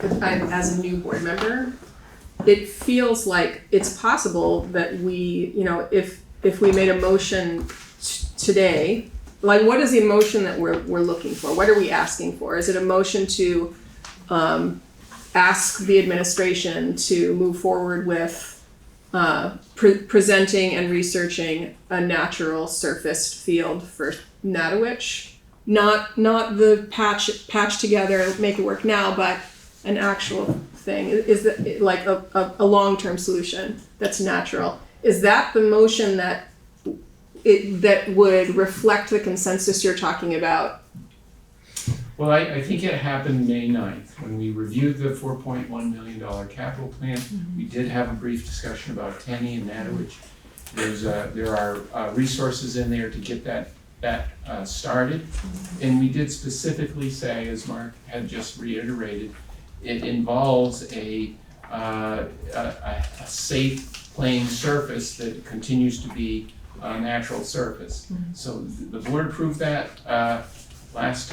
As a new board member, it feels like it's possible that we, if we made a motion today, like what is the motion that we're looking for? What are we asking for? Is it a motion to ask the administration to move forward with presenting and researching a natural surfaced field for Natowich? Not the patch together, make it work now, but an actual thing. Is that like a long-term solution that's natural? Is that the motion that would reflect the consensus you're talking about? Well, I think it happened May 9th, when we reviewed the $4.1 million capital plan. We did have a brief discussion about Tenny and Natowich. There are resources in there to get that started. And we did specifically say, as Mark had just reiterated, it involves a safe playing surface that continues to be a natural surface. So the board approved that last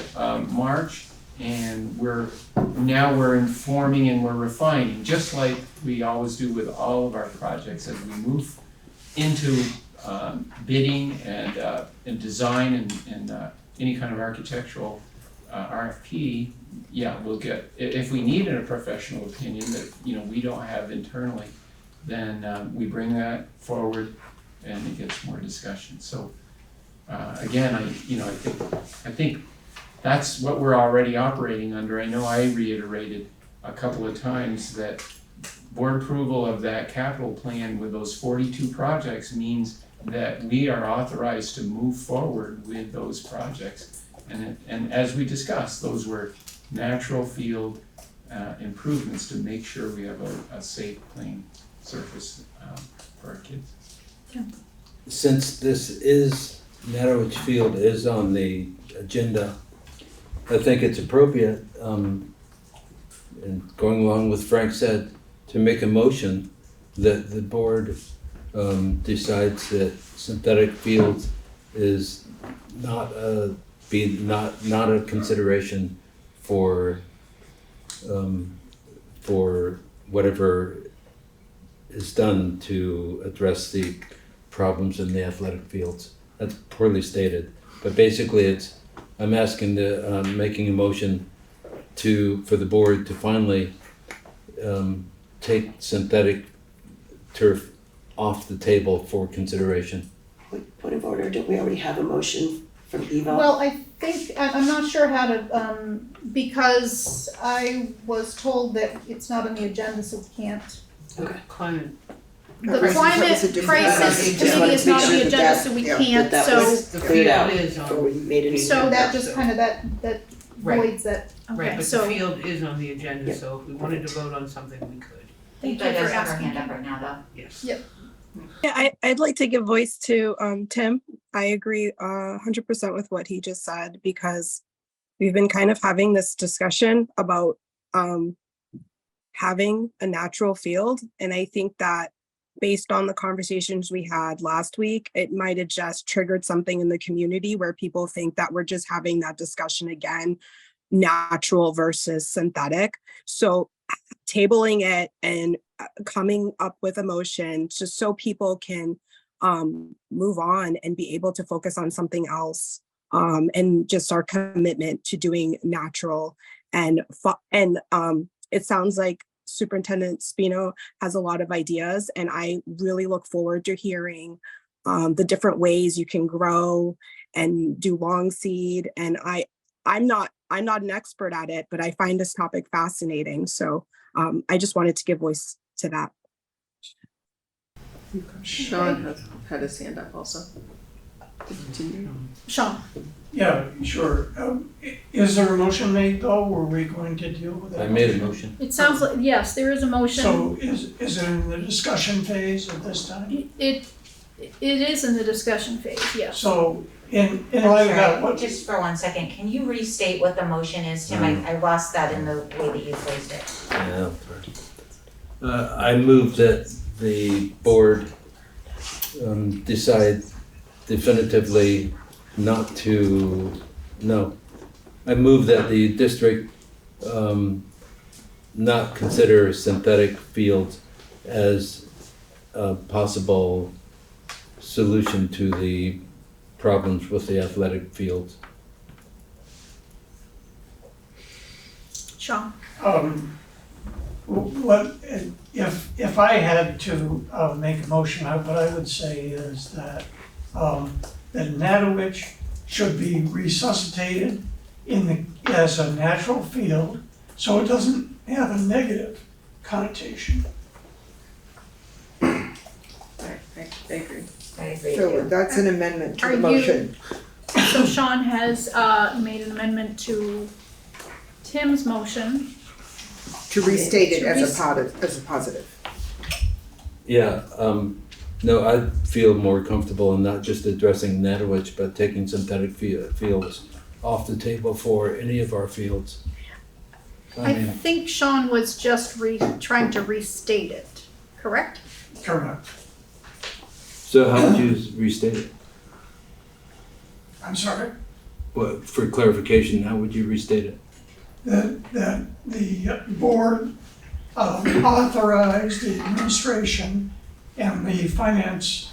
March, and we're informing and we're refining, just like we always do with all of our projects as we move into bidding and design and any kind of architectural RFP. Yeah, we'll get, if we need a professional opinion that we don't have internally, then we bring that forward and it gets more discussion. So again, I think that's what we're already operating under. I know I reiterated a couple of times that board approval of that capital plan with those 42 projects means that we are authorized to move forward with those projects. And as we discussed, those were natural field improvements to make sure we have a safe playing surface for our kids. Since this is, Natowich Field is on the agenda, I think it's appropriate, and going along with Frank said, to make a motion that the board decides that synthetic fields is not a consideration for whatever is done to address the problems in the athletic fields. That's poorly stated, but basically I'm asking making a motion for the board to finally take synthetic turf off the table for consideration. Point of order, don't we already have a motion from Eva? Well, I think, I'm not sure how to, because I was told that it's not on the agenda, so we can't. Okay. The Crisis climate is a different- crisis Just committee wanted is to make not on sure the that agenda, that- so we yeah, can't, that so. was cleared out is before we made any. So that just kind of, that Right. voids that, Right, okay, but the so, field is on the agenda, Yep. so if we wanted to vote on something, we could. thank you Eva for does have her asking. hand up right now, though. Yes. Yep. Yeah, I'd like to give voice to Tim. I agree 100% with what he just said, because we've been kind of having this discussion about having a natural field. And I think that based on the conversations we had last week, it might have just triggered something in the community where people think that we're just having that discussion again natural versus synthetic. So tabling it and coming up with a motion just so people can move on and be able to focus on something else, and just our commitment to doing natural and it sounds like Superintendent Spino has a lot of ideas, and I really look forward to hearing the different ways you can grow and do long seed. And I'm not an expert at it, but I find this topic fascinating. So I just wanted to give voice to that. Sean has had his hand up also. Sean. Yeah, sure. Is there a motion made though? Were we going to deal with that? I made a motion. It sounds like, yes, there is a motion. So is it in the discussion phase at this time? It is in the discussion phase, yes. So in light of that, what? Just for 1 second, can you restate what the motion is, Tim? I lost that in the way that you phrased it. Yeah. I move that the board decide definitively not to, no. I move that the district not consider synthetic fields as a possible solution to the problems with the athletic fields. Sean. What if I had to make a motion, what I would say is that that Natowich should be resuscitated as a natural field, so it doesn't have a negative connotation. I agree. I agree. So that's an amendment to Are the motion. So Sean has made an amendment to Tim's motion. To restate it as a positive. Yeah, no, I feel more comfortable in not just addressing Natowich, but taking synthetic fields off the table for any of our fields. I think Sean was just trying to restate it, correct? Correct. So how would you restate it? I'm sorry? Well, for clarification, how would you restate it? That the board authorized the administration and the finance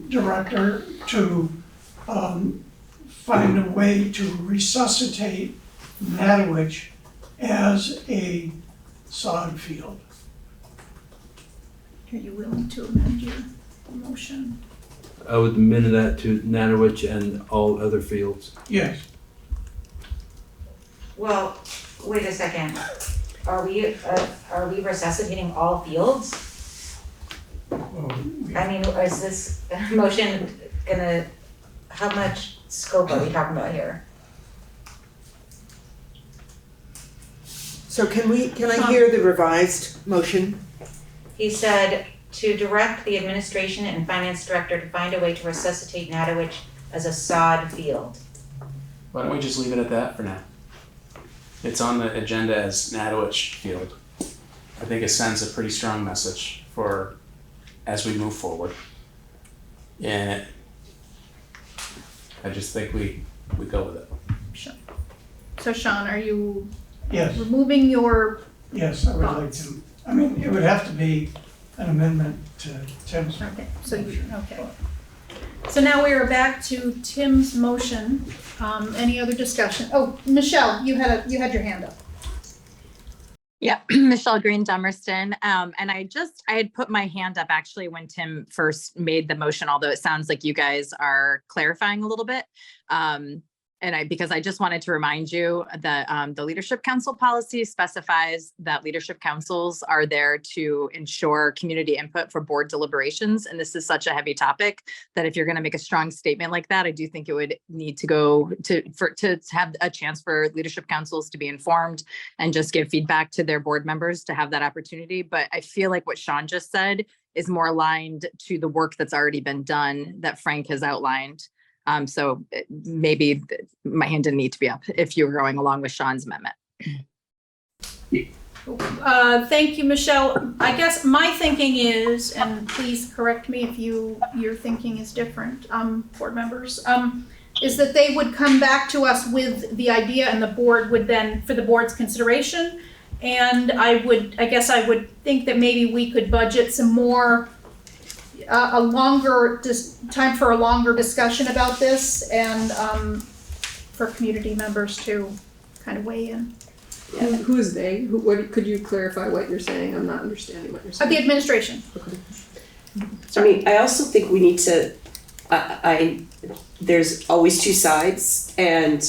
director to find a way to resuscitate Natowich as a sod field. Are you willing to amend your motion? I would amend that to Natowich and all other fields. Yes. Well, wait a second. Are we resuscitating all fields? I mean, is this motion gonna, how much scope are we talking about here? So can I hear the revised motion? He said to direct the administration and finance director to find a way to resuscitate Natowich as a sod field. Why don't we just leave it at that for now? It's on the agenda as Natowich Field. I think it sends a pretty strong message for as we move forward. And I just think we go with it. Sure. So Sean, are you Yes. removing your Yes, I would like to. I mean, it would have to be an amendment to Tim's. Okay, okay. So now we are back to Tim's motion. Any other discussion? Oh, Michelle, you had your hand up. Yeah, Michelle Green Dummerston. And I had put my hand up actually when Tim first made the motion, although it sounds like you guys are clarifying a little bit. Because I just wanted to remind you that the Leadership Council policy specifies that leadership councils are there to ensure community input for board deliberations. And this is such a heavy topic that if you're going to make a strong statement like that, I do think it would need to go to have a chance for leadership councils to be informed and just give feedback to their board members to have that opportunity. But I feel like what Sean just said is more aligned to the work that's already been done that Frank has outlined. So maybe my hand didn't need to be up if you were going along with Sean's amendment. Thank you, Michelle. I guess my thinking is, and please correct me if your thinking is different, board members. is that they would come back to us with the idea and the board would then, for the board's consideration. And I guess I would think that maybe we could budget some more, time for a longer discussion about this and for community members to kind of weigh in. Who is they? What could you clarify what you're saying? I'm not understanding what you're saying. The administration. Okay. I mean, I also think we need to, there's always two sides, and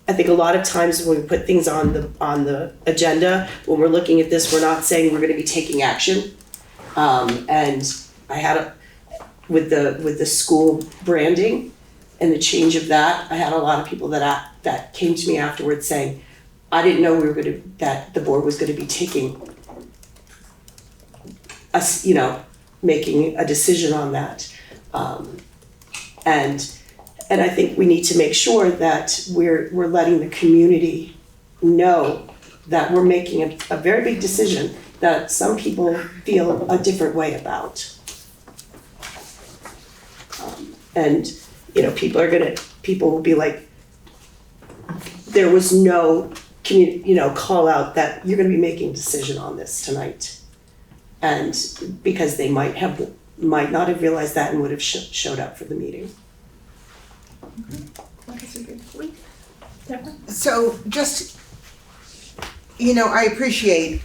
I think a lot of times when we put things on the agenda, when we're looking at this, we're not saying we're gonna be taking action. And I had with the school branding and the change of that, I had a lot of people that came to me afterwards saying, I didn't know that the board was gonna be taking us, making a decision on that. And I think we need to make sure that we're letting the community know that we're making a very big decision that some people feel a different way about. And people will be like, there was no call out that you're gonna be making a decision on this tonight. And because they might not have realized that and would have showed up for the meeting. That's a good point. Deborah? So just, I appreciate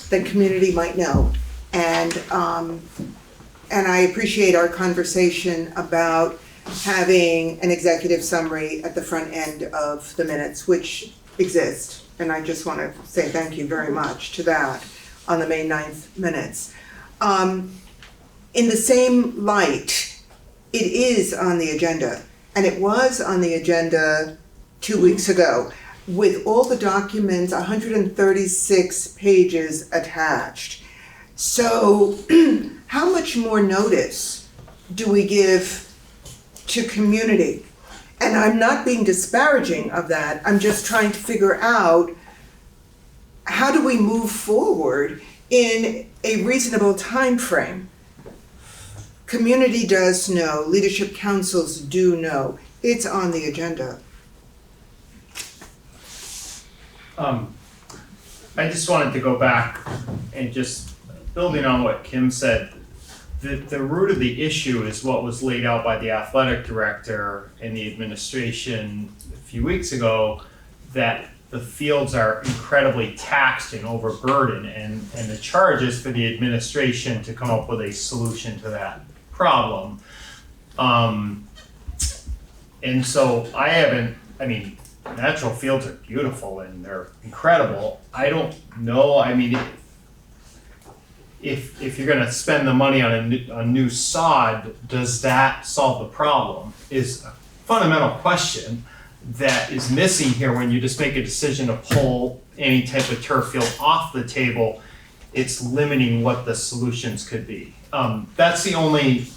the community might know, and I appreciate our conversation about having an executive summary at the front end of the minutes, which exist. And I just want to say thank you very much to that on the May 9th minutes. In the same light, it is on the agenda, and it was on the agenda 2 weeks ago with all the documents, 136 pages attached. So how much more notice do we give to community? And I'm not being disparaging of that, I'm just trying to figure out how do we move forward in a reasonable time frame. Community does know, leadership councils do know, it's on the agenda. I just wanted to go back and just building on what Kim said, the root of the issue is what was laid out by the athletic director and the administration a few weeks ago, that the fields are incredibly taxed and overburdened, and the charge is for the administration to come up with a solution to that problem. And so natural fields are beautiful and they're incredible. I don't know, if you're gonna spend the money on a new sod, does that solve the problem? Is a fundamental question that is missing here when you just make a decision to pull any type of turf field off the table. It's limiting what the solutions could be. That's the only,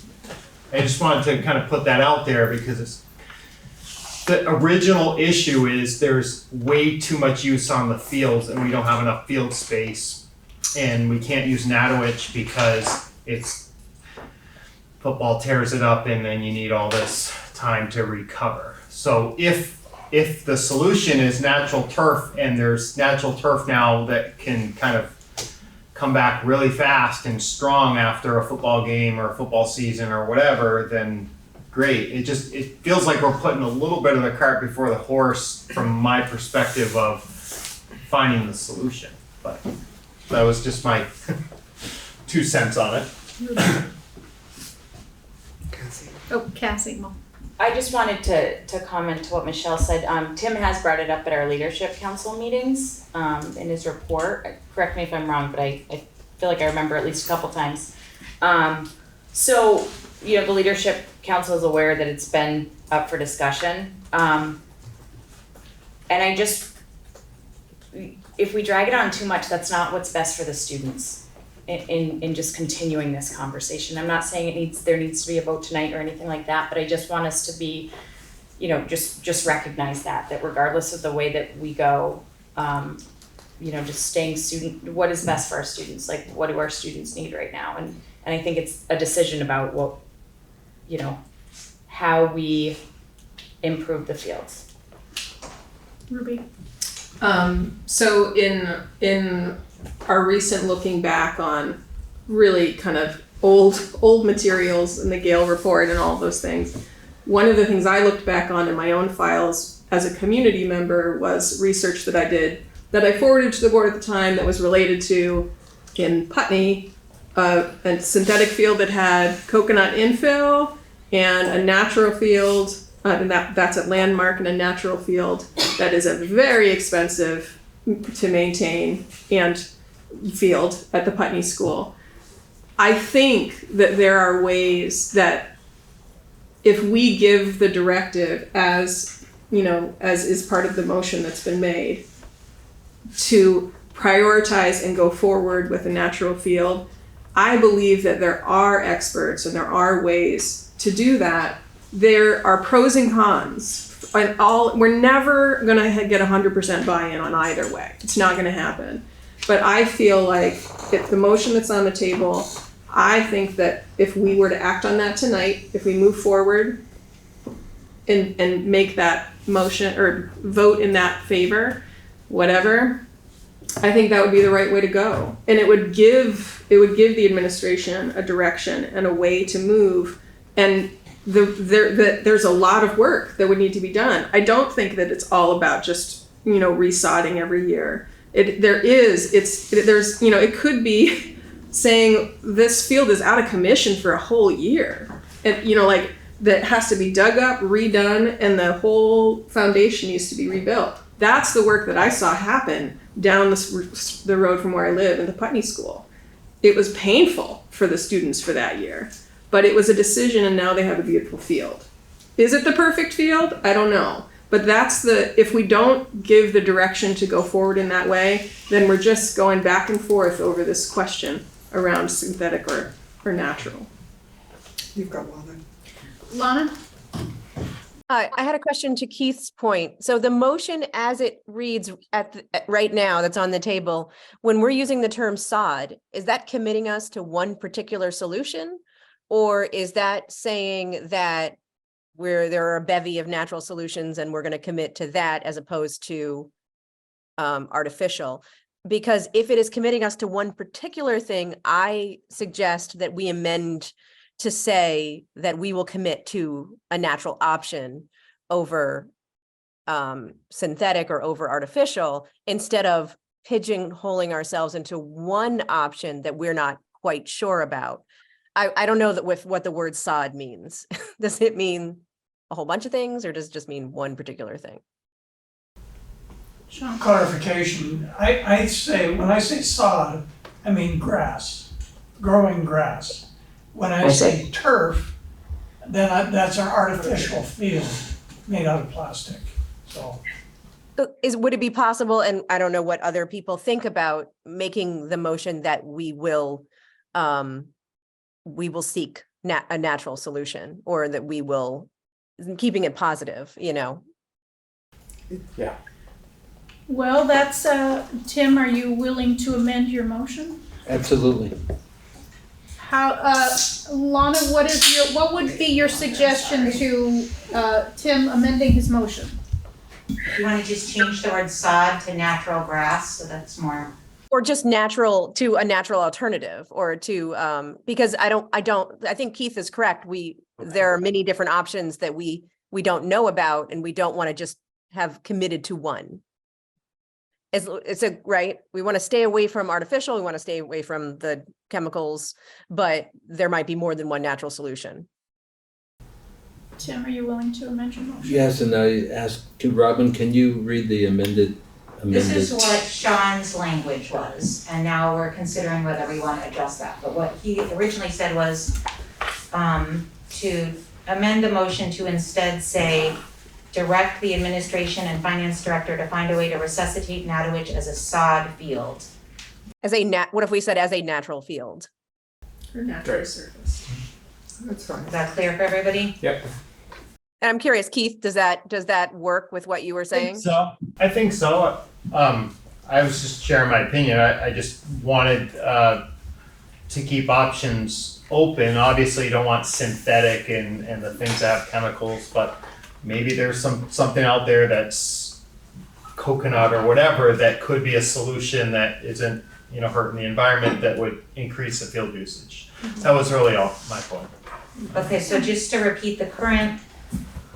I just wanted to kind of put that out there because the original issue is there's way too much use on the fields and we don't have enough field space, and we can't use Natowich because football tears it up and then you need all this time to recover. So if the solution is natural turf, and there's natural turf now that can kind of come back really fast and strong after a football game or a football season or whatever, then great. It feels like we're putting a little bit of the cart before the horse from my perspective of finding the solution. But that was just my 2 cents on it. Cassie. I just wanted to comment to what Michelle said. Tim has brought it up at our leadership council meetings in his report. Correct me if I'm wrong, but I feel like I remember at least a couple times. So, the leadership council is aware that it's been up for discussion. And if we drag it on too much, that's not what's best for the students in just continuing this conversation. I'm not saying there needs to be a vote tonight or anything like that, but I just want us to be, just recognize that regardless of the way that we go, just staying what is best for our students, like what do our students need right now? And I think it's a decision about what, how we improve the fields. Ruby? So in our recent looking back on really kind of old materials in the Gale report and all those things, one of the things I looked back on in my own files as a community member was research that I did that I forwarded to the board at the time that was related to, in Putney, a synthetic field that had coconut infill and a natural field, and that's a landmark, and a natural field that is a very expensive to maintain and field at the Putney School. I think that there are ways that if we give the directive as, you know, as is part of the motion that's been made, to prioritize and go forward with a natural field, I believe that there are experts and there are ways to do that. There are pros and cons. And we're never gonna get 100% buy-in on either way. It's not gonna happen. But I feel like if the motion that's on the table, I think that if we were to act on that tonight, if we move forward and make that motion or vote in that favor, whatever, I think that would be the right way to go. And it would give the administration a direction and a way to move. And there's a lot of work that would need to be done. I don't think that it's all about just, you know, resodding every year. It could be saying this field is out of commission for a whole year. And, you know, like that has to be dug up, redone, and the whole foundation needs to be rebuilt. That's the work that I saw happen down the road from where I live in the Putney School. It was painful for the students for that year, but it was a decision, and now they have a beautiful field. Is it the perfect field? I don't know. But if we don't give the direction to go forward in that way, then we're just going back and forth over this question around synthetic or natural. You've got Lana. Lana? I had a question to Keith's point. So the motion as it reads right now that's on the table, when we're using the term sod, is that committing us to one particular solution? Or is that saying that there are a bevy of natural solutions and we're going to commit to that as opposed to artificial? Because if it is committing us to one particular thing, I suggest that we amend to say that we will commit to a natural option over synthetic or over artificial, instead of pigeonholing ourselves into one option that we're not quite sure about. I don't know that with what the word sod means. Does it mean a whole bunch of things, or does it just mean one particular thing? Clarification, I say, when I say sod, I mean grass, growing grass. When I say turf, then that's an artificial field made out of plastic, so. Would it be possible, and I don't know what other people think about, making the motion that we will seek a natural solution, or that we will, keeping it positive, you know? Yeah. Well, that's, Tim, are you willing to amend your motion? Absolutely. How, Lana, what would be your suggestion to, Tim amending his motion? You wanna just change the word sod to natural grass, so that's more. Or just natural to a natural alternative, or to, because I think Keith is correct. There are many different options that we don't know about, and we don't want to just have committed to one. Right? We want to stay away from artificial, we want to stay away from the chemicals, but there might be more than one natural solution. Tim, are you willing to amend your motion? Yes, and I asked to Robin, can you read the amended? This is what Sean's language was, and now we're considering whether we want to adjust that. But what he originally said was to amend the motion to instead say, direct the administration and finance director to find a way to resuscitate Natowich as a sod field. What if we said as a natural field? Or natural surface. That's fine. Is that clear for everybody? Yep. And I'm curious, Keith, does that work with what you were saying? I think so. I was just sharing my opinion. I just wanted to keep options open. Obviously, you don't want synthetic and the things that have chemicals, but maybe there's something out there that's coconut or whatever that could be a solution that isn't, hurting the environment, that would increase the field usage. That was really all my point. Okay, so just to repeat, the current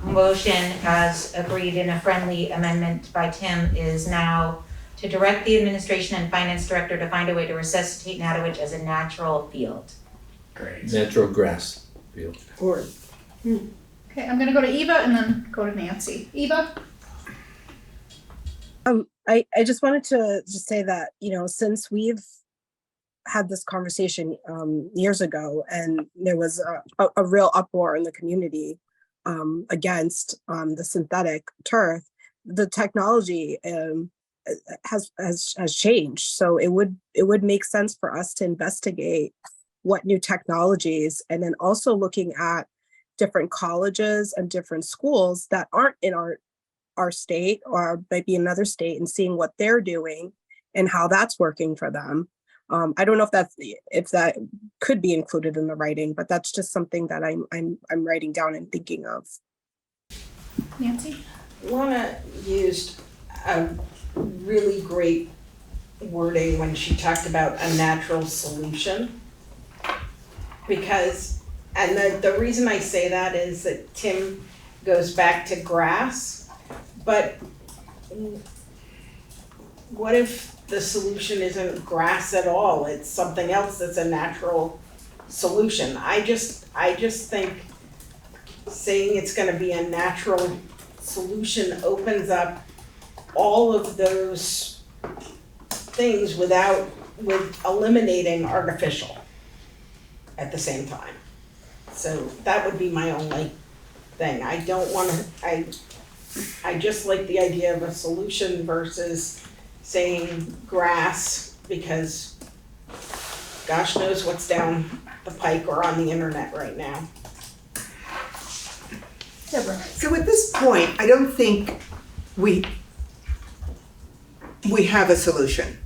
motion as agreed in a friendly amendment by Tim is now to direct the administration and finance director to find a way to resuscitate Natowich as a natural field. Great. Natural grass field. Or Okay, I'm gonna go to Eva and then go to Nancy. Eva? I just wanted to just say that, since we've had this conversation years ago, and there was a real uproar in the community against the synthetic turf, the technology has changed. So it would make sense for us to investigate what new technologies, and then also looking at different colleges and different schools that aren't in our state or maybe another state, and seeing what they're doing and how that's working for them. I don't know if that could be included in the writing, but that's just something that I'm writing down and thinking of. Nancy? Lana used a really great wording when she talked about a natural solution. Because, and the reason I say that is that Tim goes back to grass, but what if the solution isn't grass at all? It's something else that's a natural solution. I just think saying it's gonna be a natural solution opens up all of those things with eliminating artificial at the same time. So that would be my only thing. I don't wanna, I just like the idea of a solution versus saying grass, because gosh knows what's down the pike or on the internet right now. So at this point, I don't think we have a solution.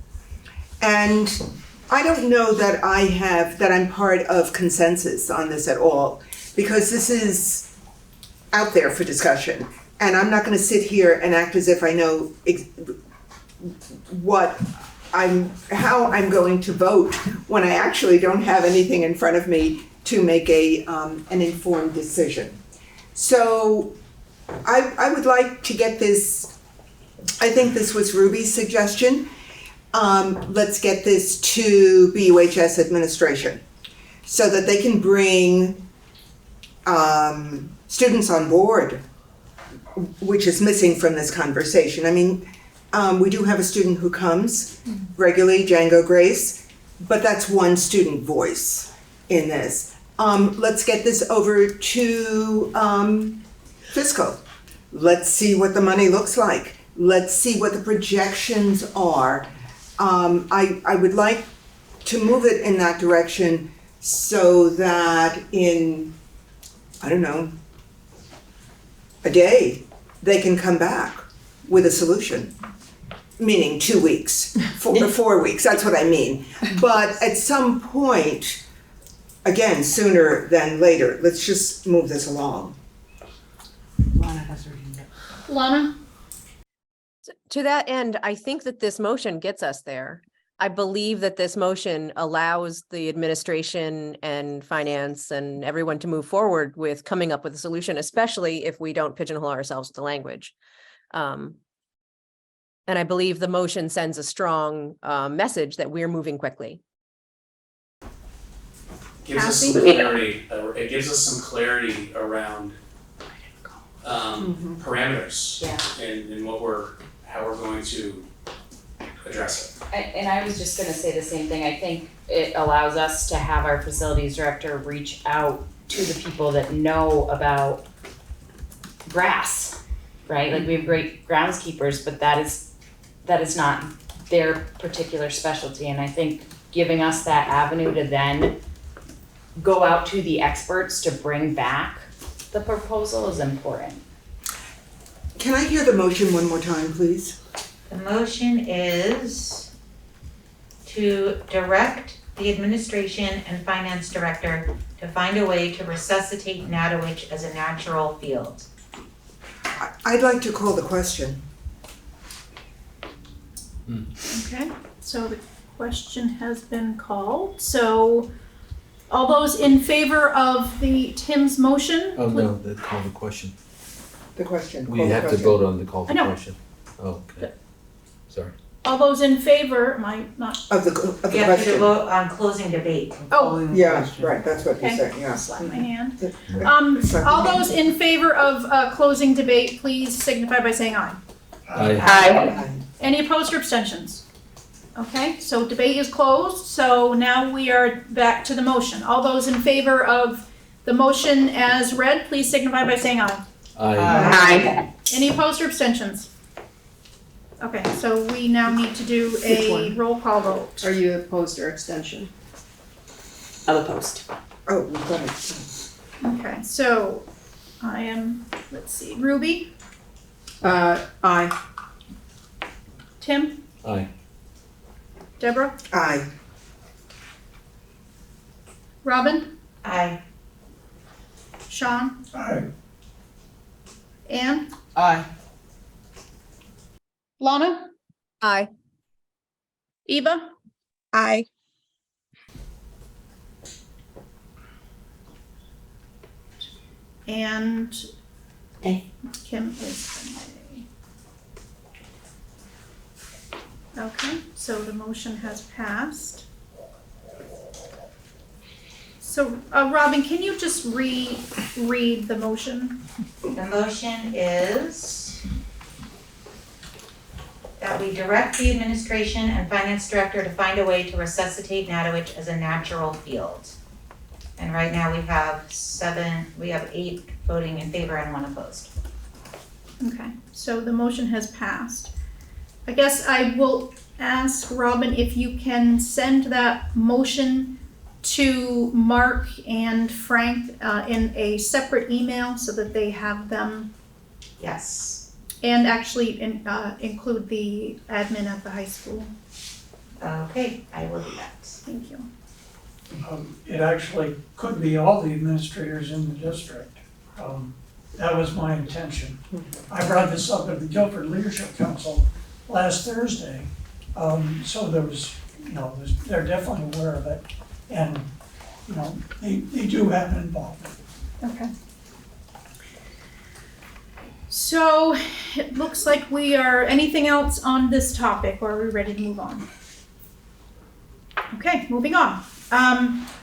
And I don't know that I'm part of consensus on this at all, because this is out there for discussion. And I'm not gonna sit here and act as if I know how I'm going to vote when I actually don't have anything in front of me to make an informed decision. So I would like to get this, I think this was Ruby's suggestion. Let's get this to BUHS administration so that they can bring students on board, which is missing from this conversation. I mean, we do have a student who comes regularly, Django Grace, but that's one student voice in this. Let's get this over to Fiscal. Let's see what the money looks like. Let's see what the projections are. I would like to move it in that direction so that in, I don't know, a day, they can come back with a solution. Meaning 2 weeks, 4 weeks, that's what I mean. But at some point, again, sooner than later, let's just move this along. Lana has her hand up. Lana? To that end, I think that this motion gets us there. I believe that this motion allows the administration and finance and everyone to move forward with coming up with a solution, especially if we don't pigeonhole ourselves with the language. And I believe the motion sends a strong message that we're moving quickly. Gives us some clarity. It gives us some clarity around parameters and how we're going to address it. And I was just gonna say the same thing. I think it allows us to have our facilities director reach out to the people that know about grass, right? Like we have great groundskeepers, but that is not their particular specialty. And I think giving us that avenue to then go out to the experts to bring back the proposal is important. Can I hear the motion one more time, please? The motion is to direct the administration and finance director to find a way to resuscitate Natowich as a natural field. I'd like to call the question. Okay, so the question has been called. So all those in favor of Tim's motion? Oh, no, they call the question. The question. We call the have to question. vote on the call I the know. question. Oh, okay. Sorry. All those in favor, am I not? Of the You have to question. vote on closing debate. Oh, Yeah, right, that's what you're okay. saying, yeah. Slap my hand. Slap All your hand. those in favor of closing debate, please signify by saying aye. Aye. Any opposed or abstentions? Okay, so debate is closed, so now we are back to the motion. All those in favor of the motion as read, please signify by saying aye. Aye. Any opposed or abstentions? Okay, so we now need to do Which a one? roll call vote. Are you opposed or abstention? I'm opposed. Oh, we've got it. Okay, so I am, let's see, Ruby, Aye. Tim, Aye. Deborah, Aye. Robin, Aye. Sean, Aye. Anne, Aye. Lana, Aye. Eva, Aye. and Aye. Kim is an A. Okay, so the motion has passed. So, Robin, can you just read the motion? The motion is that we direct the administration and finance director to find a way to resuscitate Natowich as a natural field. And right now we have 8 voting in favor and 1 opposed. Okay, so the motion has passed. I guess I will ask Robin if you can send that motion to Mark and Frank in a separate email so that they have them. Yes. And actually include the admin at the high school. Okay, I will do that. Thank you. It actually could be all the administrators in the district. That was my intention. I brought this up at the Guilford Leadership Council last Thursday. So there was, they're definitely aware of it. And, they do have an involvement. Okay. So it looks like we are, anything else on this topic, or are we ready to move on? Okay, moving on.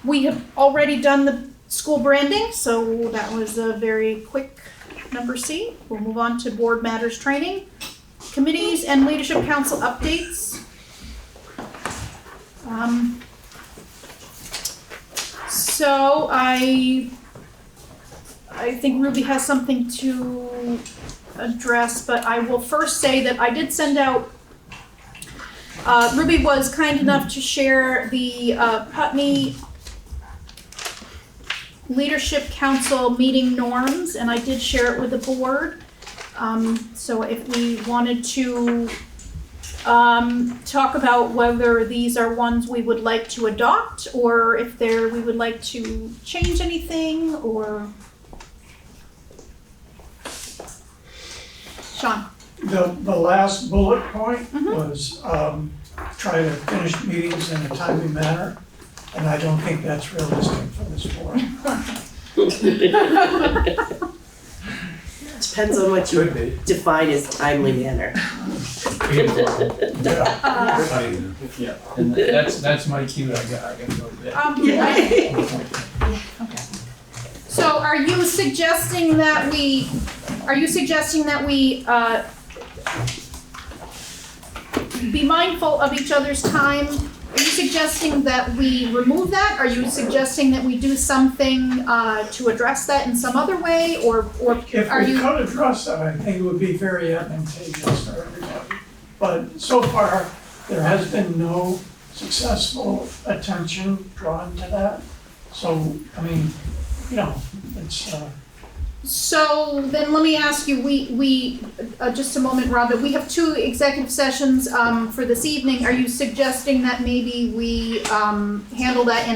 We have already done the school branding, so that was a very quick number C. We'll move on to board matters training, committees and leadership council updates. So I think Ruby has something to address, but I will first say that I did send out, Ruby was kind enough to share the Putney Leadership Council meeting norms, and I did share it with the board. So if we wanted to talk about whether these are ones we would like to adopt, or if we would like to change anything, or Sean. The last bullet point was try to finish meetings in a timely manner, and I don't think that's realistic for this board. Depends on what you define as timely manner. Yeah, and that's my cue, I got to go to bed. Okay. So are you suggesting that we be mindful of each other's time? Are you suggesting that we remove that? Are you suggesting that we do something to address that in some other way, or If are we you? could address that, I think it would be very advantageous for everybody. But so far, there has been no successful attention drawn to that. So, I mean, it's, So then let me ask you, we just a moment, Rob, we have 2 executive sessions for this evening. Are you suggesting that maybe we handle that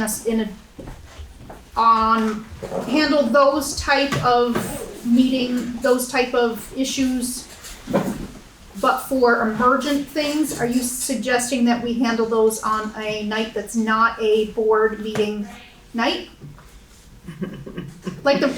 handle those type of issues, but for emergent things, are you suggesting that we handle those on a night that's not a board meeting night? Like the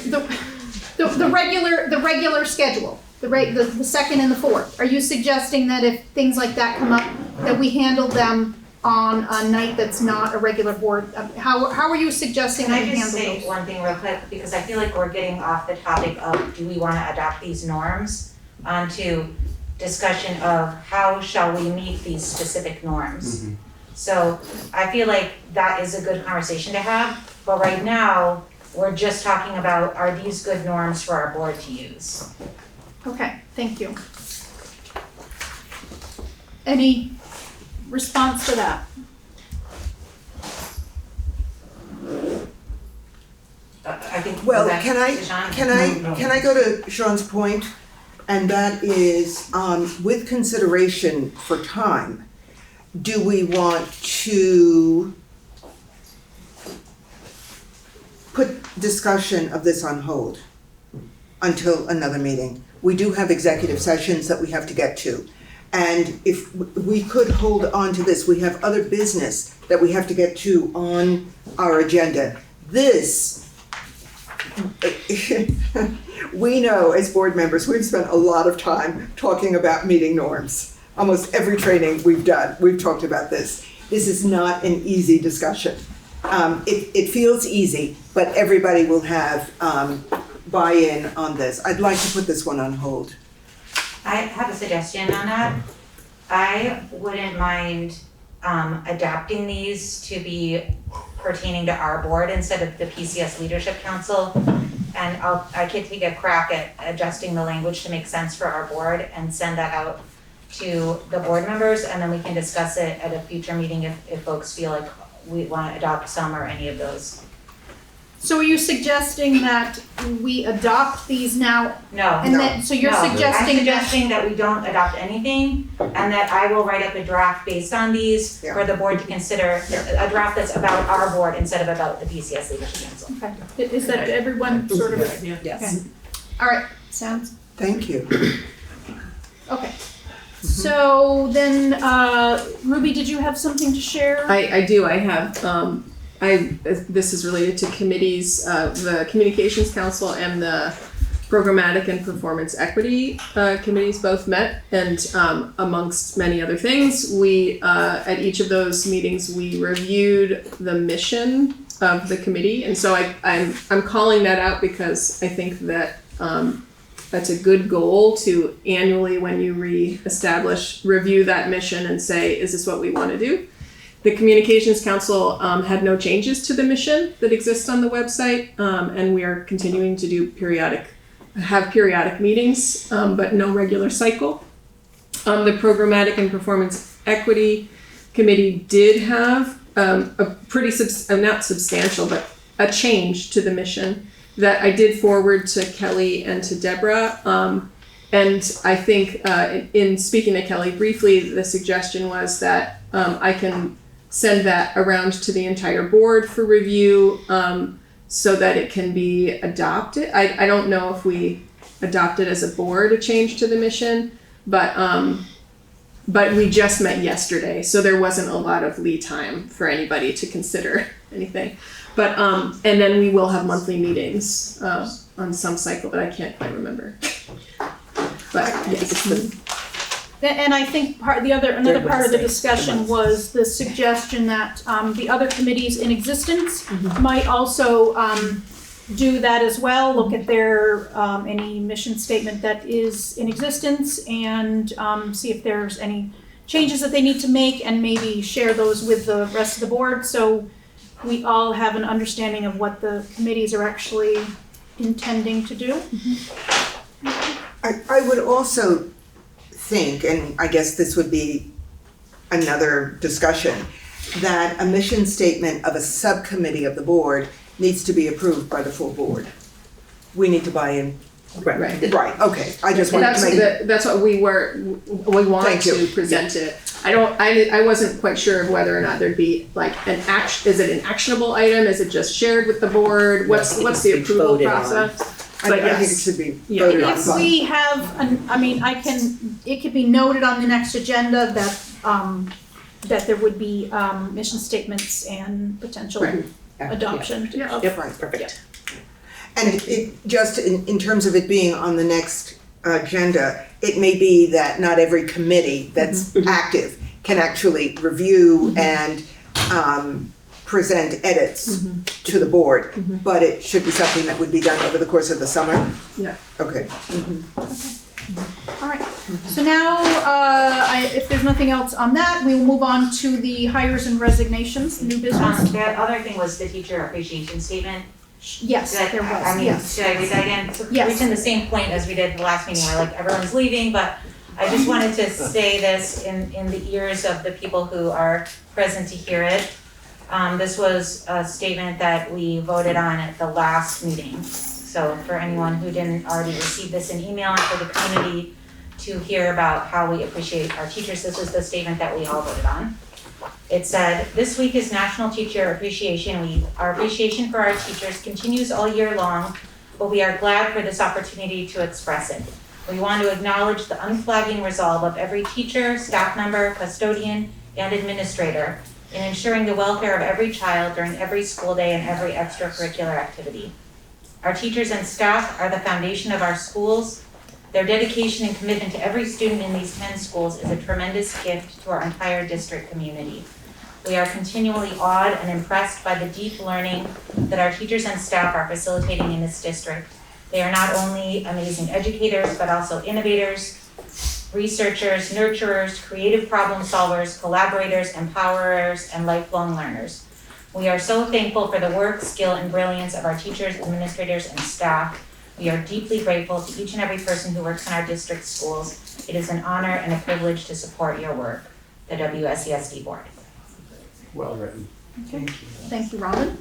regular schedule, the second and the fourth. Are you suggesting that if things like that come up, that we handle them on a night that's not a regular board? How are you suggesting Can that I we just handle say those? one thing real quick, because I feel like we're getting off the topic of do we want to adopt these norms onto discussion of how shall we meet these specific norms. So I feel like that is a good conversation to have, but right now, we're just talking about, are these good norms for our board to use? Okay, thank you. Any response to that? I think. Well, is that Sean? can I go to Sean's point? And that is, with consideration for time, do we want to put discussion of this on hold until another meeting? We do have executive sessions that we have to get to. And if we could hold on to this, we have other business that we have to get to on our agenda. This, we know as board members, we've spent a lot of time talking about meeting norms. Almost every training we've done, we've talked about this. This is not an easy discussion. It feels easy, but everybody will have buy-in on this. I'd like to put this one on hold. I have a suggestion on that. I wouldn't mind adapting these to be pertaining to our board instead of the PCS Leadership Council. And I could take a crack at adjusting the language to make sense for our board and send that out to the board members, and then we can discuss it at a future meeting if folks feel like we want to adopt some or any of those. So are you suggesting that we adopt these now? No. And then, so you're suggesting I'm suggesting that we don't adopt anything, and that I will write up a draft based on these for the board to consider, a draft that's about our board instead of about the PCS Leadership Council. Okay, is that everyone sort of? Yes. Okay. All right, sounds, Thank you. okay. So then, Ruby, did you have something to share? I do. I have. This is related to committees, the Communications Council and the Programmatic and Performance Equity committees both met, and amongst many other things, we at each of those meetings we reviewed the mission of the committee, and so I'm calling that out because I think that that's a good goal to annually, when you review that mission and say, is this what we want to do? The Communications Council had no changes to the mission that exists on the website, and we are continuing to do periodic meetings, but no regular cycle. The Programmatic and Performance Equity Committee did have a pretty not substantial, but a change to the mission that I did forward to Kelly and to Deborah. And I think in speaking to Kelly briefly, the suggestion was that I can send that around to the entire board for review so that it can be adopted. I don't know if we adopted as a board a change to the mission, but we just met yesterday, so there wasn't a lot of lead time for anybody to consider anything. But and then we will have monthly meetings on some cycle, but I can't quite remember. But yes, And I think another part of the discussion was the suggestion that the other committees in existence might also do that as well, look at their any mission statement that is in existence and see if there's any changes that they need to make and maybe share those with the rest of the board so we all have an understanding of what the committees are actually intending to do. I would also think, and I guess this would be another discussion, that a mission statement of a subcommittee of the board needs to be approved by the full board. we need to buy in. Right. Right, okay, I just wanted to make. That's what we want Thank to you. present it. I wasn't quite sure of whether or not there'd be like is it an actionable item? Is it just shared with the board? What's the approval process? I think it should be Yeah. voted on. If we have, it could be noted on the next agenda that there would be mission statements and potential adoption. Yep, right, perfect. And it just in terms of it being on the next agenda, it may be that not every committee that's active can actually review and present edits to the board, but it should be something that would be done over the course of the summer? Yeah. Okay. All right, so now, if there's nothing else on that, we will move on to the hires and resignations, new business. The other thing was the teacher appreciation statement. Yes, there was, I mean, yes. should I read that again? So Yes. reaching the same point as we did the last meeting where like everyone's leaving, but I just wanted to say this in the ears of the people who are present to hear it. This was a statement that we voted on at the last meeting. So for anyone who didn't already receive this in email and for the community to hear about how we appreciate our teachers, this is the statement that we all voted on. It said, "This week is National Teacher Appreciation Week. Our appreciation for our teachers continues all year long, but we are glad for this opportunity to express it. We want to acknowledge the unflagging resolve of every teacher, staff member, custodian, and administrator in ensuring the welfare of every child during every school day and every extracurricular activity. Our teachers and staff are the foundation of our schools. Their dedication and commitment to every student in these 10 schools is a tremendous gift to our entire district community. We are continually awed and impressed by the deep learning that our teachers and staff are facilitating in this district. They are not only amazing educators, but also innovators, researchers, nurturers, creative problem solvers, collaborators, empowerers, and lifelong learners. We are so thankful for the work, skill, and brilliance of our teachers, administrators, and staff. We are deeply grateful to each and every person who works in our district schools. It is an honor and a privilege to support your work. The WSESD Board." Well written. Okay, thank you, Robin.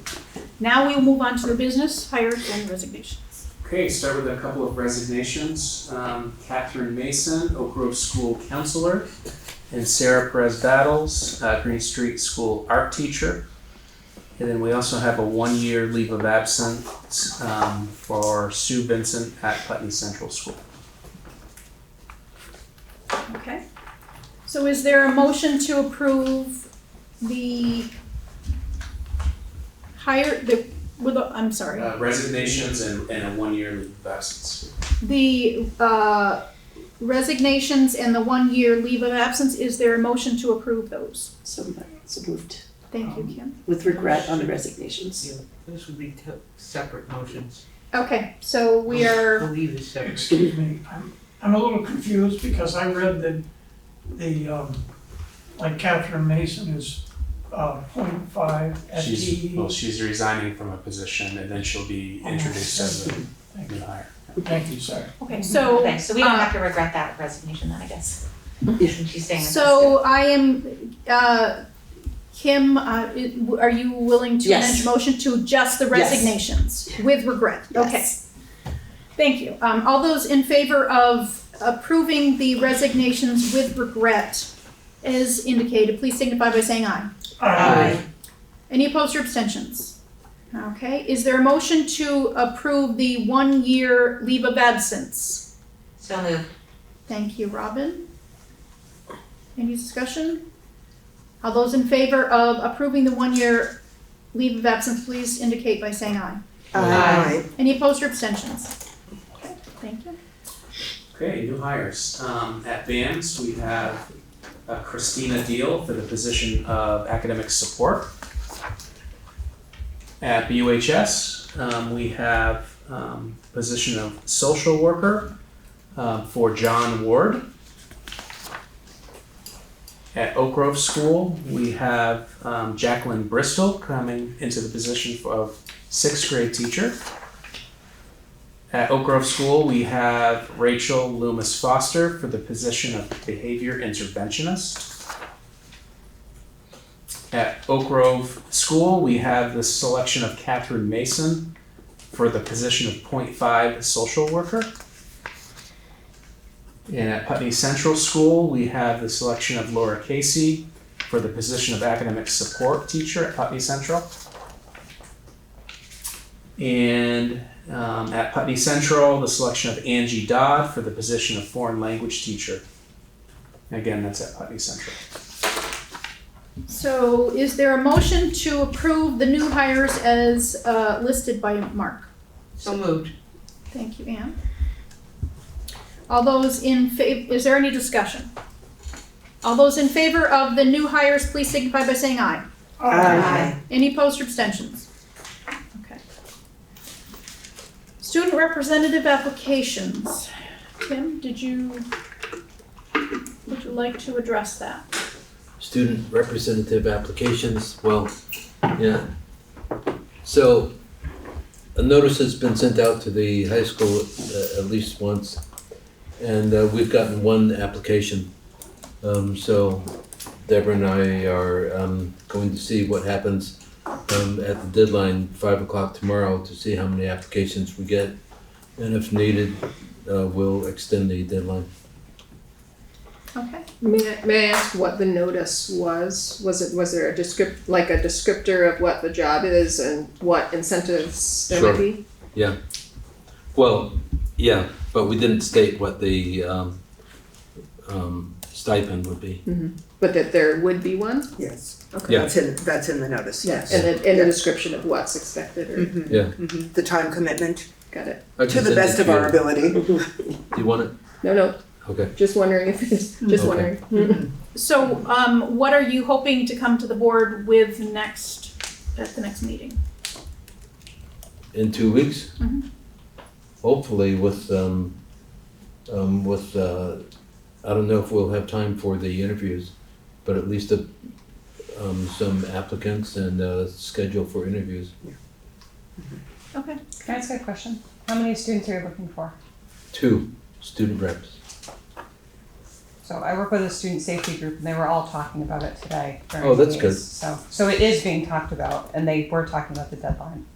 Now we will move on to the business, hires and resignations. Okay, start with a couple of resignations. Catherine Mason, Oak Grove School Counselor, and Sarah Perez Battles, Green Street School Art Teacher. And then we also have a 1-year leave of absence for Sue Vincent at Putney Central School. Okay. So is there a motion to approve the Resignations and a 1-year leave of absence. the resignations and the 1-year leave of absence, is there a motion to approve those? So moved. Thank you, Kim. With regret on the resignations. Those would be separate motions. Okay, so we are, Believe it's separate. Excuse me, I'm a little confused because I read that like Catherine Mason is 0.5 FTE. She's resigning from a position and then she'll be introduced as a new hire. Thank you, sir. okay, so. Okay, so we don't have to regret that resignation then, I guess. Since she's staying. So I am, Kim, are you willing to amend Yes. your motion to just the Yes. resignations with regret? Okay, Yes. thank you. All those in favor of approving the resignations with regret as indicated, please signify by saying aye. Aye. Any opposed or abstentions? Okay, is there a motion to approve the 1-year leave of absence? So moved. Thank you, Robin. Any discussion? All those in favor of approving the 1-year leave of absence, please indicate by saying aye. Aye. Any opposed or abstentions? Okay, thank you. Okay, new hires. At BAMS, we have Christina Deal for the position of academic support. At BUHS, we have position of social worker for John Ward. At Oak Grove School, we have Jacqueline Bristol coming into the position of 6th grade teacher. At Oak Grove School, we have Rachel Loomis Foster for the position of behavior interventionist. At Oak Grove School, we have the selection of Catherine Mason for the position of .5 social worker. And at Putney Central School, we have the selection of Laura Casey for the position of academic support teacher at Putney Central. And at Putney Central, the selection of Angie Dodd for the position of foreign language teacher. Again, that's at Putney Central. So is there a motion to approve the new hires as listed by Mark? So moved. Thank you, Anne. All those in favor, is there any discussion? All those in favor of the new hires, please signify by saying aye. Aye. Any opposed or abstentions? Okay. Student representative applications. Kim, would you like to address that? Student representative applications, well, yeah. So a notice has been sent out to the high school at least once, and we've gotten one application. So Deborah and I are going to see what happens at the deadline, 5 o'clock tomorrow, to see how many applications we get. And if needed, we'll extend the deadline. Okay. May I ask what the notice was? Was there a descriptor of what the job is and what incentives there might be? Yeah. Well, yeah, but we didn't state what the stipend would be. Mm-hmm. But that there would be one? Yes. Okay. Yeah. That's in the notice, yes. And the description of what's expected or? Mm-hmm. Yeah. Mm-hmm. The time commitment. Got it. To the best of our ability. Do you want it? No. Okay. Just wondering if it's, just wondering. Mm-hmm. So, what are you hoping to come to the board with at the next meeting? In 2 weeks? Mm-hmm. Hopefully with I don't know if we'll have time for the interviews, but at least some applicants and schedule for interviews. Okay. Can I ask a question? How many students are you looking for? 2 student reps. So I work with a student safety group and they were all talking about it today. Oh, that's good. So it is being talked about and they were talking about the deadline.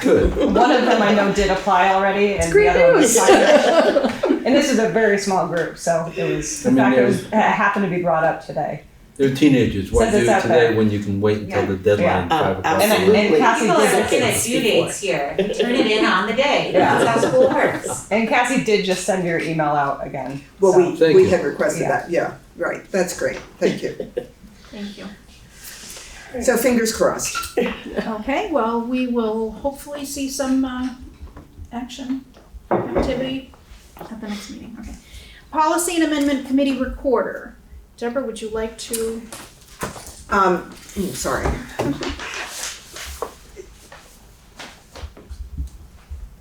Good. One of them I know did apply already and great the other one news. And this is a very small group, so it was, the fact it happened to be brought up today. They're teenagers. Why Says do it's it out today there. when you can wait until the deadline, 5 o'clock? And Cassie People are did looking at due dates here. Turn it in on the day. Yeah. That's how school works. And Cassie did just send your email out again. Well, so. we had requested that, yeah, right, that's great, thank you. Thank you. So fingers crossed. Okay, well, we will hopefully see some activity at the next meeting. Okay. Policy and Amendment Committee Recorder. Deborah, would you like to? Sorry.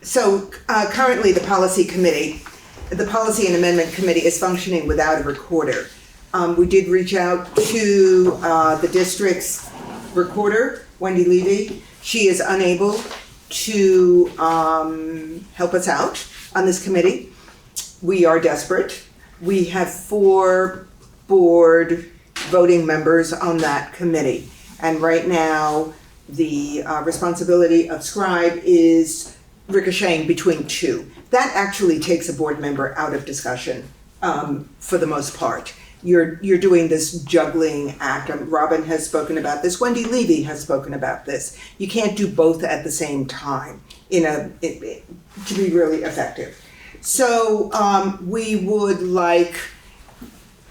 So currently the Policy and Amendment Committee is functioning without a recorder. We did reach out to the district's recorder, Wendy Levy. She is unable to help us out on this committee. We are desperate. We have 4 board voting members on that committee. And right now, the responsibility of scribe is ricocheting between 2. That actually takes a board member out of discussion for the most part. You're doing this juggling act. Robin has spoken about this. Wendy Levy has spoken about this. You can't do both at the same time to be really effective. So we would like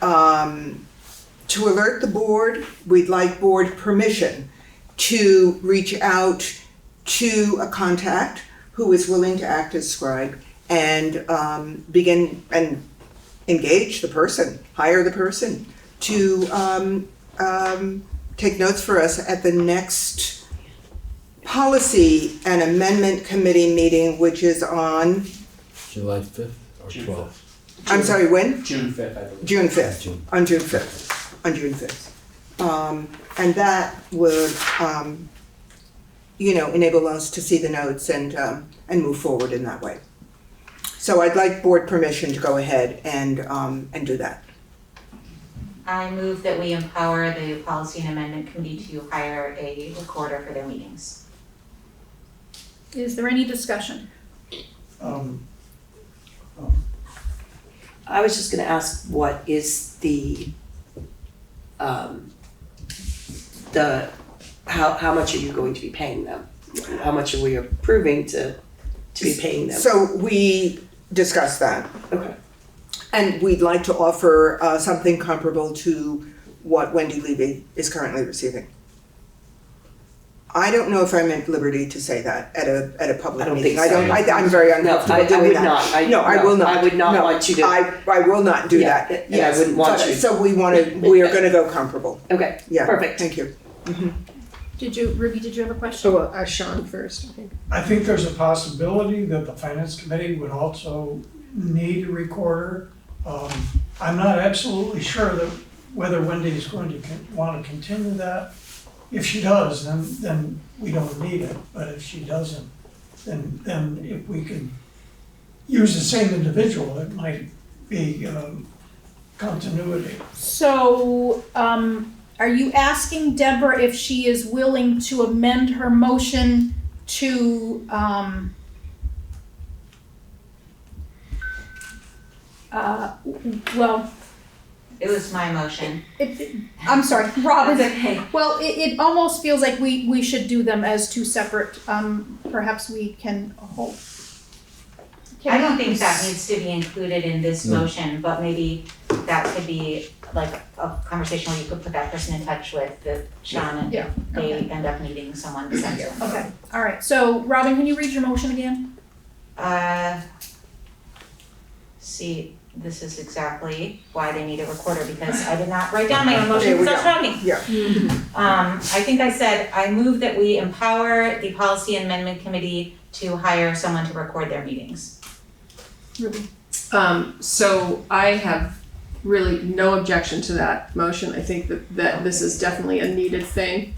to alert the board. We'd like board permission to reach out to a contact who is willing to act as scribe and begin and engage the person, hire the person to take notes for us at the next Policy and Amendment Committee meeting, which is on July 5th or 12th? I'm sorry, when? June 5th, I believe. June 5th, on June 5th. And that would, enable us to see the notes and move forward in that way. So I'd like board permission to go ahead and do that. I move that we empower the Policy and Amendment Committee to hire a recorder for their meetings. Is there any discussion? I was just gonna ask, what is how much are you going to be paying them? How much are we approving to be paying them? So we discussed that. Okay. And we'd like to offer something comparable to what Wendy Levy is currently receiving. I don't know if I'm at liberty to say that at a public meeting. I don't think so. I'm very uncomfortable doing that. No, I will not. I would not No, want you to. I will not do Yeah, that. and I wouldn't want you. So we are gonna go comparable. Okay, Yeah. perfect. Thank you. Ruby, did you have a question? Oh, well, Sean first, I think. I think there's a possibility that the finance committee would also need a recorder. I'm not absolutely sure that whether Wendy is going to want to continue that. If she does, then we don't need it, but if she doesn't, then if we could use the same individual, it might be continuity. So, are you asking Deborah if she is willing to amend her motion to, well, It was my motion. I'm sorry, Robin. That's okay. Well, it almost feels like we should do them as two separate, perhaps we can hold. I don't think that needs to be included in this motion, but maybe that could be like a conversation where you could put that person in touch with Sean and Yeah, they okay. end up needing someone to send to. Okay, all right, so Robin, can you read your motion again? See, this is exactly why they need a recorder, because I did not write down my own motion There we because I was go. talking. Yeah. I think I said, I move that we empower the Policy Amendment Committee to hire someone to record their meetings. Ruby. So I have really no objection to that motion. I think that this is definitely a needed thing.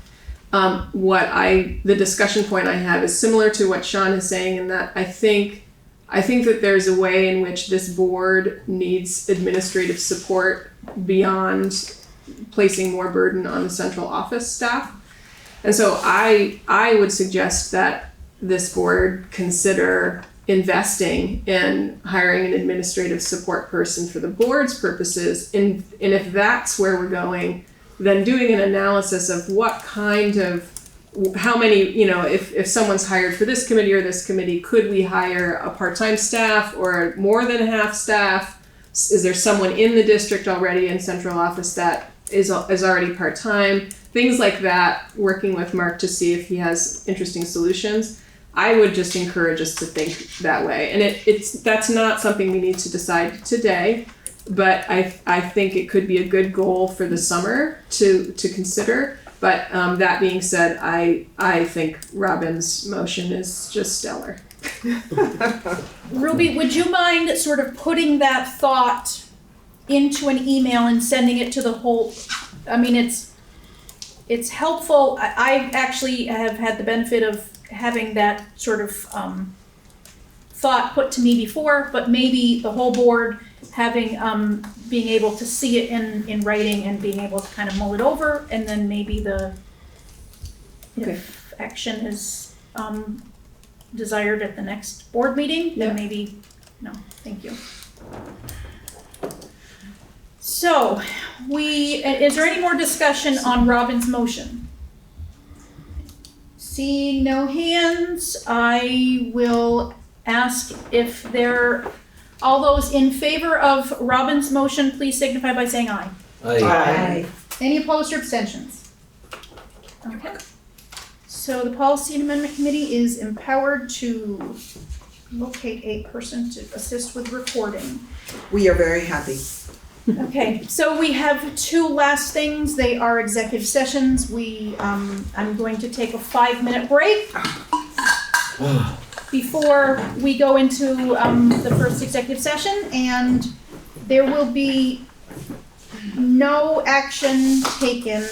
The discussion point I have is similar to what Sean is saying, in that I think that there's a way in which this board needs administrative support beyond placing more burden on the central office staff. And so I would suggest that this board consider investing in hiring an administrative support person for the board's purposes. And if that's where we're going, then doing an analysis of what kind of, how many, if someone's hired for this committee or this committee, could we hire a part-time staff or more than half staff? Is there someone in the district already in central office that is already part-time? Things like that, working with Mark to see if he has interesting solutions. I would just encourage us to think that way. And that's not something we need to decide today, but I think it could be a good goal for the summer to consider. But that being said, I think Robin's motion is just stellar. Ruby, would you mind sort of putting that thought into an email and sending it to the whole, I mean, it's helpful. I actually have had the benefit of having that sort of thought put to me before, but maybe the whole board having being able to see it in writing and being able to kind of mull it over, and then maybe if action is desired at the next board meeting, then maybe, no, thank you. So, is there any more discussion on Robin's motion? Seeing no hands, I will ask if all those in favor of Robin's motion, please signify by saying aye. Aye. Any opposed or abstentions? Okay. So the Policy and Amendment Committee is empowered to locate a person to assist with recording. We are very happy. Okay, so we have two last things. They are executive sessions. I'm going to take a 5-minute break before we go into the first executive session, and there will be no action taken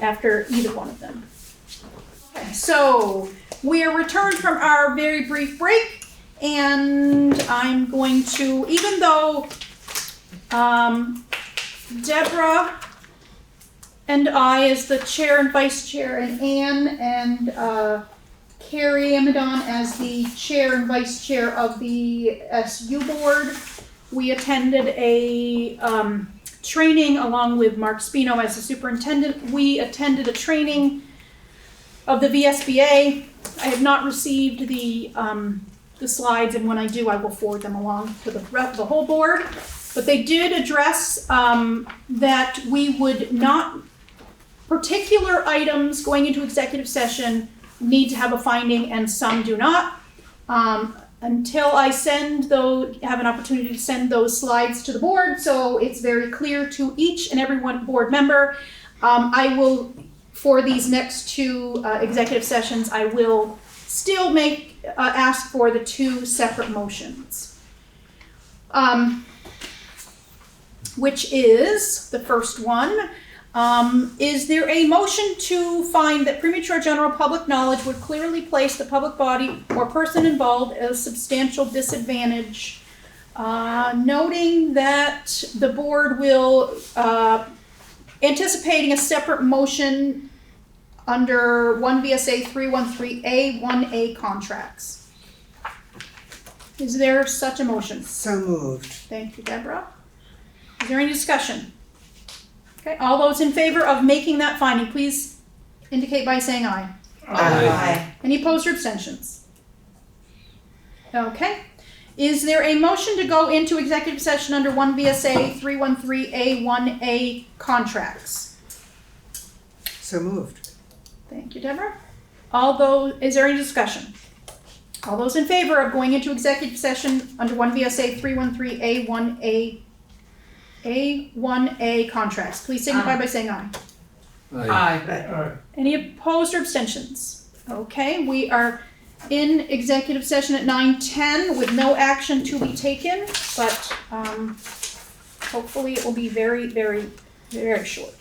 after either one of them. Okay, so we are returned from our very brief break. And I'm going to, even though Deborah and I as the chair and vice chair, and Anne and Carrie Amadon as the chair and vice chair of the SU board. We attended a training along with Mark Spino as the superintendent. We attended a training of the VSBA. I have not received the slides, and when I do, I will forward them along to the whole board. But they did address that we would not, particular items going into executive session need to have a finding and some do not. Until I have an opportunity to send those slides to the board, so it's very clear to each and every one board member. I will, for these next two executive sessions, I will still ask for the two separate motions. Which is, the first one, is there a motion to find that premature general public knowledge would clearly place the public body or person involved at a substantial disadvantage, noting that the board will, anticipating a separate motion under 1 VSA 313A 1A contracts. Is there such a motion? So moved. Thank you, Deborah. Is there any discussion? Okay, all those in favor of making that finding, please indicate by saying aye. Aye. Any opposed or abstentions? Okay. Is there a motion to go into executive session under 1 VSA 313A 1A contracts? So moved. Thank you, Deborah. Is there any discussion? All those in favor of going into executive session under 1 VSA 313A 1A A1A contracts, please signify by saying aye. Aye. Any opposed or abstentions? Okay, we are in executive session at 9:10 with no action to be taken, but hopefully it will be very, very, very short.